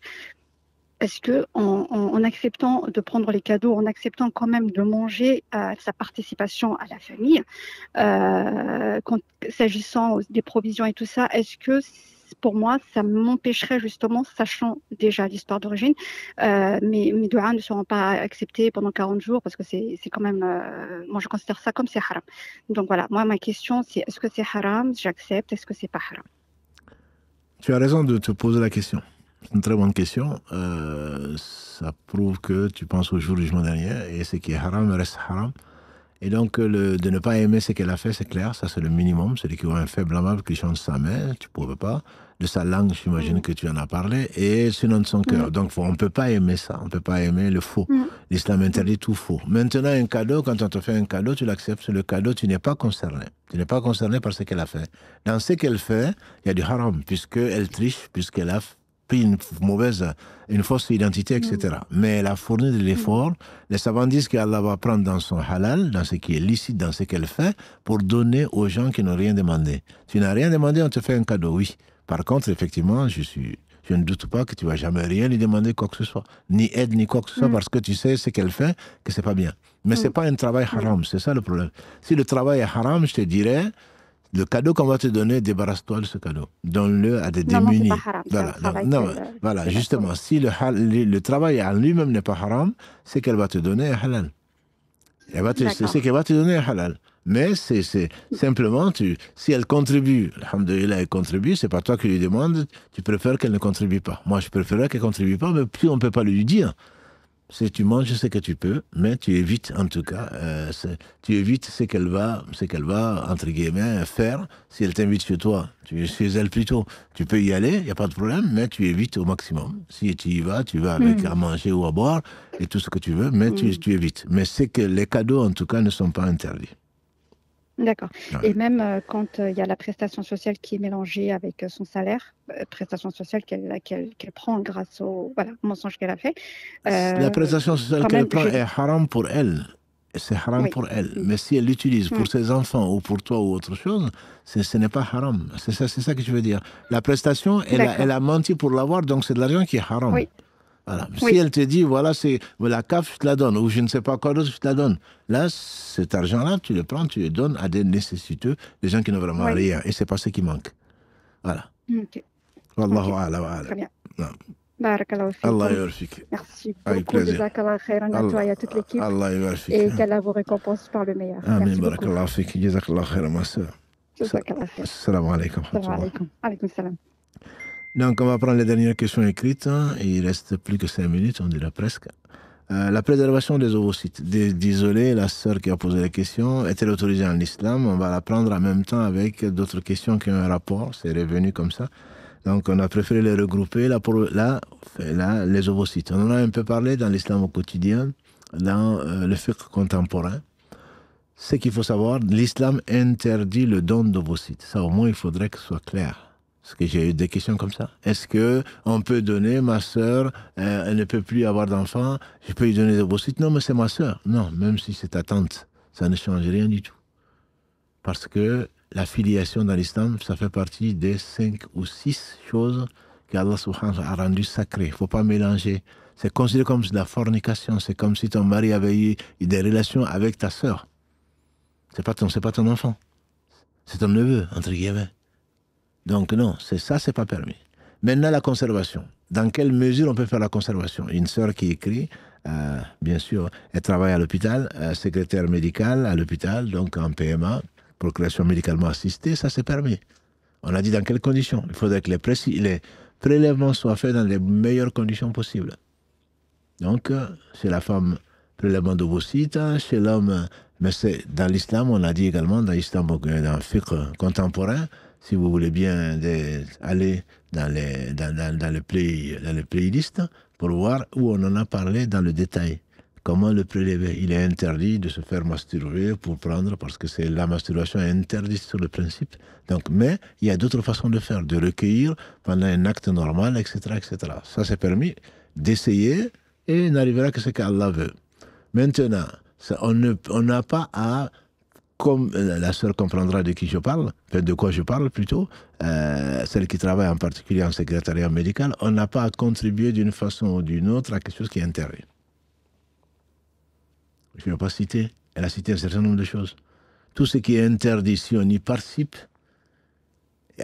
est-ce que en acceptant de prendre les cadeaux, en acceptant quand même de manger sa participation à la famille, s'agissant des provisions et tout ça, est-ce que pour moi, ça m'empêcherait justement, sachant déjà l'histoire d'origine, mes doigts ne seront pas acceptés pendant 40 jours parce que c'est quand même, moi je considère ça comme c'est haram. Donc voilà, moi ma question c'est est-ce que c'est haram? J'accepte, est-ce que c'est pas haram? Tu as raison de te poser la question. C'est une très bonne question. Ça prouve que tu penses au jour du jugement dernier et ce qui est haram reste haram. Et donc, de ne pas aimer ce qu'elle a fait, c'est clair, ça c'est le minimum. Celui qui a un faible amable qui change sa main, tu ne pouvais pas. De sa langue, j'imagine que tu en as parlé, et sinon de son cœur. Donc, on ne peut pas aimer ça, on ne peut pas aimer le faux. L'islam interdit tout faux. Maintenant, un cadeau, quand on te fait un cadeau, tu l'acceptes, le cadeau, tu n'es pas concerné. Tu n'es pas concerné par ce qu'elle a fait. Dans ce qu'elle fait, il y a du haram, puisqu'elle triche, puisqu'elle a pris une fausse identité, etc. Mais elle a fourni de l'effort. Les savants disent qu'Allah va prendre dans son halal, dans ce qui est licite, dans ce qu'elle fait, pour donner aux gens qui n'ont rien demandé. Tu n'as rien demandé, on te fait un cadeau, oui. Par contre, effectivement, je ne doute pas que tu ne vas jamais rien lui demander quoi que ce soit. Ni aide, ni quoi que ce soit, parce que tu sais ce qu'elle fait, que ce n'est pas bien. Mais ce n'est pas un travail haram, c'est ça le problème. Si le travail est haram, je te dirais, le cadeau qu'on va te donner, débarrasse-toi de ce cadeau. Donne-le à des démunis. Voilà, justement, si le travail en lui-même n'est pas haram, ce qu'elle va te donner est halal. Ce qu'elle va te donner est halal. Mais c'est simplement, si elle contribue, alhamdoulilah, elle contribue, c'est pas toi qui lui demandes, tu préfères qu'elle ne contribue pas. Moi, je préférerais qu'elle ne contribue pas, mais puis on ne peut pas lui dire. Si tu manges ce que tu peux, mais tu évites en tout cas, tu évites ce qu'elle va, entre guillemets, faire. Si elle t'invite chez toi, tu es chez elle plutôt. Tu peux y aller, il n'y a pas de problème, mais tu évites au maximum. Si tu y vas, tu vas avec à manger ou à boire et tout ce que tu veux, mais tu évites. Mais c'est que les cadeaux, en tout cas, ne sont pas interdits. D'accord. Ouais. Et même quand il y a la prestation sociale qui est mélangée avec son salaire, prestation sociale qu'elle prend grâce au mensonge qu'elle a fait. La prestation sociale qu'elle prend est haram pour elle. C'est haram pour elle. Mais si elle l'utilise pour ses enfants ou pour toi ou autre chose, ce n'est pas haram. C'est ça que je veux dire. La prestation, elle a menti pour l'avoir, donc c'est de l'argent qui est haram. Oui. Voilà. Si elle te dit, voilà, c'est la CAF, je te la donne, ou je ne sais pas quoi d'autre, je te la donne. Là, cet argent-là, tu le prends, tu le donnes à des nécessiteux, des gens qui n'ont vraiment rien. Et c'est pas ce qui manque. Voilà. Ok. Wallahu a'lam. Très bien. Non. Barakallahu fikum. Allah yarfik. Merci Avec beaucoup. plaisir. Jazakallah khairan à toi et à toute l'équipe. Allah yarfik. Et qu'Allah vous récompense par le meilleur. Amin, Merci beaucoup. barakallahu fik. Jazakallah khairan, ma sœur. Jazakallah khairan. Assalamu alaikum. Assalamu alaikum. Alaykoum salam. Donc, on va prendre les dernières questions écrites. Il reste plus que 5 minutes, on dirait presque. La préservation des ovocytes. D'isoler la sœur qui a posé la question, est-elle autorisée en islam? On va la prendre en même temps avec d'autres questions qui ont un rapport. C'est revenu comme ça. Donc, on a préféré les regrouper. Là, les ovocytes. On en a un peu parlé dans l'islam au quotidien, dans le fiqh contemporain. Ce qu'il faut savoir, l'islam interdit le don d'ovocytes. Ça, au moins, il faudrait que ce soit clair. Parce que j'ai eu des questions comme ça. Est-ce qu'on peut donner, ma sœur, elle ne peut plus avoir d'enfants, je peux lui donner des ovocytes? Non, mais c'est ma sœur. Non, même si c'est ta tante, ça ne change rien du tout. Parce que la filiation dans l'islam, ça fait partie des 5 ou 6 choses qu'Allah subhanahu wa ta'ala a rendues sacrées. Il ne faut pas mélanger. C'est considéré comme de la fornication. C'est comme si ton mari avait eu des relations avec ta sœur. C'est pas ton enfant. C'est ton neveu, entre guillemets. Donc non, c'est pas permis. Maintenant, la conservation. Dans quelle mesure on peut faire la conservation? Une sœur qui écrit, bien sûr, elle travaille à l'hôpital, secrétaire médicale à l'hôpital, donc en PMA, procréation médicalement assistée, ça c'est permis. On a dit dans quelles conditions? Il faudrait que les prélèvements soient faits dans les meilleures conditions possibles. Donc, chez la femme, prélèvement d'ovocytes, chez l'homme, mais c'est dans l'islam, on a dit également, dans l'islam, dans le fiqh contemporain, si vous voulez bien aller dans les playlists pour voir où on en a parlé dans le détail. Comment le prélever? Il est interdit de se faire masturber pour prendre, parce que c'est la masturbation est interdite sur le principe. Donc, mais il y a d'autres façons de faire, de recueillir pendant un acte normal, etc., etc. Ça, c'est permis d'essayer et n'arrivera que ce qu'Allah veut. Maintenant, on n'a pas à, comme la sœur comprendra de qui je parle, de quoi je parle plutôt, celle qui travaille en particulier en secrétariat médical, on n'a pas à contribuer d'une façon ou d'une autre à quelque chose qui est interdit. Je ne vais pas citer, elle a cité un certain nombre de choses. Tout ce qui est interdit, si on y participe,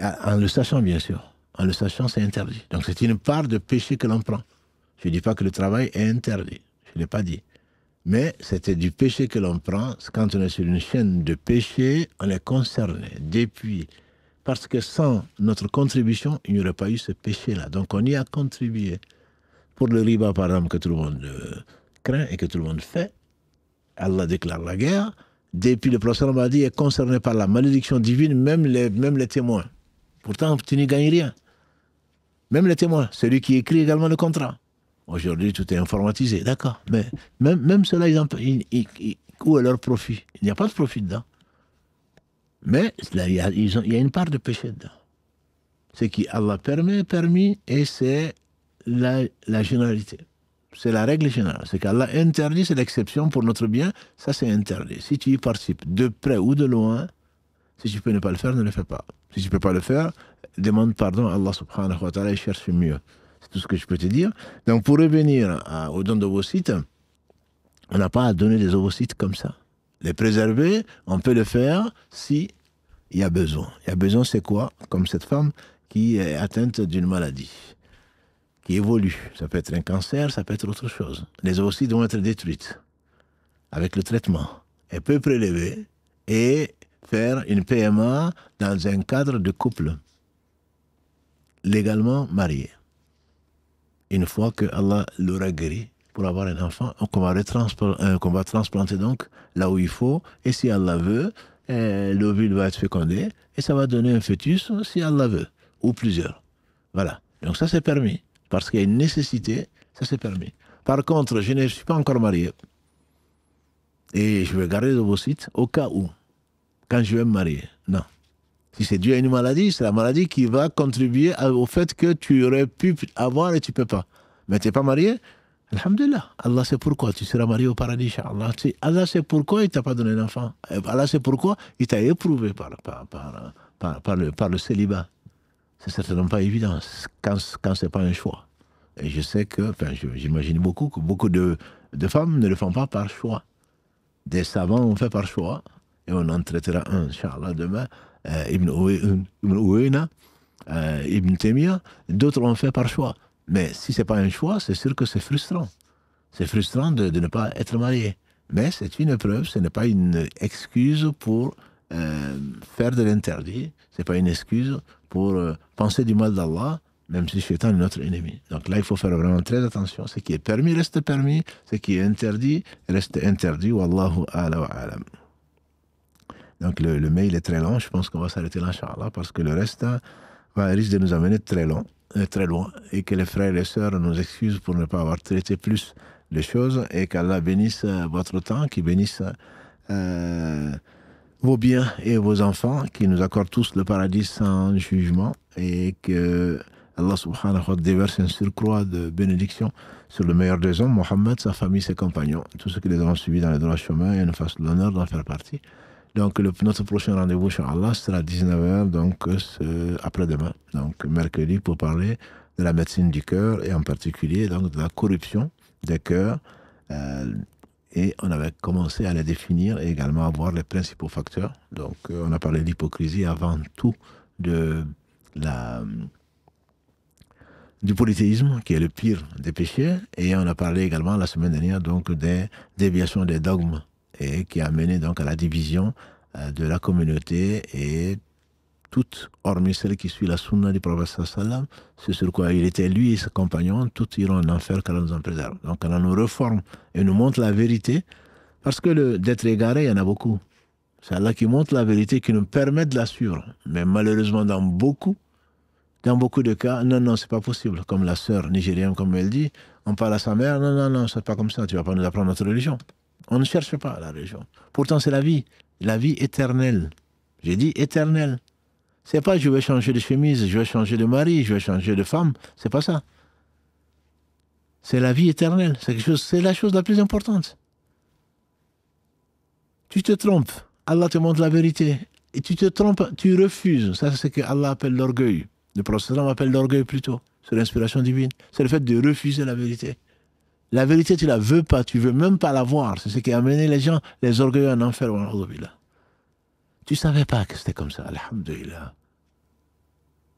en le sachant bien sûr, en le sachant c'est interdit. Donc c'est une part de péché que l'on prend. Je ne dis pas que le travail est interdit, je ne l'ai pas dit. Mais c'était du péché que l'on prend. Quand on est sur une chaîne de péché, on est concerné depuis. Parce que sans notre contribution, il n'y aurait pas eu ce péché-là. Donc on y a contribué. Pour le riba, par exemple, que tout le monde craint et que tout le monde fait, Allah déclare la guerre. Depuis le prophète m'a dit, est concerné par la malédiction divine, même les témoins. Pourtant, tu n'y gagnes rien. Même les témoins, celui qui écrit également le contrat. Aujourd'hui, tout est informatisé, d'accord. Mais même cela, où est leur profit? Il n'y a pas de profit dedans. Mais là, il y a une part de péché dedans. Ce qui Allah permis, et c'est la généralité. C'est la règle générale. C'est qu'Allah interdit, c'est l'exception pour notre bien, ça c'est interdit. Si tu y participes, de près ou de loin, si tu peux ne pas le faire, ne le fais pas. Si tu ne peux pas le faire, demande pardon à Allah subhanahu wa ta'ala et cherche mieux. C'est tout ce que je peux te dire. Donc, pour revenir au don d'ovocytes, on n'a pas à donner des ovocytes comme ça. Les préserver, on peut le faire si il y a besoin. Il y a besoin, c'est quoi? Comme cette femme qui est atteinte d'une maladie, qui évolue. Ça peut être un cancer, ça peut être autre chose. Les ovocytes vont être détruites avec le traitement. Elle peut prélever et faire une PMA dans un cadre de couple légalement marié. Une fois que Allah l'aura guéri, pour avoir un enfant qu'on va transplanter donc là où il faut, et si Allah veut, l'ovule va être fécondé, et ça va donner un fœtus si Allah veut, ou plusieurs. Voilà. Donc ça c'est permis, parce qu'il y a une nécessité, ça c'est permis. Par contre, je ne suis pas encore marié, et je vais garder l'ovocyte au cas où, quand je vais me marier. Non. Si c'est dû à une maladie, c'est la maladie qui va contribuer au fait que tu aurais pu avoir et tu ne peux pas. Mais tu n'es pas marié, alhamdulillah. Allah sait pourquoi. Tu seras marié au paradis, inshallah. Allah sait pourquoi il ne t'a pas donné d'enfant. Allah sait pourquoi il t'a éprouvé par le célibat. C'est certainement pas évident quand ce n'est pas un choix. Et je sais que, j'imagine beaucoup que beaucoup de femmes ne le font pas par choix. Des savants ont fait par choix. Et on en traitera un, inshallah, demain. Ibn Uwayna, Ibn Taymiyyah, d'autres l'ont fait par choix. Mais si ce n'est pas un choix, c'est sûr que c'est frustrant. C'est frustrant de ne pas être marié. Mais c'est une épreuve, ce n'est pas une excuse pour faire de l'interdit. Ce n'est pas une excuse pour penser du mal d'Allah, même si Shaitan est notre ennemi. Donc là, il faut faire vraiment très attention. Ce qui est permis reste permis, ce qui est interdit reste interdit. Wallahu a'la wa a'lam. Donc le mail est très long, je pense qu'on va s'arrêter là, inshallah, parce que le reste risque de nous amener très loin, et que les frères et les sœurs nous excusent pour ne pas avoir traité plus les choses, et qu'Allah bénisse votre temps, qu'il bénisse vos biens et vos enfants, qu'il nous accorde tous le paradis sans jugement, et que Allah subhanahu wa ta'ala déverse un surcroît de bénédictions sur le meilleur des hommes, Mohammed, sa famille, ses compagnons, tous ceux qui les auront suivis dans les droits chemins, et nous fassent l'honneur d'en faire partie. Donc notre prochain rendez-vous, inshallah, sera à 19h, donc après-demain, donc mercredi, pour parler de la médecine du cœur, et en particulier donc de la corruption des cœurs. Et on avait commencé à les définir et également à voir les principaux facteurs. Donc on a parlé d'hypocrisie avant tout, du polythéisme, qui est le pire des péchés, et on a parlé également la semaine dernière donc des déviations des dogmes, et qui a mené donc à la division de la communauté, et toutes, hormis celles qui suivent la sunna du prophète sallam, ce sur quoi il était lui et ses compagnons, toutes iront en enfer, qu'Allah nous en préserve. Donc Allah nous reforme et nous montre la vérité, parce que d'être égaré, il y en a beaucoup. C'est Allah qui montre la vérité, qui nous permet de la suivre. Mais malheureusement, dans beaucoup de cas, non, c'est pas possible. Comme la sœur nigérienne, comme elle dit, on parle à sa mère, non, c'est pas comme ça, tu vas pas nous apprendre notre religion. On ne cherche pas la religion. Pourtant, c'est la vie éternelle. J'ai dit éternelle. C'est pas je vais changer de chemise, je vais changer de mari, je vais changer de femme. C'est pas ça. C'est la vie éternelle. C'est la chose la plus importante. Tu te trompes, Allah te montre la vérité. Et tu te trompes, tu refuses. Ça, c'est ce que Allah appelle l'orgueil. Le prophète appelle l'orgueil plutôt. C'est l'inspiration divine. C'est le fait de refuser la vérité. La vérité, tu la veux pas, tu veux même pas la voir. C'est ce qui a amené les gens, les orgueilleux en enfer. Tu savais pas que c'était comme ça, alhamdulillah.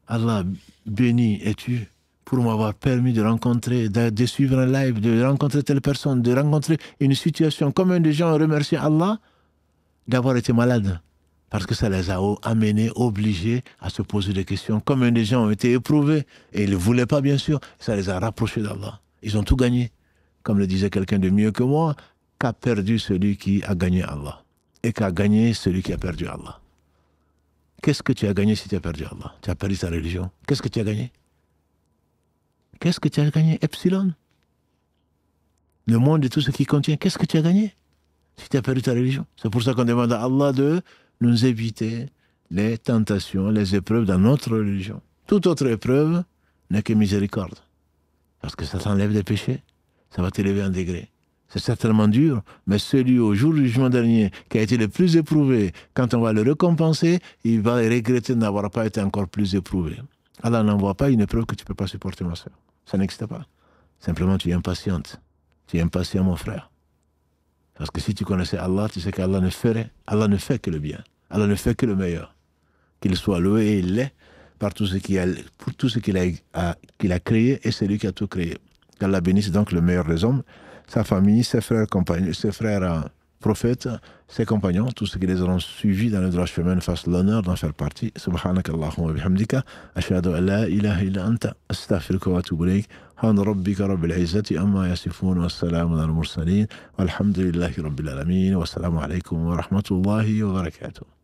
Allah béni es-tu pour m'avoir permis de rencontrer, de suivre un live, de rencontrer telle personne, de rencontrer une situation. Combien de gens remercient Allah d'avoir été malades, parce que ça les a amenés, obligés à se poser des questions. Combien de gens ont été éprouvés et ils ne voulaient pas, bien sûr, ça les a rapprochés d'Allah. Ils ont tout gagné. Comme le disait quelqu'un de mieux que moi, qu'a perdu celui qui a gagné Allah, et qu'a gagné celui qui a perdu Allah. Qu'est-ce que tu as gagné si tu as perdu Allah? Tu as perdu ta religion. Qu'est-ce que tu as gagné? Qu'est-ce que tu as gagné? Epsilon. Le monde et tout ce qui contient, qu'est-ce que tu as gagné si tu as perdu ta religion? C'est pour ça qu'on demande à Allah de nous éviter les tentations, les épreuves dans notre religion. Toute autre épreuve n'est que miséricorde. Parce que ça t'enlève des péchés. Ça va t'élever en degré. C'est certainement dur, mais celui au jour du jugement dernier qui a été le plus éprouvé, quand on va le récompenser, il va regretter de n'avoir pas été encore plus éprouvé. Allah n'envoie pas une épreuve que tu ne peux pas supporter, ma soeur. Ça n'existe pas. Simplement, tu es impatiente. Tu es impatient, mon frère. Parce que si tu connaissais Allah, tu sais qu'Allah ne fait que le bien. Allah ne fait que le meilleur. Qu'il soit loué et il l'est pour tout ce qu'il a créé, et c'est lui qui a tout créé. Qu'Allah bénisse donc le meilleur des hommes, sa famille, ses frères compagnons, ses frères prophète, ses compagnons, tous ceux qui les auront suivis dans le droit chemin nous fassent l'honneur d'en faire partie. Subhanaka Allahumma bihamdika, ashhadu an la ilaha illa anta, astaghfiruka wa atubu ilayk. Han rabbika rabbil izzati amma yasifun wa salamun al mursalin walhamdulillahi rabbil alamin wa salamu alaykum wa rahmatullahi wa barakatuh.